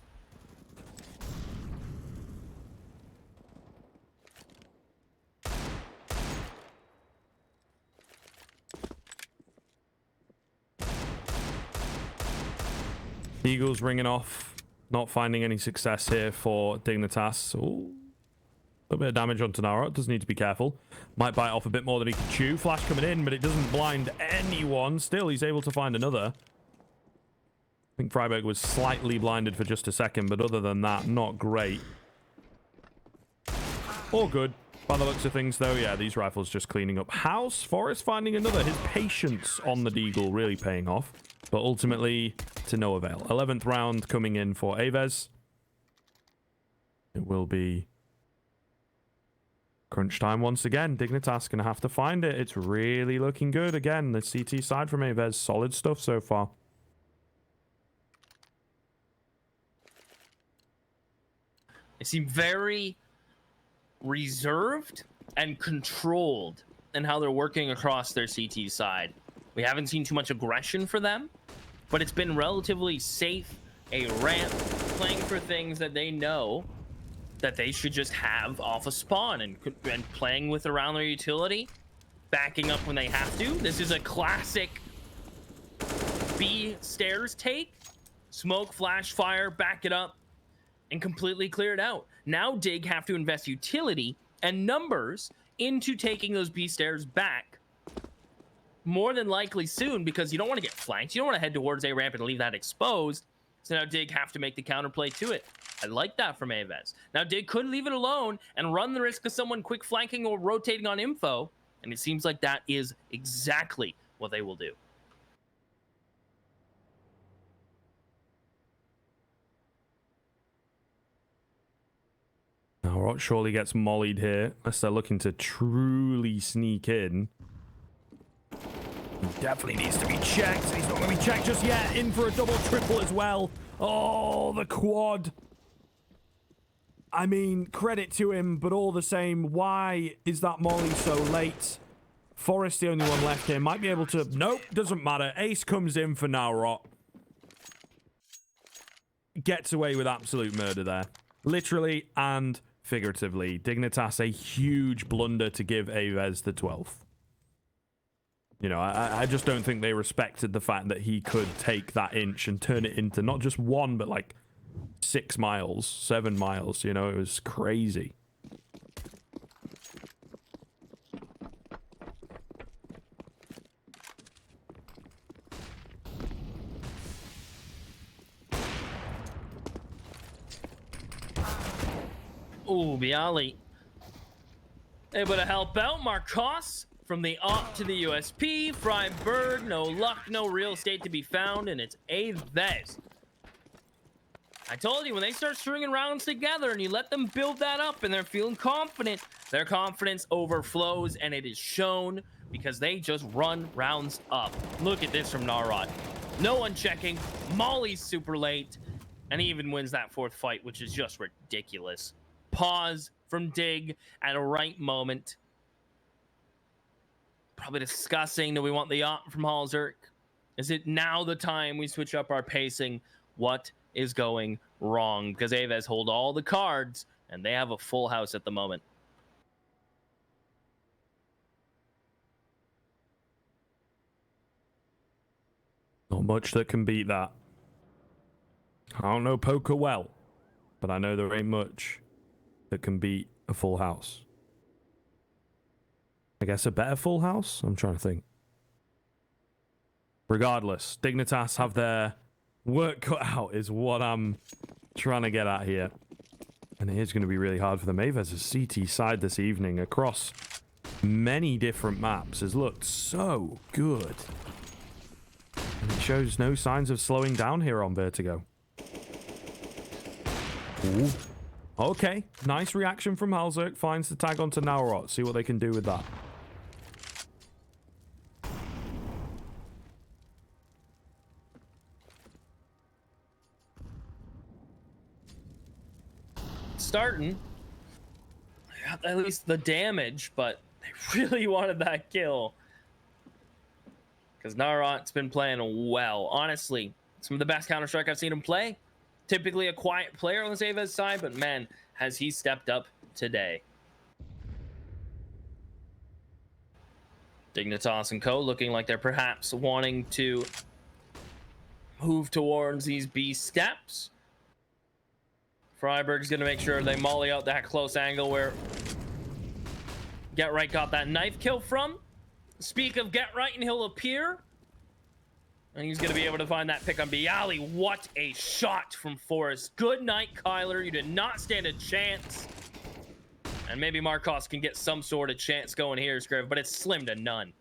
Eagles ringing off. Not finding any success here for Dignitas. Ooh. A little bit of damage on Tanaro. Does need to be careful. Might bite off a bit more than he can chew. Flash coming in, but it doesn't blind anyone. Still, he's able to find another. I think Freiburg was slightly blinded for just a second, but other than that, not great. All good. By the looks of things, though, yeah, these rifles just cleaning up house. Forest finding another. His patience on the Deagle really paying off, but ultimately to no avail. 11th round coming in for AVEZ. It will be crunch time once again. Dignitas going to have to find it. It's really looking good. Again, the CT side from AVEZ, solid stuff so far. They seem very reserved and controlled in how they're working across their CT side. We haven't seen too much aggression for them, but it's been relatively safe, a ramp, playing for things that they know that they should just have off a spawn and playing with around their utility, backing up when they have to. This is a classic B stairs take. Smoke, flash, fire, back it up, and completely clear it out. Now Dig have to invest utility and numbers into taking those B stairs back. More than likely soon, because you don't want to get flanked. You don't want to head towards A ramp and leave that exposed. So now Dig have to make the counterplay to it. I like that from AVEZ. Now, Dig could leave it alone and run the risk of someone quick flanking or rotating on info, and it seems like that is exactly what they will do. Now, Rot surely gets mollied here, unless they're looking to truly sneak in. He definitely needs to be checked. He's not going to be checked just yet. In for a double, triple as well. Oh, the quad. I mean, credit to him, but all the same, why is that molly so late? Forrest, the only one left here, might be able to... Nope, doesn't matter. Ace comes in for now, Rot. Gets away with absolute murder there. Literally and figuratively. Dignitas, a huge blunder to give AVEZ the 12th. You know, I just don't think they respected the fact that he could take that inch and turn it into not just 1, but like 6 miles, 7 miles. You know, it was crazy. Ooh, Bialy able to help out. Marcos from the op to the USP. Freiburg, no luck, no real estate to be found, and it's AVEZ. I told you, when they start stringing rounds together and you let them build that up and they're feeling confident, their confidence overflows, and it is shown because they just run rounds up. Look at this from Narod. No one checking. Molly's super late, and he even wins that 4th fight, which is just ridiculous. Pause from Dig at a right moment. Probably discussing, do we want the op from Halzerk? Is it now the time we switch up our pacing? What is going wrong? Because AVEZ hold all the cards, and they have a full house at the moment. Not much that can beat that. I don't know poker well, but I know there ain't much that can beat a full house. I guess a better full house? I'm trying to think. Regardless, Dignitas have their work cut out is what I'm trying to get at here. And it is going to be really hard for them. AVEZ's CT side this evening across many different maps has looked so good. And it shows no signs of slowing down here on Vertigo. Ooh. Okay, nice reaction from Halzerk. Finds the tag onto Naurot. See what they can do with that. Starting. At least the damage, but they really wanted that kill. Because Narot's been playing well. Honestly, some of the best Counter-Strike I've seen him play. Typically a quiet player on the AVEZ side, but man, has he stepped up today. Dignitas and co looking like they're perhaps wanting to move towards these B steps. Freiburg's going to make sure they molly out that close angle where Get Right got that knife kill from. Speak of Get Right, and he'll appear. And he's going to be able to find that pick on Bialy. What a shot from Forrest. Good night, Kyler. You did not stand a chance. And maybe Marcos can get some sort of chance going here, Scriv, but it's slim to none.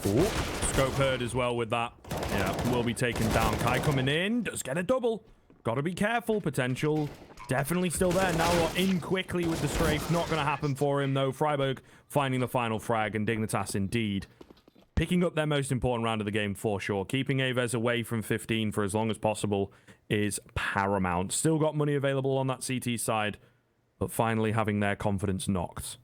Ooh, scope heard as well with that. Yeah, will be taken down. Kai coming in. Does get a double. Got to be careful. Potential definitely still there. Now we're in quickly with the strafe. Not going to happen for him, though. Freiburg finding the final frag, and Dignitas indeed picking up their most important round of the game for sure. Keeping AVEZ away from 15 for as long as possible is paramount. Still got money available on that CT side, but finally having their confidence knocked.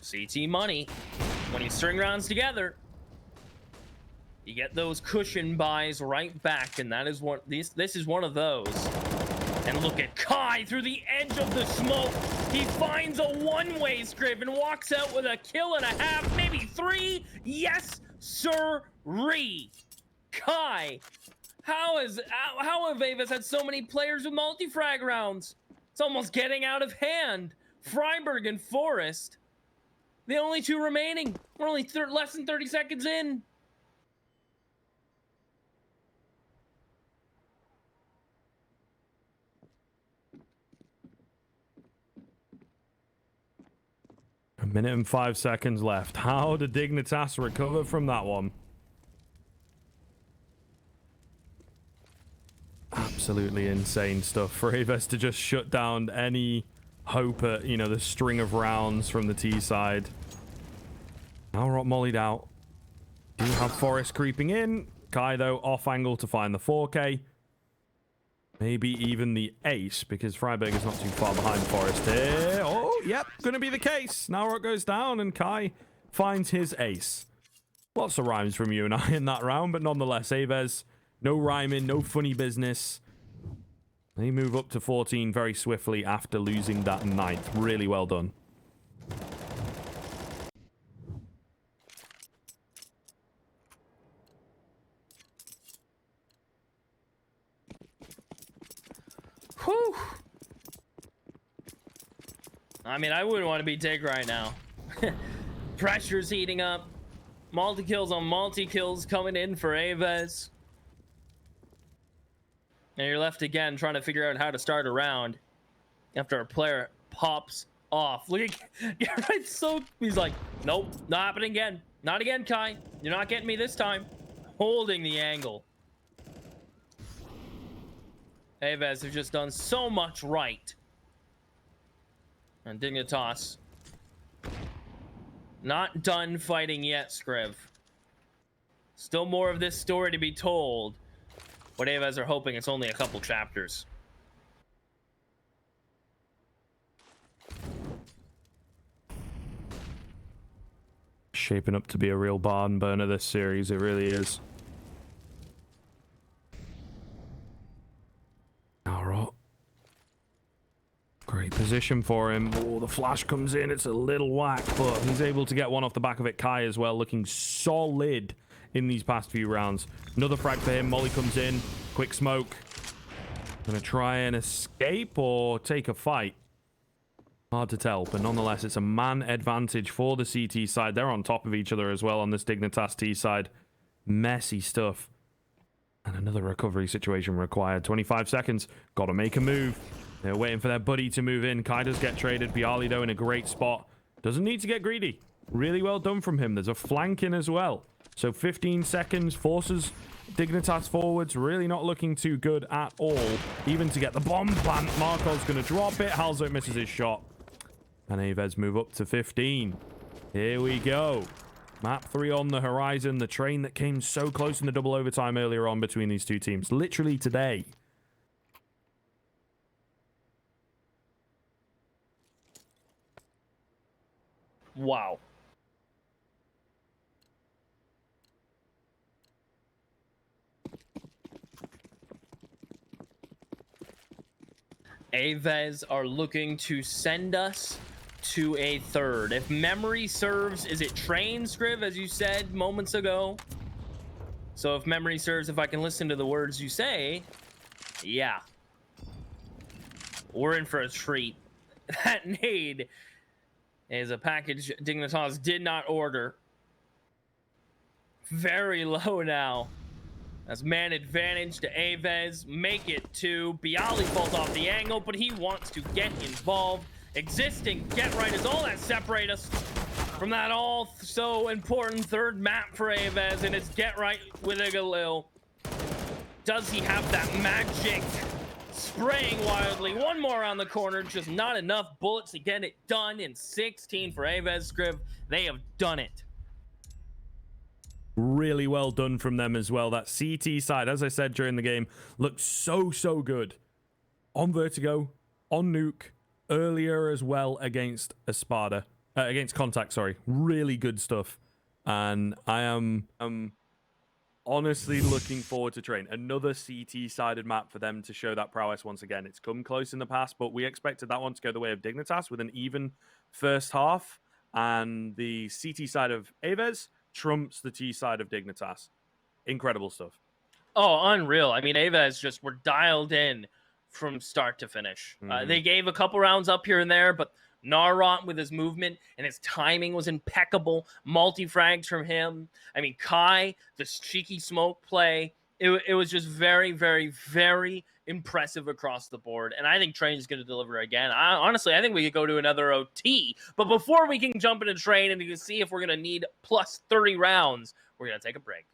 CT money. When you string rounds together, you get those cushion buys right back, and that is what this is one of those. And look at Kai through the edge of the smoke. He finds a one-way Scriv and walks out with a kill and a half, maybe 3. Yes, sir-ree. Kai How have AVEZ had so many players with multi-frag rounds? It's almost getting out of hand. Freiburg and Forest, the only two remaining. We're only less than 30 seconds in. A minute and 5 seconds left. How did Dignitas recover from that one? Absolutely insane stuff for AVEZ to just shut down any hope at, you know, the string of rounds from the T side. Now Rock mollied out. Do you have Forest creeping in? Kai, though, off angle to find the 4K. Maybe even the ace, because Freiburg is not too far behind Forest here. Oh, yep, gonna be the case. Now Rock goes down and Kai finds his ace. Lots of rhymes from you and I in that round, but nonetheless, AVEZ, no rhyming, no funny business. They move up to 14 very swiftly after losing that 9th. Really well done. Whew. I mean, I wouldn't want to be Dig right now. Pressure's heating up. Multi-kills on multi-kills coming in for AVEZ. And you're left again trying to figure out how to start a round after a player pops off. Look at right, so he's like, nope, not happening again. Not again, Kai. You're not getting me this time. Holding the angle. AVEZ have just done so much right. And Dignitas not done fighting yet, Scriv. Still more of this story to be told. But AVEZ are hoping it's only a couple chapters. Shaping up to be a real barn burner this series, it really is. Alright. Great position for him. Oh, the flash comes in. It's a little whack, but he's able to get one off the back of it. Kai as well, looking solid in these past few rounds. Another frag for him. Molly comes in. Quick smoke. Gonna try and escape or take a fight. Hard to tell, but nonetheless, it's a man advantage for the CT side. They're on top of each other as well on this Dignitas T side. Messy stuff. And another recovery situation required. 25 seconds. Gotta make a move. They're waiting for their buddy to move in. Kai does get traded. Bialy, though, in a great spot. Doesn't need to get greedy. Really well done from him. There's a flank in as well. So 15 seconds forces Dignitas forwards. Really not looking too good at all. Even to get the bomb plant. Markov's going to drop it. Halzo misses his shot. And AVEZ move up to 15. Here we go. Map 3 on the horizon. The train that came so close in the double overtime earlier on between these two teams. Literally today. Wow. AVEZ are looking to send us to a third. If memory serves, is it train, Scriv, as you said moments ago? So if memory serves, if I can listen to the words you say, yeah. We're in for a treat. That nade is a package Dignitas did not order. Very low now. As man advantage to AVEZ. Make it to Bialy. Falls off the angle, but he wants to get involved. Existing get right is all that separate us from that all so important third map for AVEZ, and it's get right with a Galil. Does he have that magic? Spraying wildly. One more around the corner. Just not enough bullets to get it done in 16 for AVEZ. Scriv, they have done it. Really well done from them as well. That CT side, as I said during the game, looked so good. On Vertigo, on Nuke, earlier as well against Espada. Against Contact, sorry. Really good stuff. And I am honestly looking forward to train. Another CT-sided map for them to show that prowess once again. It's come close in the past, but we expected that one to go the way of Dignitas with an even first half. And the CT side of AVEZ trumps the T side of Dignitas. Incredible stuff. Oh, unreal. I mean, AVEZ just were dialed in from start to finish. They gave a couple rounds up here and there, but Narot with his movement and his timing was impeccable. Multi-frags from him. I mean, Kai, the cheeky smoke play. It was just very, very, very impressive across the board. And I think Train is going to deliver again. Honestly, I think we could go to another OT. But before we can jump into Train and you can see if we're going to need plus 30 rounds, we're going to take a break.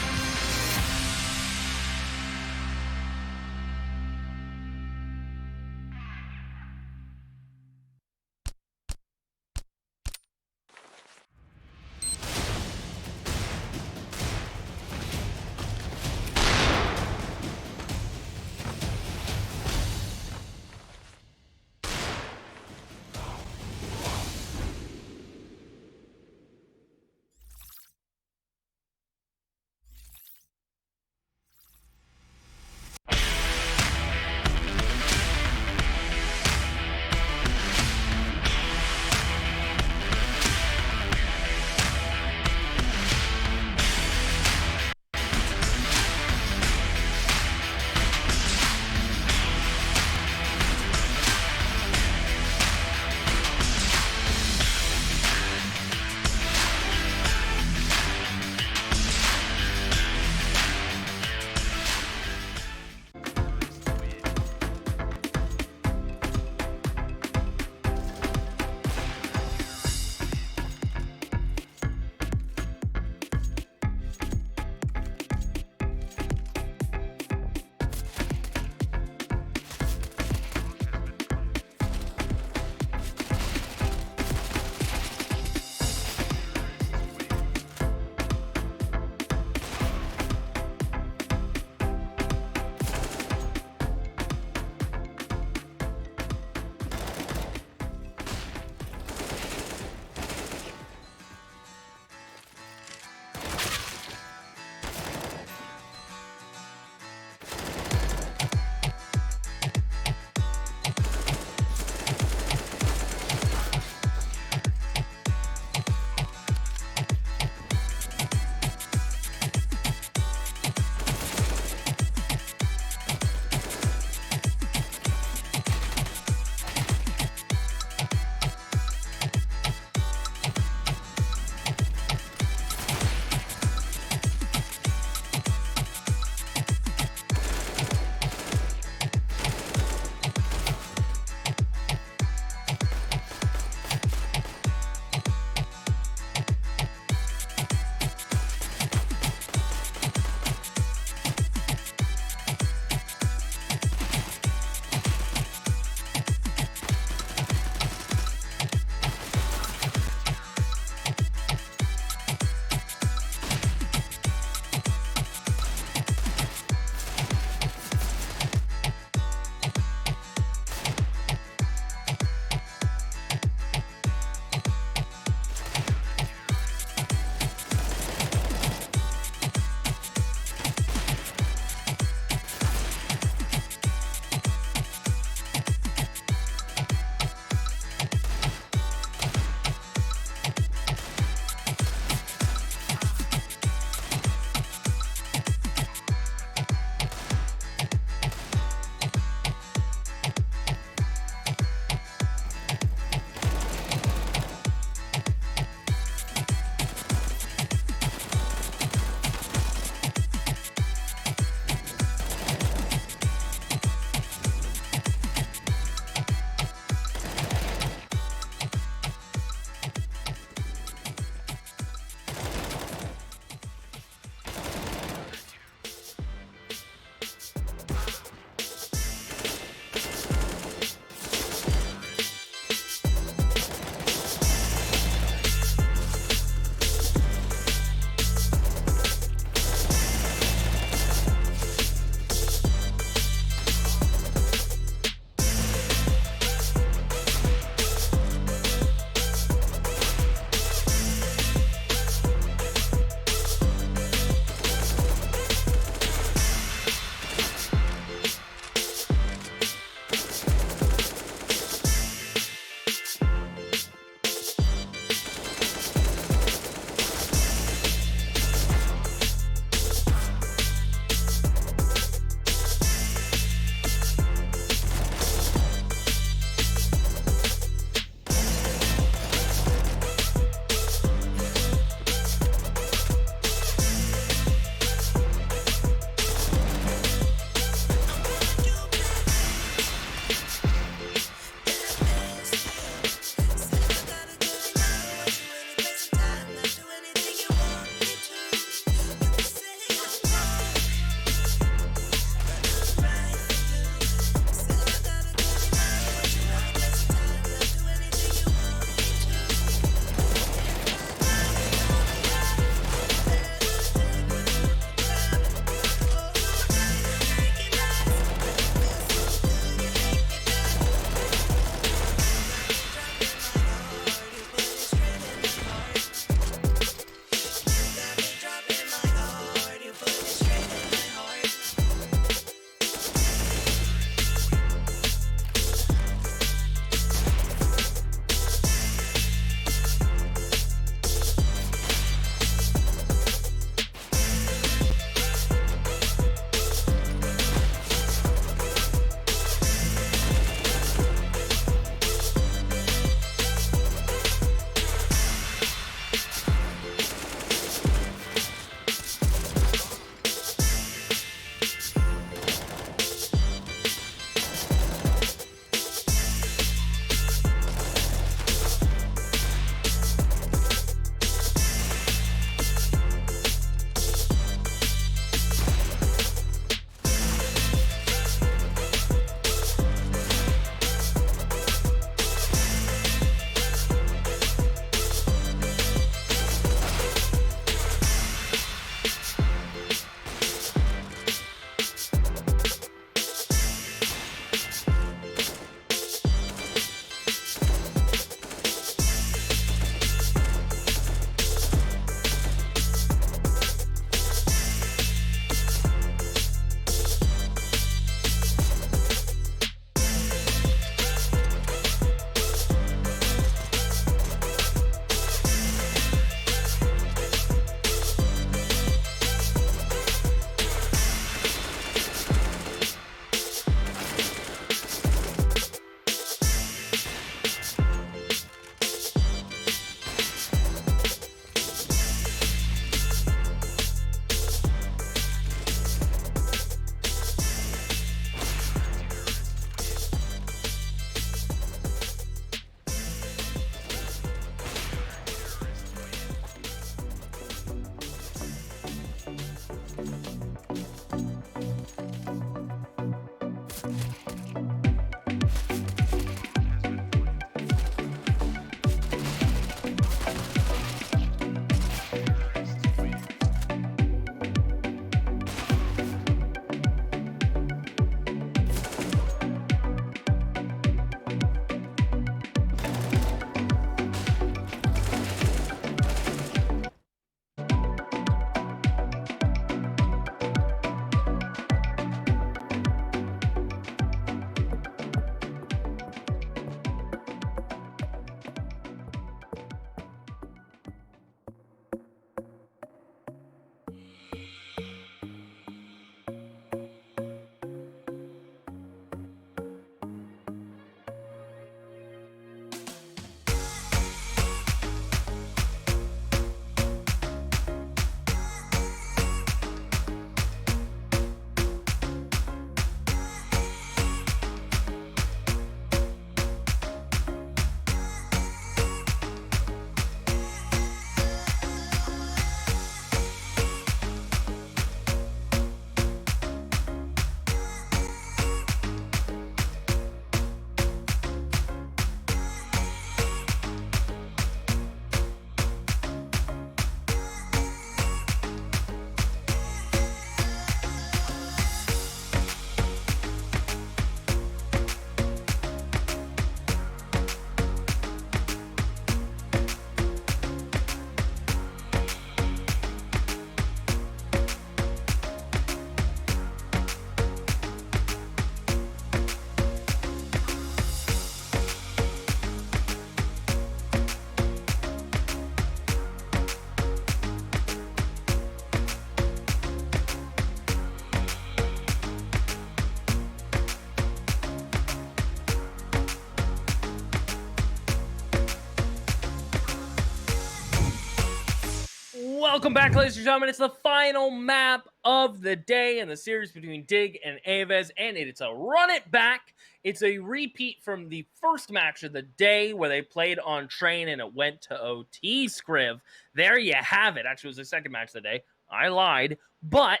Welcome back, ladies and gentlemen. It's the final map of the day in the series between Dig and AVEZ, and it's a run it back. It's a repeat from the first match of the day where they played on train and it went to OT, Scriv. There you have it. Actually, it was the second match of the day. I lied. But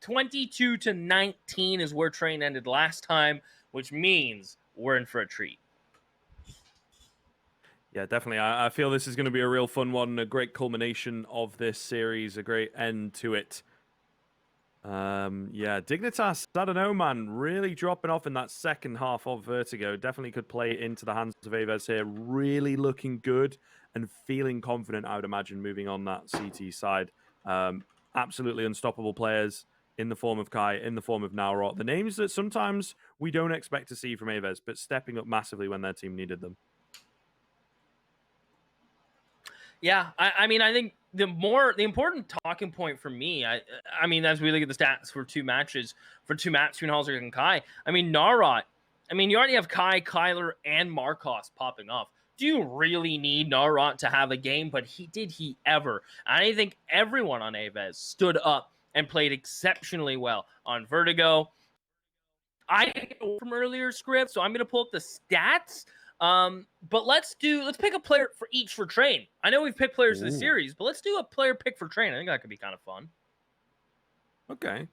22-19 is where train ended last time, which means we're in for a treat. Yeah, definitely. I feel this is going to be a real fun one, a great culmination of this series, a great end to it. Yeah, Dignitas, I don't know, man, really dropping off in that second half of Vertigo. Definitely could play into the hands of AVEZ here. Really looking good and feeling confident, I would imagine, moving on that CT side. Absolutely unstoppable players in the form of Kai, in the form of Naurot. The names that sometimes we don't expect to see from AVEZ, but stepping up massively when their team needed them. Yeah, I mean, I think the important talking point for me, I mean, as we look at the stats for two maps between Halsey and Kai, I mean, Naurot, I mean, you already have Kai, Kyler, and Marcos popping off. Do you really need Naurot to have a game? But did he ever? I think everyone on AVEZ stood up and played exceptionally well on Vertigo. I from earlier script, so I'm going to pull up the stats. But let's pick a player for each for train. I know we've picked players for the series, but let's do a player pick for train. I think that could be kind of fun. Okay.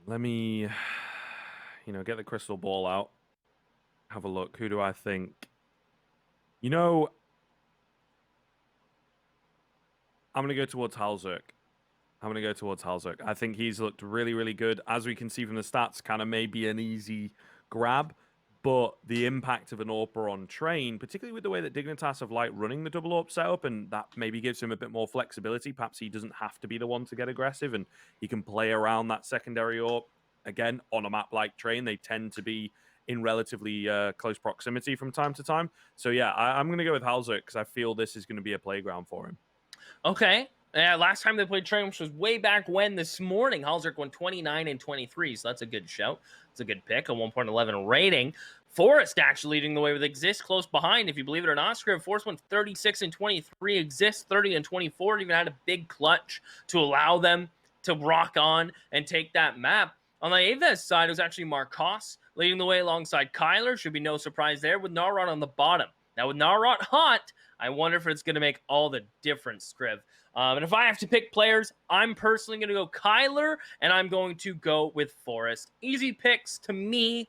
Let me, get the crystal ball out. Have a look. Who do I think? I'm going to go towards Halzerk. I think he's looked really, really good. As we can see from the stats, kind of maybe an easy grab, but the impact of an AWPer on train, particularly with the way that Dignitas have liked running the double AWP setup, and that maybe gives him a bit more flexibility. Perhaps he doesn't have to be the one to get aggressive, and he can play around that secondary AWP. Again, on a map like train, they tend to be in relatively close proximity from time to time. So yeah, I'm going to go with Halzerk because I feel this is going to be a playground for him. Okay. Yeah, last time they played train, which was way back when this morning, Halzerk won 29-23, so that's a good shout. It's a good pick, a 1.11 rating. Forest actually leading the way with Exist close behind, if you believe it or not. Scriv, Forest won 36-23, Exist 30-24, even had a big clutch to allow them to rock on and take that map. On the AVEZ side, it was actually Marcos leading the way alongside Kyler. Should be no surprise there, with Naurot on the bottom. Now, with Naurot hot, I wonder if it's going to make all the difference, Scriv. And if I have to pick players, I'm personally going to go Kyler, and I'm going to go with Forest. Easy picks to me,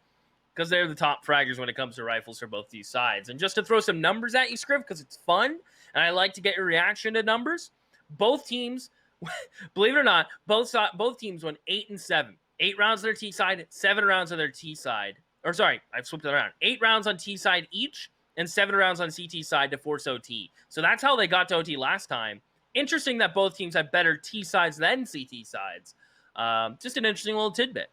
because they're the top fraggers when it comes to rifles for both these sides. And just to throw some numbers at you, Scriv, because it's fun, and I like to get your reaction to numbers, both teams, believe it or not, both teams won 8-7. 8 rounds on their T side, 7 rounds on their T side. Or sorry, I've flipped it around. 8 rounds on T side each, and 7 rounds on CT side to force OT. So that's how they got to OT last time. Interesting that both teams have better T sides than CT sides. Just an interesting little tidbit.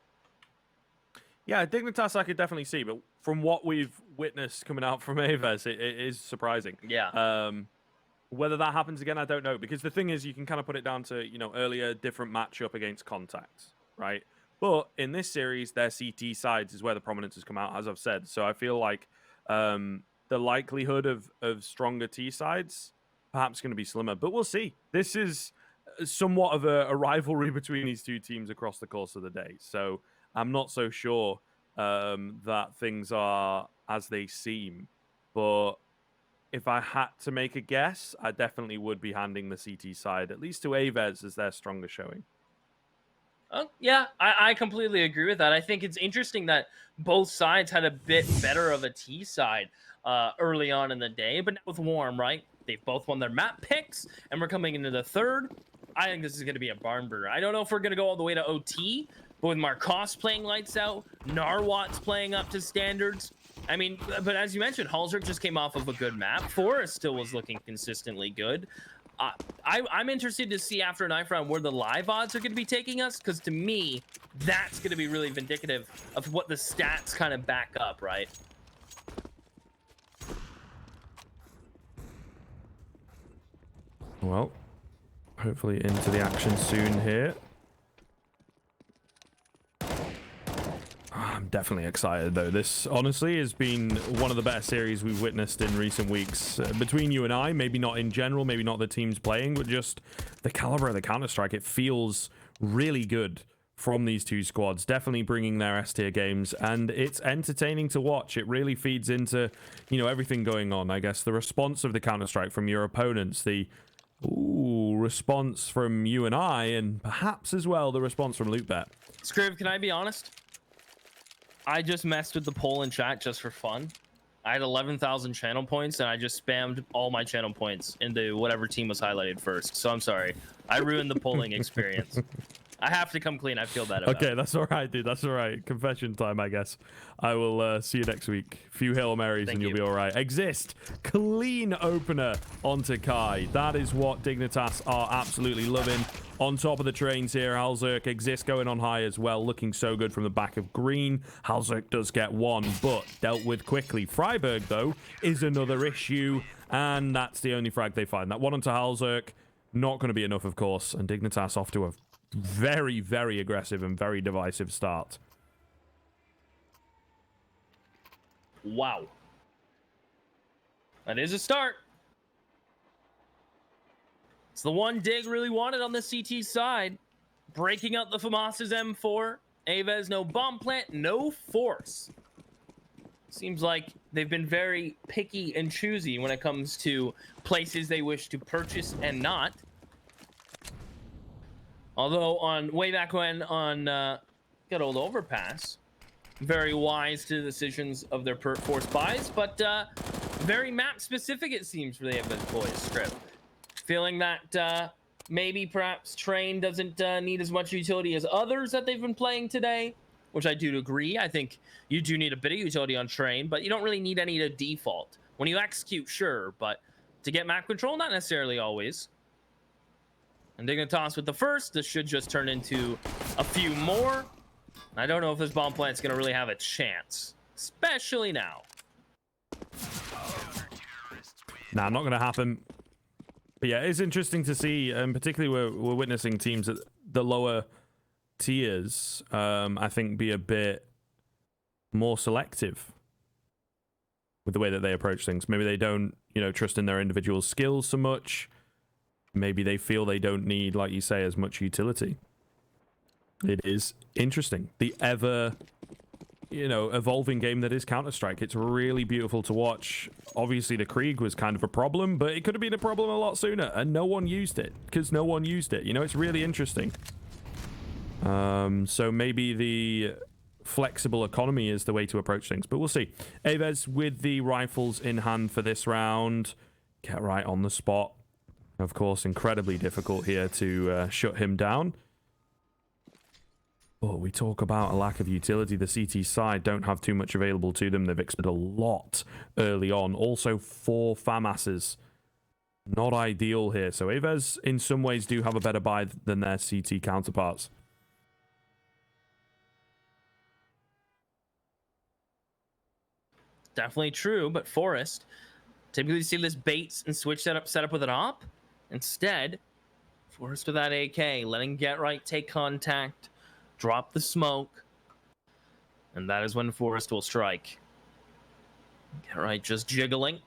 Yeah, Dignitas I could definitely see, but from what we've witnessed coming out from AVEZ, it is surprising. Yeah. Whether that happens again, I don't know, because the thing is, you can kind of put it down to, earlier different matchup against contacts, right? But in this series, their CT sides is where the prominence has come out, as I've said. So I feel like the likelihood of stronger T sides perhaps going to be slimmer, but we'll see. This is somewhat of a rivalry between these two teams across the course of the day. So I'm not so sure that things are as they seem. But if I had to make a guess, I definitely would be handing the CT side, at least to AVEZ, as their stronger showing. Oh, yeah, I completely agree with that. I think it's interesting that both sides had a bit better of a T side early on in the day, but now with Warm, right? They've both won their map picks, and we're coming into the third. I think this is going to be a barn burner. I don't know if we're going to go all the way to OT, but with Marcos playing lights out, Narwat's playing up to standards. I mean, but as you mentioned, Halzerk just came off of a good map. Forest still was looking consistently good. I'm interested to see after a knife round where the live odds are going to be taking us, because to me, that's going to be really vindicative of what the stats kind of back up, right? Well, hopefully into the action soon here. I'm definitely excited, though. This, honestly, has been one of the better series we've witnessed in recent weeks. Between you and I, maybe not in general, maybe not the teams playing, but just the caliber of the Counter-Strike. It feels really good from these two squads, definitely bringing their S-tier games, and it's entertaining to watch. It really feeds into, you know, everything going on. I guess the response of the Counter-Strike from your opponents, the response from you and I, and perhaps as well the response from LootBet. Scriv, can I be honest? I just messed with the poll in chat just for fun. I had 11,000 channel points, and I just spammed all my channel points into whatever team was highlighted first. So I'm sorry. I ruined the polling experience. I have to come clean. I feel bad about Okay, it. that's all right, dude. That's all right. Confession time, I guess. I will see you next week. Few Hail Marys and you'll be all right. Exist. Clean opener onto Kai. That is what Dignitas are absolutely loving. On top of the trains here, Halzerk. Exist going on high as well. Looking so good from the back of green. Halzerk does get one, but dealt with quickly. Freiburg, though, is another issue. And that's the only frag they find. That one onto Halzerk. Not going to be enough, of course. And Dignitas off to a very, very aggressive and very divisive start. Wow. That is a start. It's the one Dig really wanted on the CT side. Breaking out the FAMAS's M4. AVEZ, no bomb plant, no force. Seems like they've been very picky and choosy when it comes to places they wish to purchase and not. Although on way back when on good old Overpass, very wise to the decisions of their force buys, but very map specific it seems for the AVEZ boys. Script feeling that maybe perhaps Train doesn't need as much utility as others that they've been playing today, which I do agree. I think you do need a bit of utility on Train, but you don't really need any to default. When you execute, sure, but to get map control, not necessarily always. And Dignitas with the first. This should just turn into a few more. I don't know if this bomb plant's going to really have a chance, especially now. Nah, not going to happen. But yeah, it's interesting to see, and particularly we're witnessing teams at the lower tiers, I think, be a bit more selective with the way that they approach things. Maybe they don't, you know, trust in their individual skills so much. Maybe they feel they don't need, like you say, as much utility. It is interesting. The ever, you know, evolving game that is Counter-Strike. It's really beautiful to watch. Obviously, the Krieg was kind of a problem, but it could have been a problem a lot sooner, and no one used it, because no one used it. You know, it's really interesting. So maybe the flexible economy is the way to approach things, but we'll see. AVEZ with the rifles in hand for this round. Get right on the spot. Of course, incredibly difficult here to shut him down. But we talk about a lack of utility. The CT side don't have too much available to them. They've expended a lot early on. Also, 4 FAMASs. Not ideal here. So AVEZ, in some ways, do have a better buy than their CT counterparts. Definitely true, but Forest, typically you see this baits and switch set up with an op. Instead, Forest with that AK, letting Get Right take contact, drop the smoke, and that is when Forest will strike. Get Right just jiggling,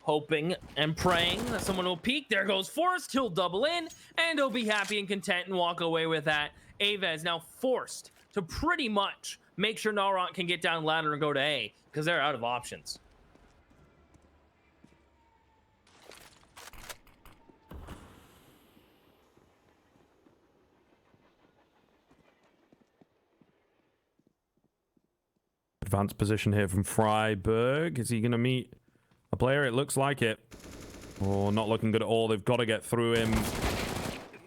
hoping and praying that someone will peek. There goes Forest. He'll double in, and he'll be happy and content and walk away with that. AVEZ now forced to pretty much make sure Nalrant can get down ladder and go to A, because they're out of options. Advanced position here from Freiburg. Is he going to meet a player? It looks like it. Oh, not looking good at all. They've got to get through him.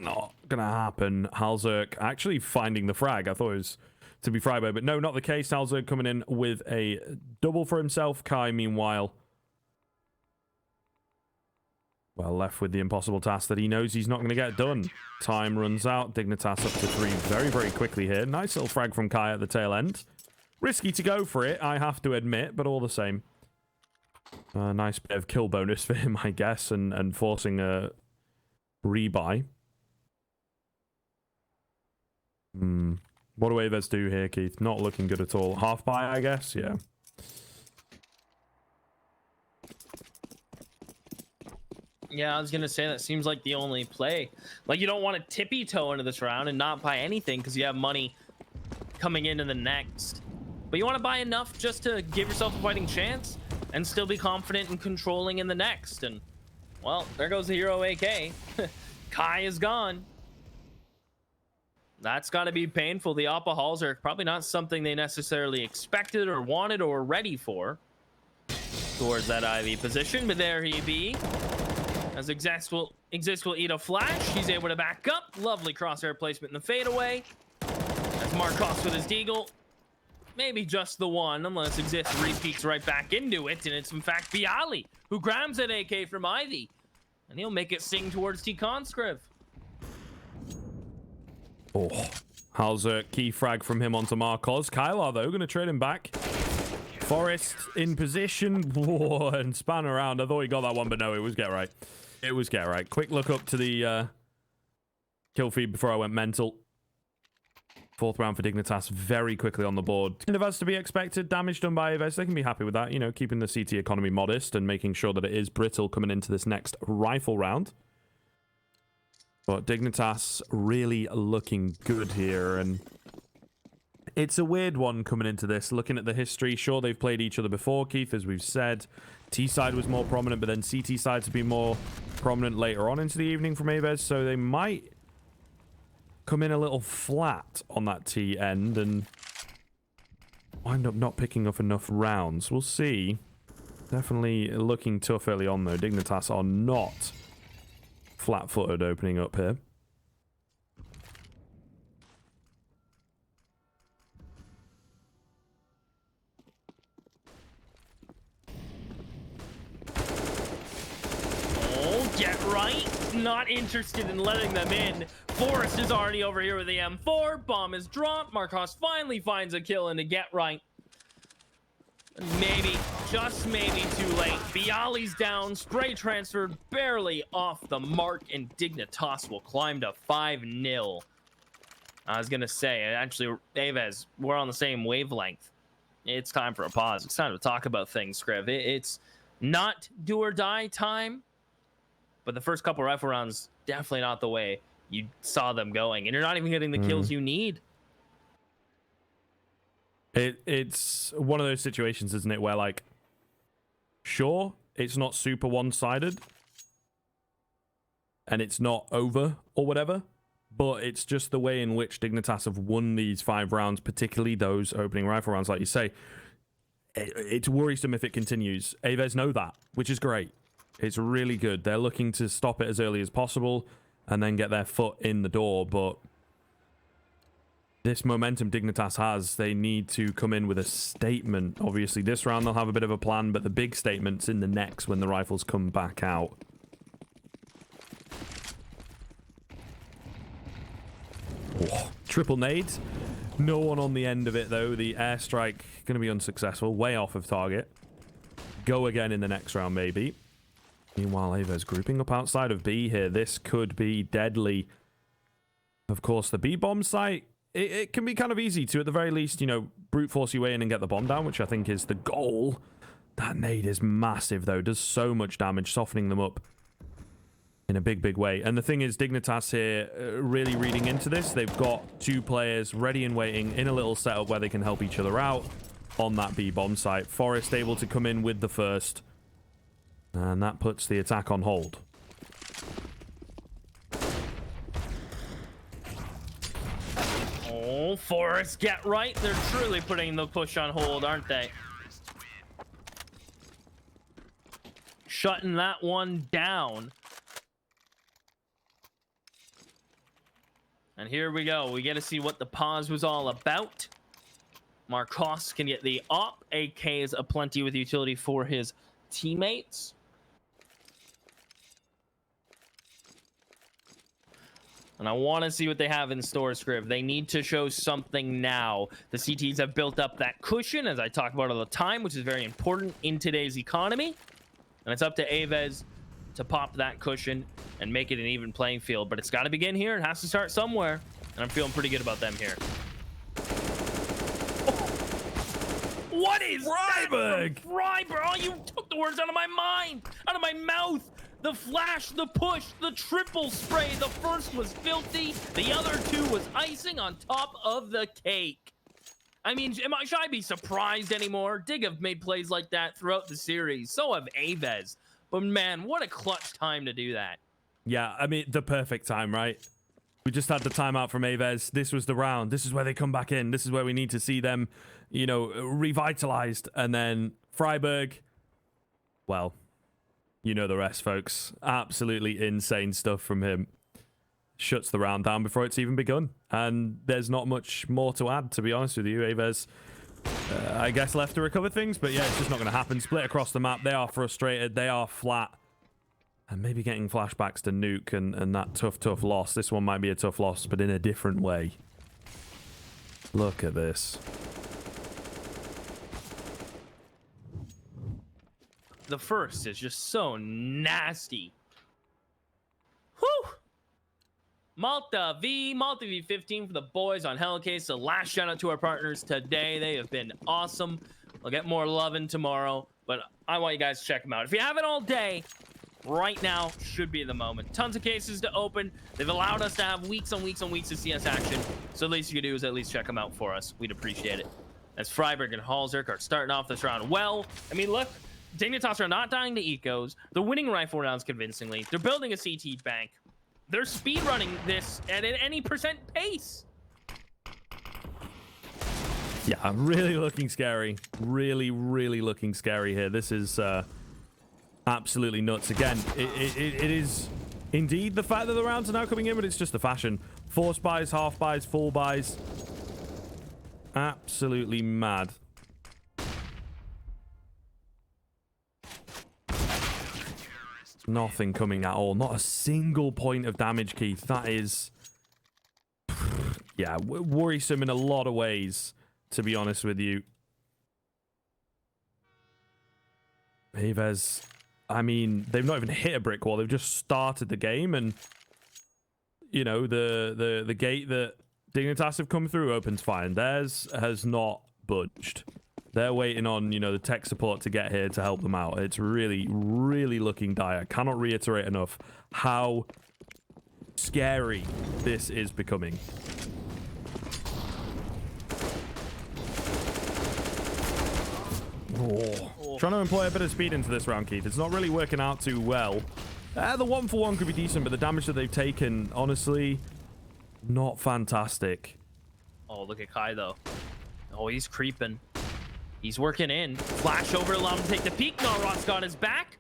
Not going to happen. Halzerk actually finding the frag. I thought it was to be Freiburg, but no, not the case. Halzerk coming in with a double for himself. Kai, meanwhile, well, left with the impossible task that he knows he's not going to get done. Time runs out. Dignitas up to 3 very, very quickly here. Nice little frag from Kai at the tail end. Risky to go for it, I have to admit, but all the same. Nice bit of kill bonus for him, I guess, and forcing a rebuy. What do AVEZ do here, Keith? Not looking good at all. Half buy, I guess? Yeah. Yeah, I was going to say that seems like the only play. Like, you don't want to tippy toe into this round and not buy anything because you have money coming into the next. But you want to buy enough just to give yourself a fighting chance and still be confident in controlling in the next. And, well, there goes the hero AK. Kai is gone. That's got to be painful. The Oppa Halls are probably not something they necessarily expected or wanted or ready for towards that Ivy position. But there he be. As Exist will eat a flash. He's able to back up. Lovely crosshair placement in the fadeaway. As Marcos with his deagle. Maybe just the one, unless Exist repeats right back into it. And it's in fact Bialy who grabs that AK from Ivy. And he'll make it sing towards T-Conscriv. Oh, how's a key frag from him onto Marcos. Kylar, though, going to trade him back. Forest in position. Whoa, and span around. I thought he got that one, but no, it was get right. It was get right. Quick look up to the kill feed before I went mental. 4th round for Dignitas very quickly on the board. Kind of as to be expected. Damage done by AVEZ. They can be happy with that. You know, keeping the CT economy modest and making sure that it is brittle coming into this next rifle round. But Dignitas really looking good here. And it's a weird one coming into this. Looking at the history, sure, they've played each other before, Keith, as we've said. T-side was more prominent, but then CT side to be more prominent later on into the evening from AVEZ. So they might come in a little flat on that T end and wind up not picking up enough rounds. We'll see. Definitely looking tough early on, though. Dignitas are not flat-footed opening up here. Get right. Not interested in letting them in. Forrest is already over here with the M4. Bomb is dropped. Marcos finally finds a kill into Get Right. Maybe, just maybe too late. Bialy's down. Spray transferred barely off the mark. And Dignitas will climb to 5-0. I was going to say, actually, AVEZ, we're on the same wavelength. It's time for a pause. It's time to talk about things, Skriv. It's not do or die time. But the first couple rifle rounds, definitely not the way you saw them going. And you're not even getting the kills you need. It's one of those situations, isn't it, where, like, sure, it's not super one-sided. And it's not over or whatever. But it's just the way in which Dignitas have won these 5 rounds, particularly those opening rifle rounds, like you say. It's worrisome if it continues. AVEZ know that, which is great. It's really good. They're looking to stop it as early as possible and then get their foot in the door. But this momentum Dignitas has, they need to come in with a statement. Obviously, this round they'll have a bit of a plan, but the big statement's in the next when the rifles come back out. Oh, triple nades. No one on the end of it, though. The airstrike going to be unsuccessful. Way off of target. Go again in the next round, maybe. Meanwhile, AVEZ grouping up outside of B here. This could be deadly. Of course, the B bomb site, it can be kind of easy to, at the very least, you know, brute force your way in and get the bomb down, which I think is the goal. That nade is massive, though. Does so much damage, softening them up in a big, big way. And the thing is, Dignitas here really reading into this. They've got 2 players ready and waiting in a little setup where they can help each other out on that B bomb site. Forrest able to come in with the first. And that puts the attack on hold. Oh, Forrest, Get Right. They're truly putting the push on hold, aren't they? Shutting that one down. And here we go. We get to see what the pause was all about. Marcos can get the op. AK is aplenty with utility for his teammates. And I want to see what they have in store, Skriv. They need to show something now. The CTs have built up that cushion, as I talk about all the time, which is very important in today's economy. And it's up to AVEZ to pop that cushion and make it an even playing field. But it's got to begin here. It has to start somewhere. And I'm feeling pretty good about them here. What is Freiburg? that from Freiburg? Oh, you took the words out of my mind, out of my mouth. The flash, the push, the triple spray. The first was filthy. The other two was icing on top of the cake. I mean, should I be surprised anymore? Dig have made plays like that throughout the series. So have AVEZ. But man, what a clutch time to do that. Yeah, I mean, the perfect time, right? We just had the timeout from AVEZ. This was the round. This is where they come back in. This is where we need to see them, you know, revitalized. And then Freiburg, well, you know the rest, folks. Absolutely insane stuff from him. Shuts the round down before it's even begun. And there's not much more to add, to be honest with you. AVEZ, I guess, left to recover things. But yeah, it's just not going to happen. Split across the map. They are frustrated. They are flat. And maybe getting flashbacks to Nuke and that tough loss. This one might be a tough loss, but in a different way. Look at this. The first is just so nasty. Whew! Malta V15 for the boys on Hellcase. So last shout out to our partners today. They have been awesome. I'll get more loving tomorrow, but I want you guys to check them out. If you haven't all day, right now should be the moment. Tons of cases to open. They've allowed us to have weeks on weeks on weeks of CS action. So the least you can do is at least check them out for us. We'd appreciate it. As Freiburg and Halzerk are starting off this round well. I mean, look, Dignitas are not dying to ecos. They're winning rifle rounds convincingly. They're building a CT bank. They're speed running this at any percent pace. Yeah, really looking scary. Really looking scary here. This is absolutely nuts. Again, it is indeed the fact that the rounds are now coming in, but it's just the fashion. Force buys, half buys, full buys. Absolutely mad. Nothing coming at all. Not a single point of damage, Keith. That is, yeah, worrisome in a lot of ways, to be honest with you. AVEZ, I mean, they've not even hit a brick wall. They've just started the game, and you know, the gate that Dignitas have come through opens fine. Theirs has not budged. They're waiting on, you know, the tech support to get here to help them out. It's really looking dire. Cannot reiterate enough how scary this is becoming. Trying to employ a bit of speed into this round, Keith. It's not really working out too well. The 1-for-1 could be decent, but the damage that they've taken, honestly, not fantastic. Oh, look at Kai, though. Oh, he's creeping. He's working in. Flash over, allow him to take the peek. Narot's got his back.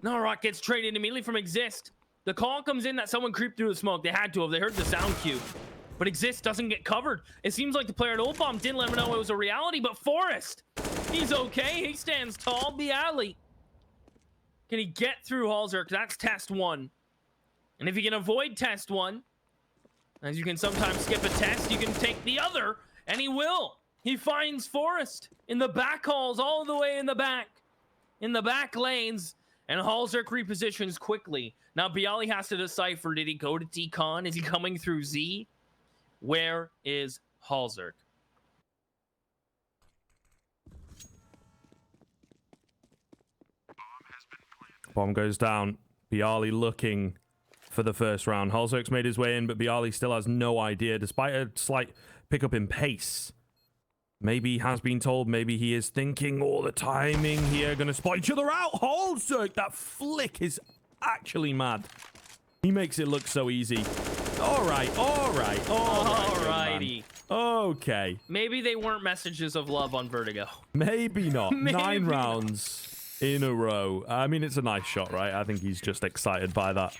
Narot gets traded immediately from Exist. The call comes in that someone creeped through the smoke. They had to have. They heard the sound cue. But Exist doesn't get covered. It seems like the player at Old Bomb didn't let him know it was a reality, but Forrest, he's okay. He stands tall. Bialy. Can he get through Halzerk? That's test one. And if you can avoid test one, as you can sometimes skip a test, you can take the other, and he will. He finds Forrest in the back halls, all the way in the back lanes, and Halzerk repositions quickly. Now Bialy has to decipher, did he go to Decon? Is he coming through Z? Where is Halzerk? Bomb goes down. Bialy looking for the first round. Halzerk's made his way in, but Bialy still has no idea, despite a slight pickup in pace. Maybe he has been told, maybe he is thinking, all the timing here, gonna spot each other out. Halzerk, that flick is actually mad. He makes it look so easy. Alrighty. Okay. Maybe they weren't messages of love on Vertigo. Maybe not. Maybe 9 not. rounds in a row. I mean, it's a nice shot, right? I think he's just excited by that.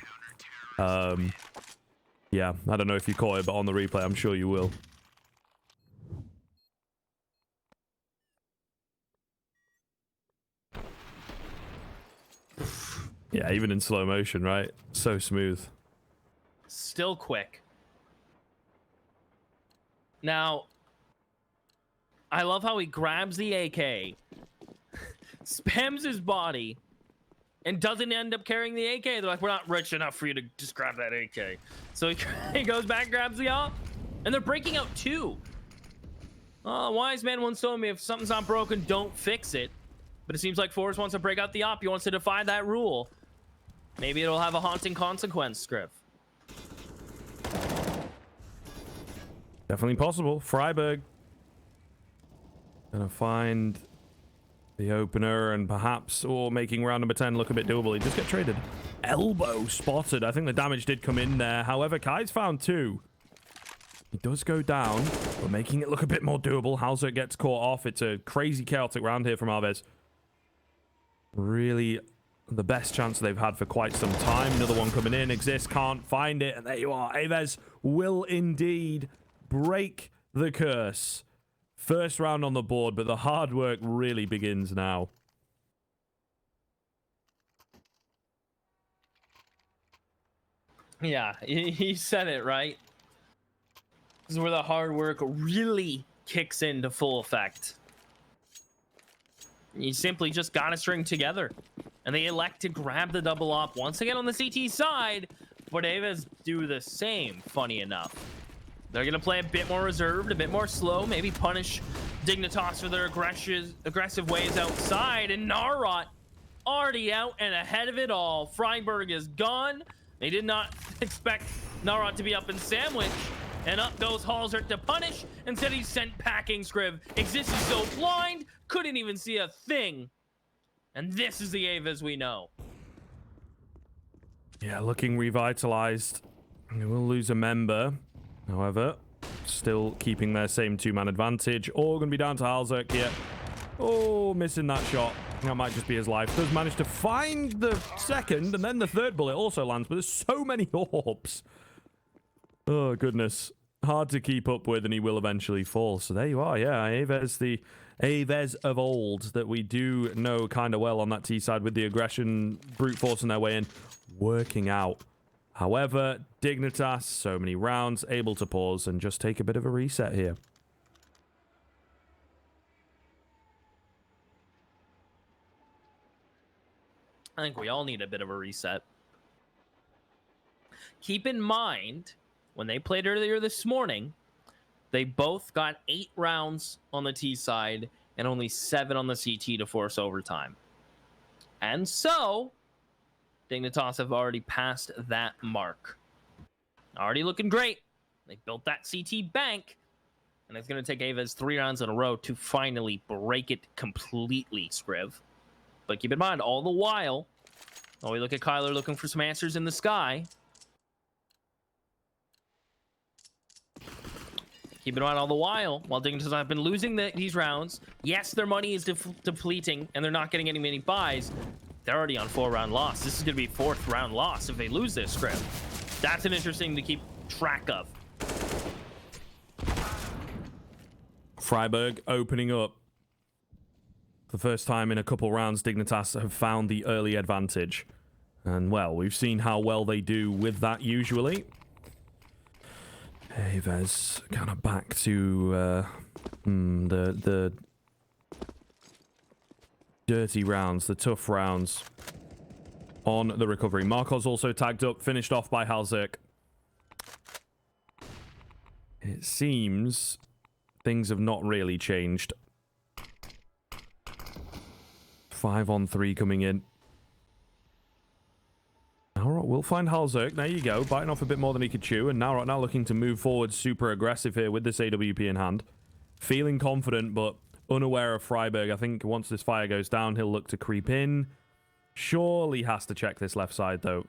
Yeah, I don't know if you caught it, but on the replay, I'm sure you will. Yeah, even in slow motion, right? So smooth. Still quick. Now, I love how he grabs the AK, spams his body, and doesn't end up carrying the AK. They're like, we're not rich enough for you to just grab that AK. So he goes back, grabs the op, and they're breaking out 2. Wise man once told me if something's not broken, don't fix it. But it seems like Forrest wants to break out the op. He wants to defy that rule. Maybe it'll have a haunting consequence, Scriv. Definitely possible. Freiburg gonna find the opener and perhaps, or making round number 10 look a bit doable. He just get traded. Elbow spotted. I think the damage did come in there. However, Kai's found 2. He does go down, but making it look a bit more doable. Hauser gets caught off. It's a crazy chaotic round here from AVEZ. Really the best chance they've had for quite some time. Another one coming in. Exists, can't find it. And there you are. AVEZ will indeed break the curse. First round on the board, but the hard work really begins now. Yeah, he said it, right? This is where the hard work really kicks into full effect. You simply just gotta string together. And they elect to grab the double op once again on the CT side, but AVEZ do the same, funny enough. They're gonna play a bit more reserved, a bit more slow, maybe punish Dignitas for their aggressive ways outside, and Narot already out and ahead of it all. Freiburg is gone. They did not expect Narot to be up in sandwich, and up goes Halzert to punish. Instead, he's sent packing. Scriv exists is so blind, couldn't even see a thing. And this is the AVEZ we know. Yeah, looking revitalized. They will lose a member. However, still keeping their same 2-man advantage. All going to be down to Halzert here. Oh, missing that shot. That might just be his life. Does manage to find the second, and then the third bullet also lands, but there's so many orbs. Oh, goodness. Hard to keep up with, and he will eventually fall. So there you are. Yeah, AVEZ, the AVEZ of old that we do know kind of well on that T side with the aggression, brute forcing their way in, working out. However, Dignitas, so many rounds, able to pause and just take a bit of a reset here. I think we all need a bit of a reset. Keep in mind, when they played earlier this morning, they both got 8 rounds on the T side and only 7 on the CT to force overtime. And so, Dignitas have already passed that mark. Already looking great. They built that CT bank, and it's going to take AVEZ 3 rounds in a row to finally break it completely, Scriv. But keep in mind, all the while we look at Kyler looking for some answers in the sky. Keep in mind, all the while Dignitas have been losing these rounds, yes, their money is depleting, and they're not getting any many buys. They're already on 4-round loss. This is going to be 4th round loss if they lose this script. That's an interesting to keep track of. Freiburg opening up. For the first time in a couple rounds, Dignitas have found the early advantage. And, well, we've seen how well they do with that usually. AVEZ kind of back to the dirty rounds, the tough rounds on the recovery. Marcos also tagged up, finished off by Halzerk. It seems things have not really changed. 5-on-3 coming in. Narot will find Halzerk. There you go. Biting off a bit more than he could chew. And Narot now looking to move forward super aggressive here with this AWP in hand. Feeling confident, but unaware of Freiburg. I think once this fire goes down, he'll look to creep in. Surely has to check this left side, though.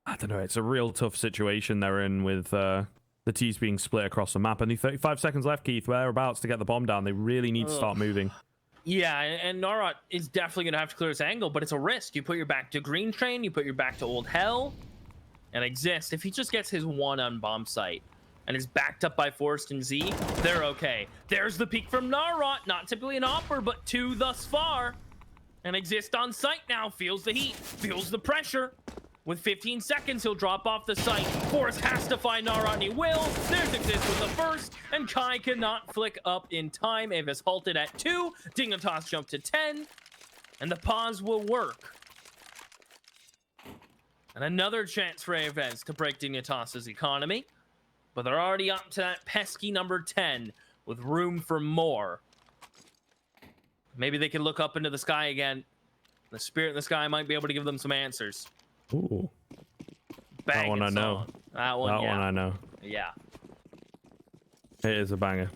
I don't know. It's a real tough situation they're in with the T's being split across the map. Only 35 seconds left, Keith. Whereabouts to get the bomb down. They really need to start moving. Yeah, and Narot is definitely going to have to clear this angle, but it's a risk. You put your back to Green Train, you put your back to Old Hell, and Exist. If he just gets his one on bomb site and is backed up by Forrest and Z, they're okay. There's the peek from Narot. Not typically an opper, but 2 thus far. And Exist on site now. Feels the heat, feels the pressure. With 15 seconds, he'll drop off the site. Forrest has to find Narot, and he will. There's Exist with the first, and Kai cannot flick up in time. AVEZ halted at 2. Dignitas jumped to 10, and the pause will work. And another chance for AVEZ to break Dignitas's economy. but they're already up to that pesky number 10 with room for more. Maybe they can look up into the sky again. The spirit in the sky might be able to give them some answers. Ooh. Banging That one I know. song. That one I know. Yeah. It is a banger.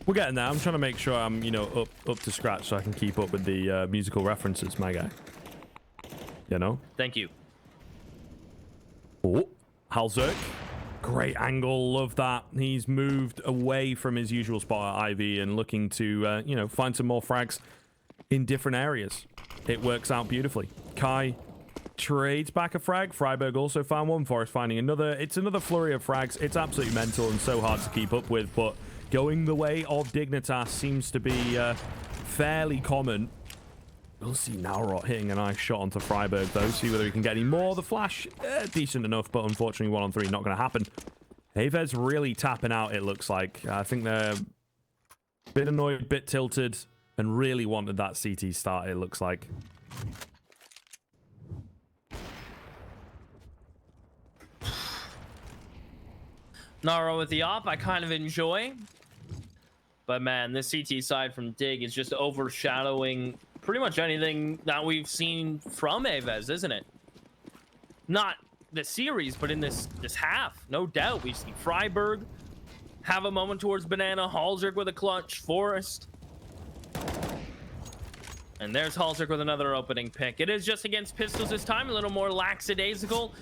We're getting there. I'm trying to make sure I'm, you know, up to scratch so I can keep up with the musical references, my guy. You know? Thank you. Oh, Halzerk. Great angle. Love that. He's moved away from his usual spot at Ivy and looking to, you know, find some more frags in different areas. It works out beautifully. Kai trades back a frag. Freiburg also found one. Forrest finding another. It's another flurry of frags. It's absolutely mental and so hard to keep up with, but going the way of Dignitas seems to be fairly common. We'll see Naurot hitting a nice shot onto Freiburg, though. See whether he can get any more. The flash, decent enough, but unfortunately 1-on-3 not going to happen. AVEZ really tapping out, it looks like. I think they're a bit annoyed, bit tilted, and really wanted that CT start, it looks like. Naurot with the op, I kind of enjoy. But man, this CT side from Dig is just overshadowing pretty much anything that we've seen from AVEZ, isn't it? Not the series, but in this half, no doubt. We see Freiburg have a moment towards Banana, Halzerk with a clutch, Forrest. And there's Halzerk with another opening pick. It is just against pistols this time, a little more lackadaisical.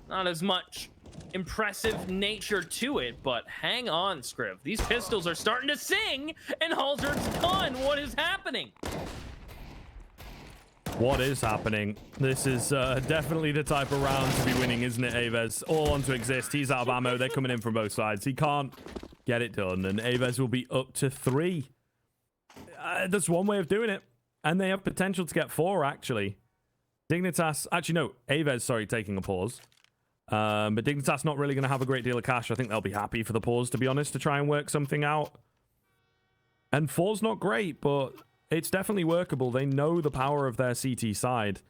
Not as much impressive nature to it, but hang on, Scriv. These pistols are starting to sing, and Halzerk's done. What is happening? What is happening? This is definitely the type of round to be winning, isn't it, AVEZ? All on to exist. He's out of ammo. They're coming in from both sides. He can't get it done, and AVEZ will be up to 3. That's one way of doing it, and they have potential to get 4, actually. Dignitas... Actually, no. AVEZ, sorry, taking a pause. But Dignitas not really going to have a great deal of cash. I think they'll be happy for the pause, to be honest, to try and work something out. And 4's not great, but it's definitely workable. They know the power of their CT side,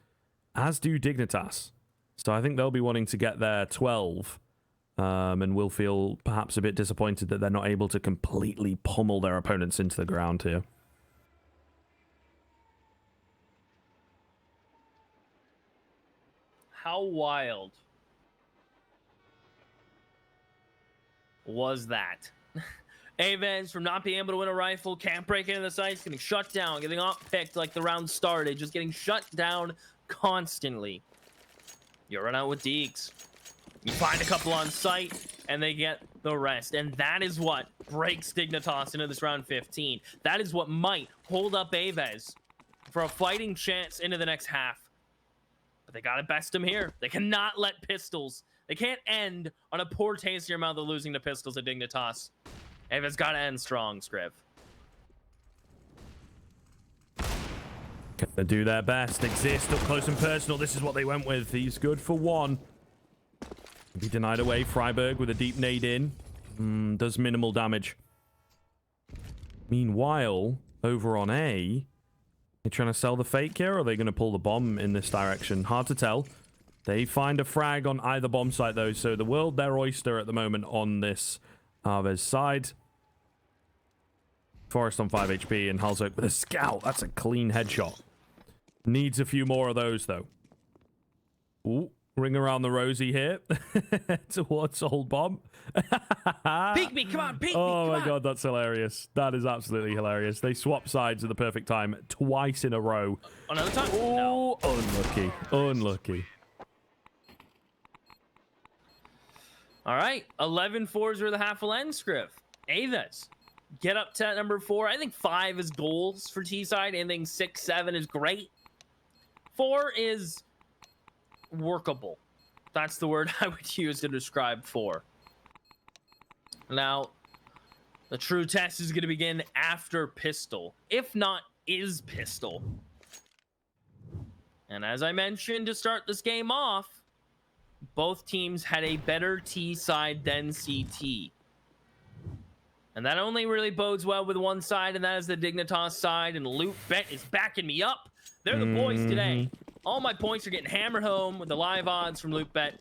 as do Dignitas. So I think they'll be wanting to get their 12, and will feel perhaps a bit disappointed that they're not able to completely pummel their opponents into the ground here. How wild was that? AVEZ, from not being able to win a rifle, can't break into the sights, getting shut down, getting off-picked like the round started, just getting shut down constantly. You run out with Deeks. You find a couple on site, and they get the rest. And that is what breaks Dignitas into this round 15. That is what might hold up AVEZ for a fighting chance into the next half. But they gotta best them here. They cannot let pistols. They can't end on a poor taste in your mouth of losing to pistols at Dignitas. AVEZ gotta end strong, Scriv. Gonna do their best. Exist up close and personal. This is what they went with. He's good for 1. Be denied away. Freiburg with a deep nade in. Does minimal damage. Meanwhile, over on A, they're trying to sell the fake here, or are they going to pull the bomb in this direction? Hard to tell. They find a frag on either bomb site, though, so the world their oyster at the moment on this AVEZ side. Forrest on 5 HP and Halzerk with a scout. That's a clean headshot. Needs a few more of those, though. Ooh, ring around the rosy here. Towards old bomb. Peek me, come on, peek me, oh come my god, that's hilarious. That is absolutely hilarious. They swap sides at the perfect time twice in a row. Another time? Oh, No. unlucky. Unlucky. All right, 11 4s are the half will end, Scriv. AVEZ, get up to number 4. I think 5 is goals for T-side. Anything 6, 7 is great. 4 is workable. That's the word I would use to describe 4. Now, the true test is going to begin after Pistol, if not is Pistol. And as I mentioned to start this game off, both teams had a better T side than CT. And that only really bodes well with one side, and that is the Dignitas side. And Loot Bet is backing me up. They're the boys today All my points are getting hammered home with the live odds from LukeBet.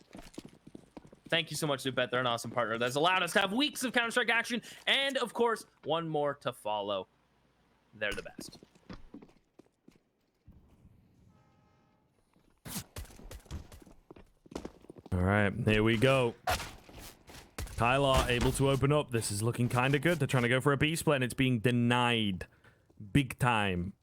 Thank you so much, LukeBet. They're an awesome partner that's allowed us to have weeks of Counter-Strike action, and of course, one more to follow. They're the best. All right, here we go. Kylar able to open up. This is looking kind of good. They're trying to go for a B split, and it's being denied. Big time.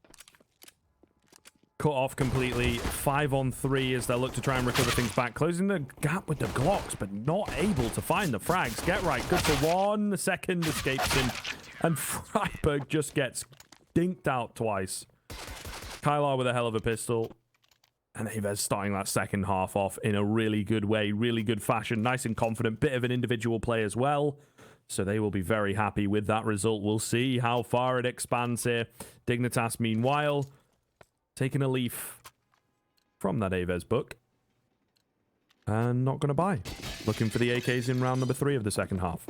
Cut off completely. 5-on-3 as they look to try and recover things back. Closing the gap with the Glocks, but not able to find the frags. Get right. Good for 1 second. Escapes him. And Freiburg just gets dinked out twice. Kylar with a hell of a pistol. And AVEZ starting that second half off in a really good way. Really good fashion. Nice and confident. Bit of an individual play as well. So they will be very happy with that result. We'll see how far it expands here. Dignitas, meanwhile, taking a leaf from that AVEZ book. And not going to buy. Looking for the AKs in round number 3 of the second half.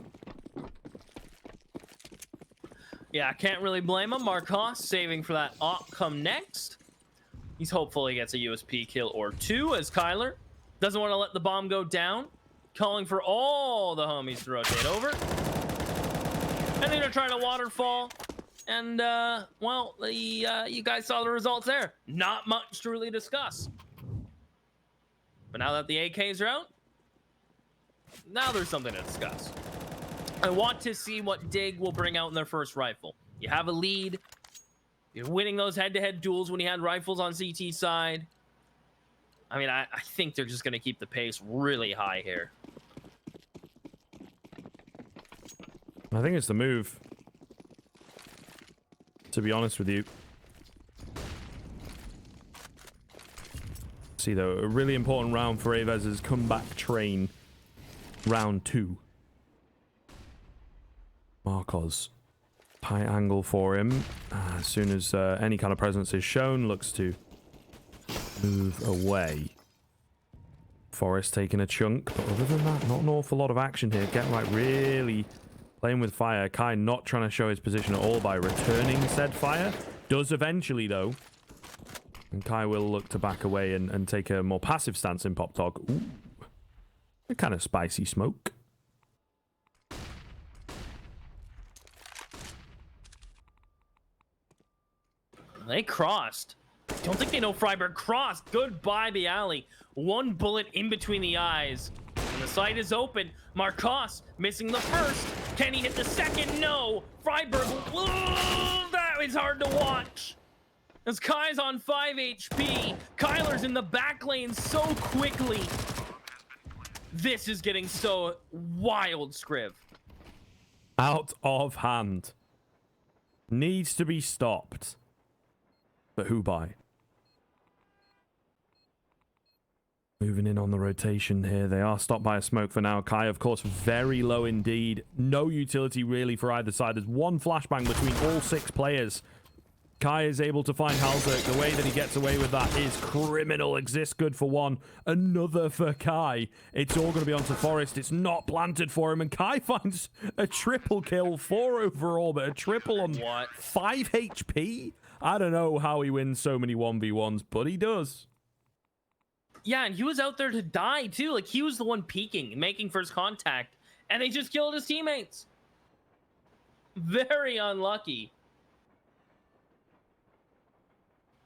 Yeah, I can't really blame him. Marcos saving for that op come next. He's hopeful he gets a USP kill or 2 as Kyler doesn't want to let the bomb go down. Calling for all the homies to rotate over. And they're trying to waterfall. And, well, you guys saw the results there. Not much to really discuss. But now that the AKs are out, now there's something to discuss. I want to see what Dig will bring out in their first rifle. You have a lead. You're winning those head-to-head duels when you had rifles on CT side. I mean, I think they're just going to keep the pace really high here. I think it's the move, to be honest with you. See, though, a really important round for AVEZ's comeback train. Round 2. Marcos. High angle for him. As soon as any kind of presence is shown, looks to move away. Forest taking a chunk, but other than that, not an awful lot of action here. Get right, really playing with fire. Kai not trying to show his position at all by returning said fire. Does eventually, though. And Kai will look to back away and take a more passive stance in Pop Dog. Ooh. A kind of spicy smoke. They crossed. Don't think they know Freiburg crossed. Goodbye, the alley. 1 bullet in between the eyes. And the site is open. Marcos missing the first. Can he hit the second? No. Freiburg. Ooh, that is hard to watch. As Kai's on 5 HP. Kyler's in the back lane so quickly. This is getting so wild, Scriv. Out of hand. Needs to be stopped. But who by? Moving in on the rotation here. They are stopped by a smoke for now. Kai, of course, very low indeed. No utility really for either side. There's one flashbang between all 6 players. Kai is able to find Halzerk. The way that he gets away with that is criminal. Exists good for 1. Another for Kai. It's all going to be onto Forest. It's not planted for him. And Kai finds a triple kill. 4 overall, but a triple on 5 HP? I don't know how he wins so many 1v1s, but he does. Yeah, and he was out there to die, too. Like, he was the one peeking, making first contact, and they just killed his teammates. Very unlucky.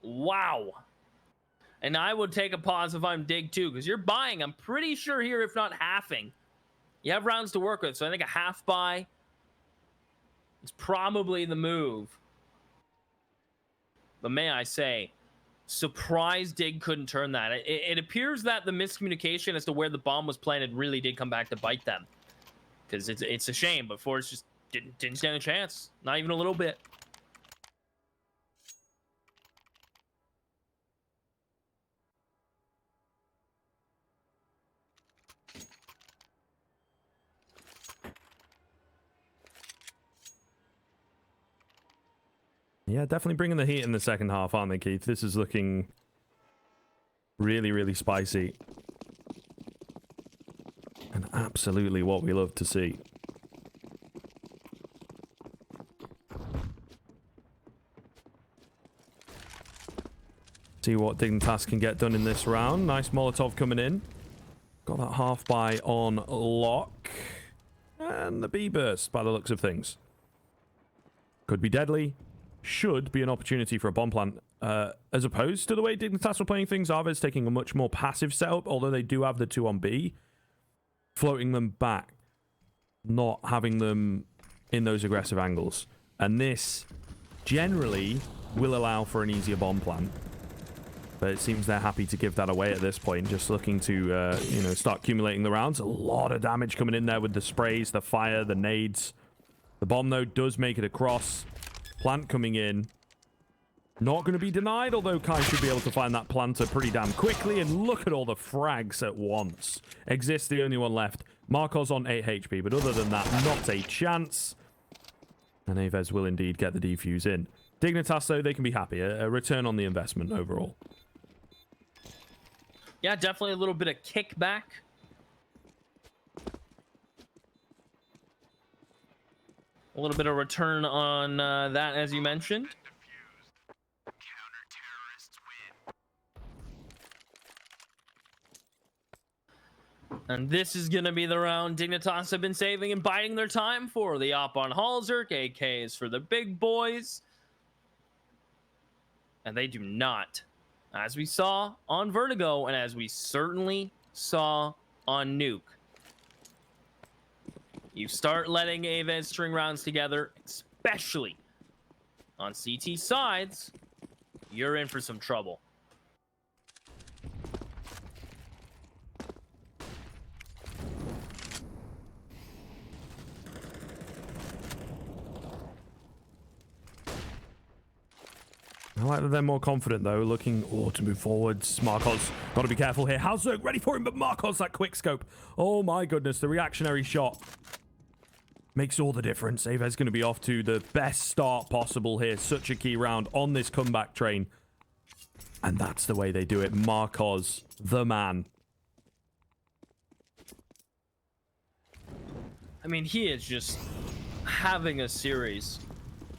Wow. And I would take a pause if I'm Dig, too, because you're buying, I'm pretty sure here, if not halving. You have rounds to work with, so I think a half buy is probably the move. But may I say, surprised Dig couldn't turn that. It appears that the miscommunication as to where the bomb was planted really did come back to bite them. Because it's a shame, but Forrest just didn't stand a chance. Not even a little bit. Yeah, definitely bringing the heat in the second half, aren't they, Keith? This is looking really, really spicy. And absolutely what we love to see. See what Dignitas can get done in this round. Nice Molotov coming in. Got that half buy on lock. And the B burst by the looks of things. Could be deadly. Should be an opportunity for a bomb plant. As opposed to the way Dignitas were playing things, AVEZ taking a much more passive setup, although they do have the 2 on B. Floating them back. Not having them in those aggressive angles. And this generally will allow for an easier bomb plant. But it seems they're happy to give that away at this point. Just looking to, you know, start accumulating the rounds. A lot of damage coming in there with the sprays, the fire, the nades. The bomb, though, does make it across. Plant coming in. Not going to be denied, although Kai should be able to find that planter pretty damn quickly. And look at all the frags at once. Exists the only one left. Marcos on 8 HP, but other than that, not a chance. And AVEZ will indeed get the defuse in. Dignitas, though, they can be happy. A return on the investment overall. Yeah, definitely a little bit of kickback. A little bit of return on that, as you mentioned. And this is going to be the round Dignitas have been saving and biding their time for. The op on Halzerk, AKs for the big boys. And they do not, as we saw on Vertigo, and as we certainly saw on Nuke. You start letting AVEZ string rounds together, especially on CT sides, you're in for some trouble. I like that they're more confident, though, looking to move forwards. Marcos, got to be careful here. Halzerk ready for him, but Marcos, that quick scope. Oh, my goodness, the reactionary shot makes all the difference. AVEZ going to be off to the best start possible here. Such a key round on this comeback train. And that's the way they do it. Marcos, the man. I mean, he is just having a series.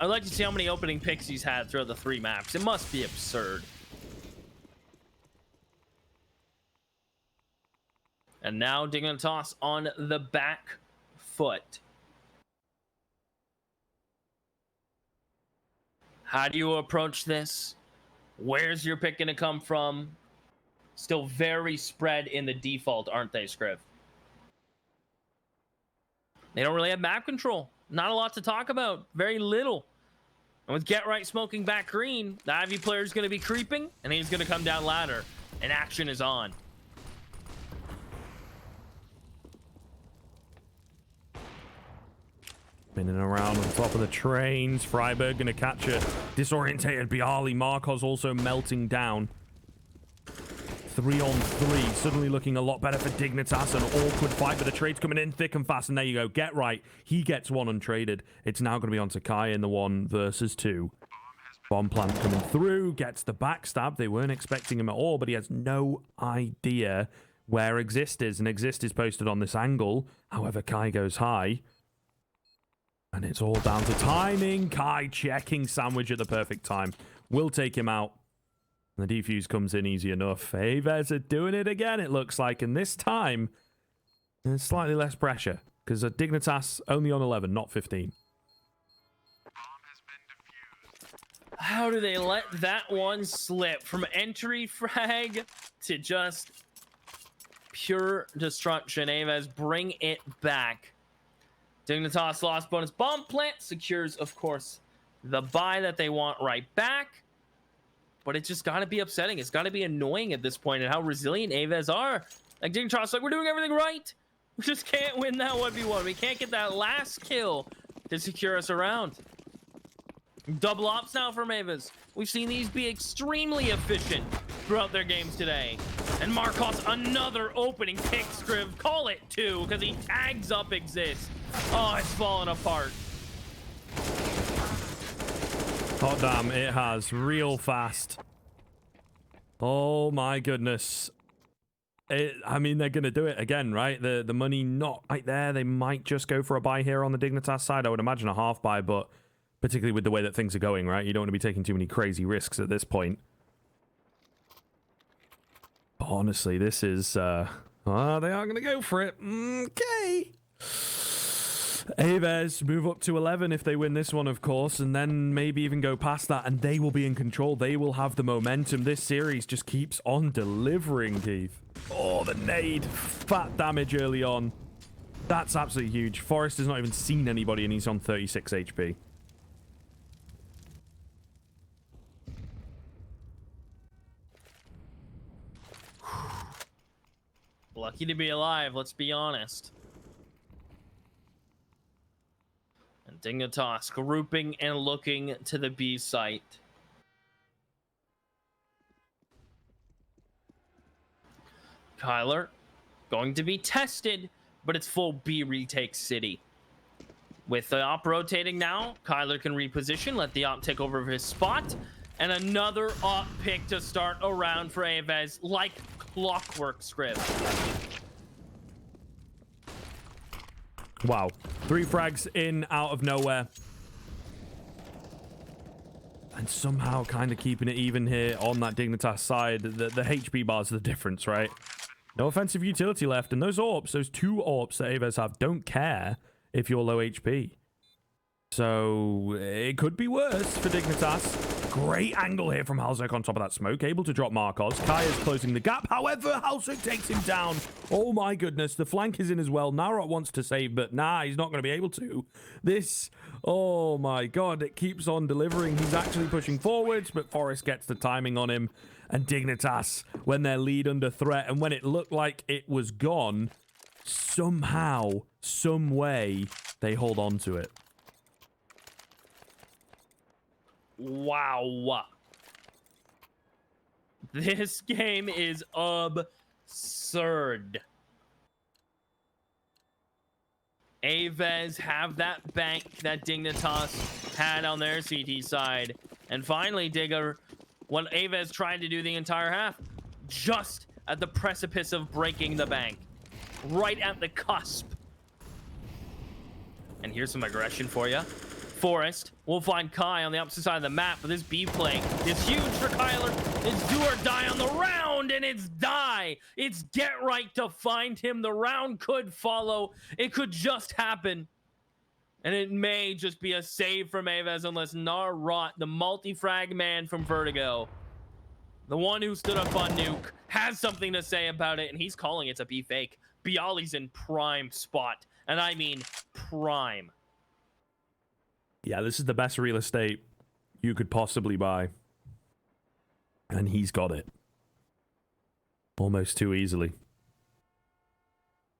I'd like to see how many opening picks he's had throughout the 3 maps. It must be absurd. And now Dignitas on the back foot. How do you approach this? Where's your pick going to come from? Still very spread in the default, aren't they, Scriv? They don't really have map control. Not a lot to talk about. Very little. And with Get Right smoking back green, the Ivy player is going to be creeping, and he's going to come down ladder. And action is on. Spinning around on top of the trains. Freiburg going to catch a disorientated Bialy. Marcos also melting down. 3 on 3. Suddenly looking a lot better for Dignitas. An awkward fight, but the trade's coming in thick and fast. And there you go. Get Right. He gets 1 untraded. It's now going to be on to Kai in the 1 versus 2. Bomb plant coming through. Gets the backstab. They weren't expecting him at all, but he has no idea where Exist is. And Exist is posted on this angle. However, Kai goes high. And it's all down to timing. Kai checking sandwich at the perfect time. Will take him out. And the defuse comes in easy enough. AVEZ are doing it again, it looks like. And this time, there's slightly less pressure. Because Dignitas only on 11, not 15. How do they let that one slip? From entry frag to just pure destruction. AVEZ bring it back. Dignitas lost bonus bomb plant. Secures, of course, the buy that they want right back. But it's just got to be upsetting. It's got to be annoying at this point and how resilient AVEZ are. Like, Dignitas, like, we're doing everything right. We just can't win that 1v1. We can't get that last kill to secure us around. Double ops now from AVEZ. We've seen these be extremely efficient throughout their games today. And Marcos, another opening pick, Scriv. Call it 2, because he tags up Exist. Oh, it's falling apart. Oh, damn, it has. Real fast. Oh, my goodness. I mean, they're going to do it again, right? The money not right there. They might just go for a buy here on the Dignitas side. I would imagine a half buy, but particularly with the way that things are going, right? You don't want to be taking too many crazy risks at this point. honestly, this is... they are going to go for it. Okay. AVEZ move up to 11 if they win this one, of course, and then maybe even go past that, and they will be in control. They will have the momentum. This series just keeps on delivering, Keith. Oh, the nade. Fat damage early on. That's absolutely huge. Forrest has not even seen anybody, and he's on 36 HP. Lucky to be alive, let's be honest. And DIGNITAS grouping and looking to the B site. Kyler going to be tested, but it's full B retake city. With the op rotating now, Kyler can reposition, let the op take over his spot, and another op pick to start a round for AVEZ like clockwork, script. Wow. 3 frags in out of nowhere. And somehow kind of keeping it even here on that DIGNITAS side. The HP bars are the difference, right? No offensive utility left. And those AWPs, those 2 AWPs that AVEZ have, don't care if you're low HP. So it could be worse for DIGNITAS. Great angle here from Halsuk on top of that smoke. Able to drop Marcos. Kaya's closing the gap. However, Halsuk takes him down. Oh my goodness. The flank is in as well. Narot wants to save, but nah, he's not going to be able to. This, oh my god, it keeps on delivering. He's actually pushing forwards, but Forrest gets the timing on him. And DIGNITAS, when their lead under threat, and when it looked like it was gone, somehow, some way, they hold on to it. Wow. This game is absurd. AVEZ have that bank that DIGNITAS had on their CT side. And finally, Digger, what AVEZ tried to do the entire half, just at the precipice of breaking the bank. Right at the cusp. And here's some aggression for you. Forrest will find Kai on the opposite side of the map, but this B flank is huge for Kyler. It's do or die on the round, and it's die. It's get right to find him. The round could follow. It could just happen. And it may just be a save from AVEZ unless Narot, the multi-frag man from Vertigo, the one who stood up on Nuke, has something to say about it, and he's calling it a B fake. Bialy's in prime spot, and I mean prime. Yeah, this is the best real estate you could possibly buy. And he's got it. Almost too easily.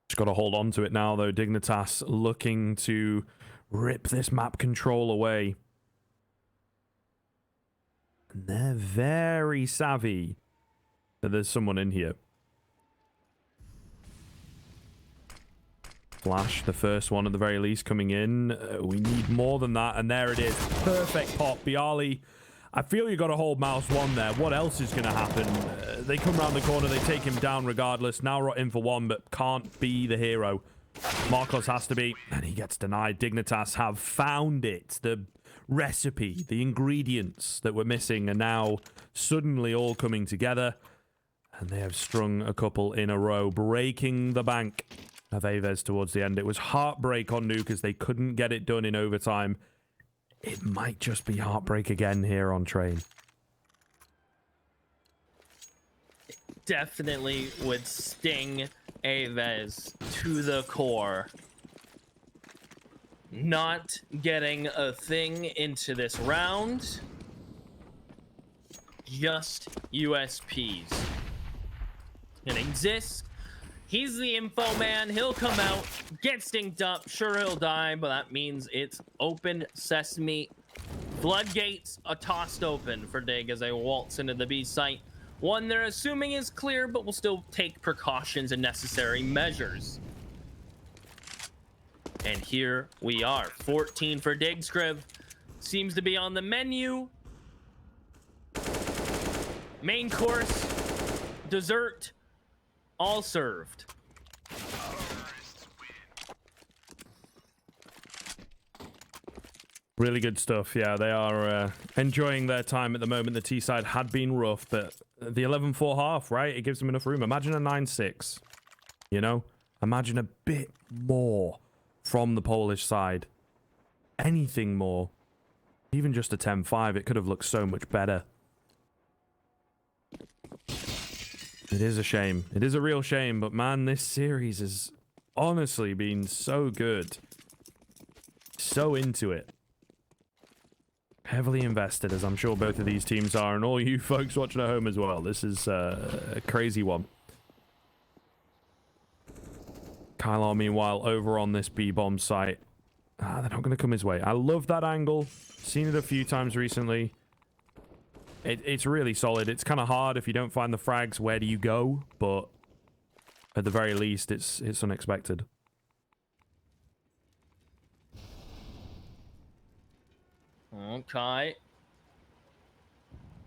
Just got to hold on to it now, though. DIGNITAS looking to rip this map control away. And they're very savvy that there's someone in here. Flash, the first one at the very least, coming in. We need more than that, and there it is. Perfect pop. Bialy, I feel you got to hold mouse 1 there. What else is going to happen? They come around the corner, they take him down regardless. Now we're in for 1, but can't be the hero. Marcos has to be, and he gets denied. DIGNITAS have found it. The recipe, the ingredients that were missing are now suddenly all coming together, and they have strung a couple in a row, breaking the bank of AVEZ towards the end. It was heartbreak on Nuke as they couldn't get it done in overtime. It might just be heartbreak again here on Train. Definitely would sting AVEZ to the core. Not getting a thing into this round. Just USPs. It exists. He's the info man. He'll come out, get stinked up. Sure, he'll die, but that means it's open sesame. Floodgates are tossed open for Dig as they waltz into the B site. One they're assuming is clear, but will still take precautions and necessary measures. And here we are. 14 for Dig, Scriv. Seems to be on the menu. Main course, dessert, all served. Really good stuff. Yeah, they are enjoying their time at the moment. The T side had been rough, but the 11-4 half, right? It gives them enough room. Imagine a 9-6, you know? Imagine a bit more from the Polish side. Anything more. Even just a 10-5, it could have looked so much better. It is a shame. It is a real shame, but man, this series has honestly been so good. So into it. Heavily invested, as I'm sure both of these teams are, and all you folks watching at home as well. This is a crazy one. Kylar, meanwhile, over on this B-bomb site. They're not going to come his way. I love that angle. Seen it a few times recently. It's really solid. It's kind of hard if you don't find the frags. Where do you go? But at the very least, it's unexpected. Okay.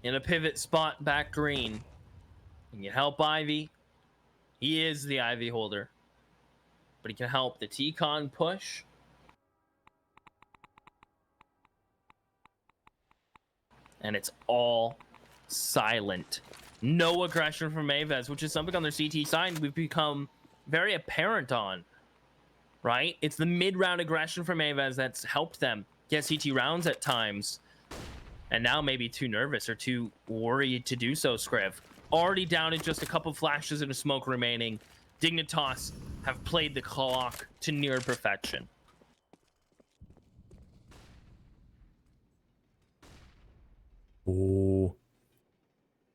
In a pivot spot back green. Can you help Ivy? He is the Ivy holder. But he can help the T-Con push. And it's all silent. No aggression from AVEZ, which is something on their CT side we've become very apparent on. Right? It's the mid-round aggression from AVEZ that's helped them get CT rounds at times. And now maybe too nervous or too worried to do so, Scriv. Already down in just a couple flashes and a smoke remaining. Dignitas have played the clock to near perfection. Oh,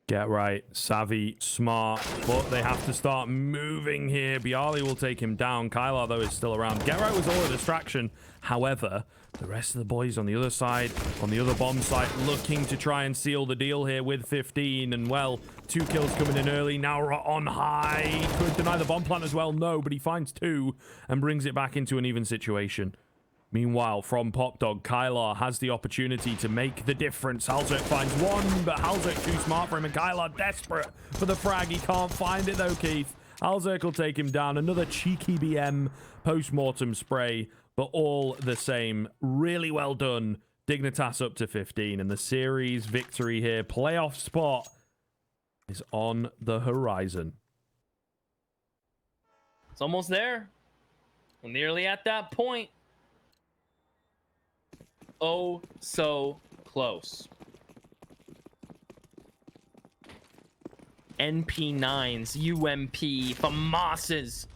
get right, savvy, smart, but they have to start moving here. Bialy will take him down. Kylar, though, is still around. Get right was all a distraction. However, the rest of the boys on the other side, on the other bomb site, looking to try and seal the deal here with 15. And, well, 2 kills coming in early. Now on high. Could deny the bomb plant as well. No, but he finds 2 and brings it back into an even situation. Meanwhile, from Pop Dog, Kylar has the opportunity to make the difference. Halzerk finds 1, but Halzerk too smart for him, and Kylar desperate for the frag. He can't find it, though, Keith. Halzerk will take him down. Another cheeky BM post-mortem spray, but all the same, really well done. Dignitas up to 15, and the series victory here, playoff spot, is on the horizon. It's almost there. We're nearly at that point. Oh, so close. NP9s, UMP, FAMASs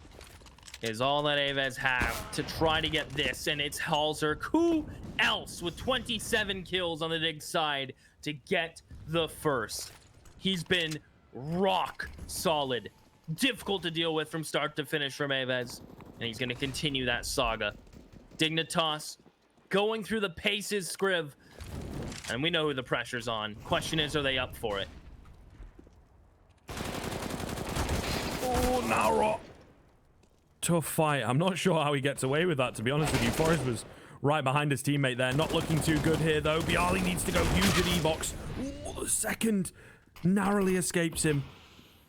is all that AVEZ have to try to get this, and it's Halzerk. Who else with 27 kills on the Dig side to get the first? He's been rock solid. Difficult to deal with from start to finish from AVEZ, and he's going to continue that saga. Dignitas going through the paces, Scriv, and we know who the pressure's on. Question is, are they up for it? Oh, Nara. Tough fight. I'm not sure how he gets away with that, to be honest with you. Forrest was right behind his teammate there. Not looking too good here, though. Bialy needs to go huge at E-Box. Oh, the second narrowly escapes him.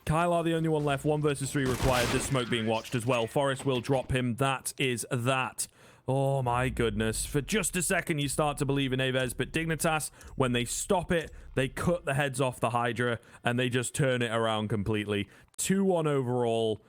Kylar, the only one left. 1 versus 3 required. This smoke being watched as well. Forrest will drop him. That is that. Oh my goodness. For just a second, you start to believe in AVEZ, but Dignitas, when they stop it, they cut the heads off the Hydra, and they just turn it around completely. 2-1 overall.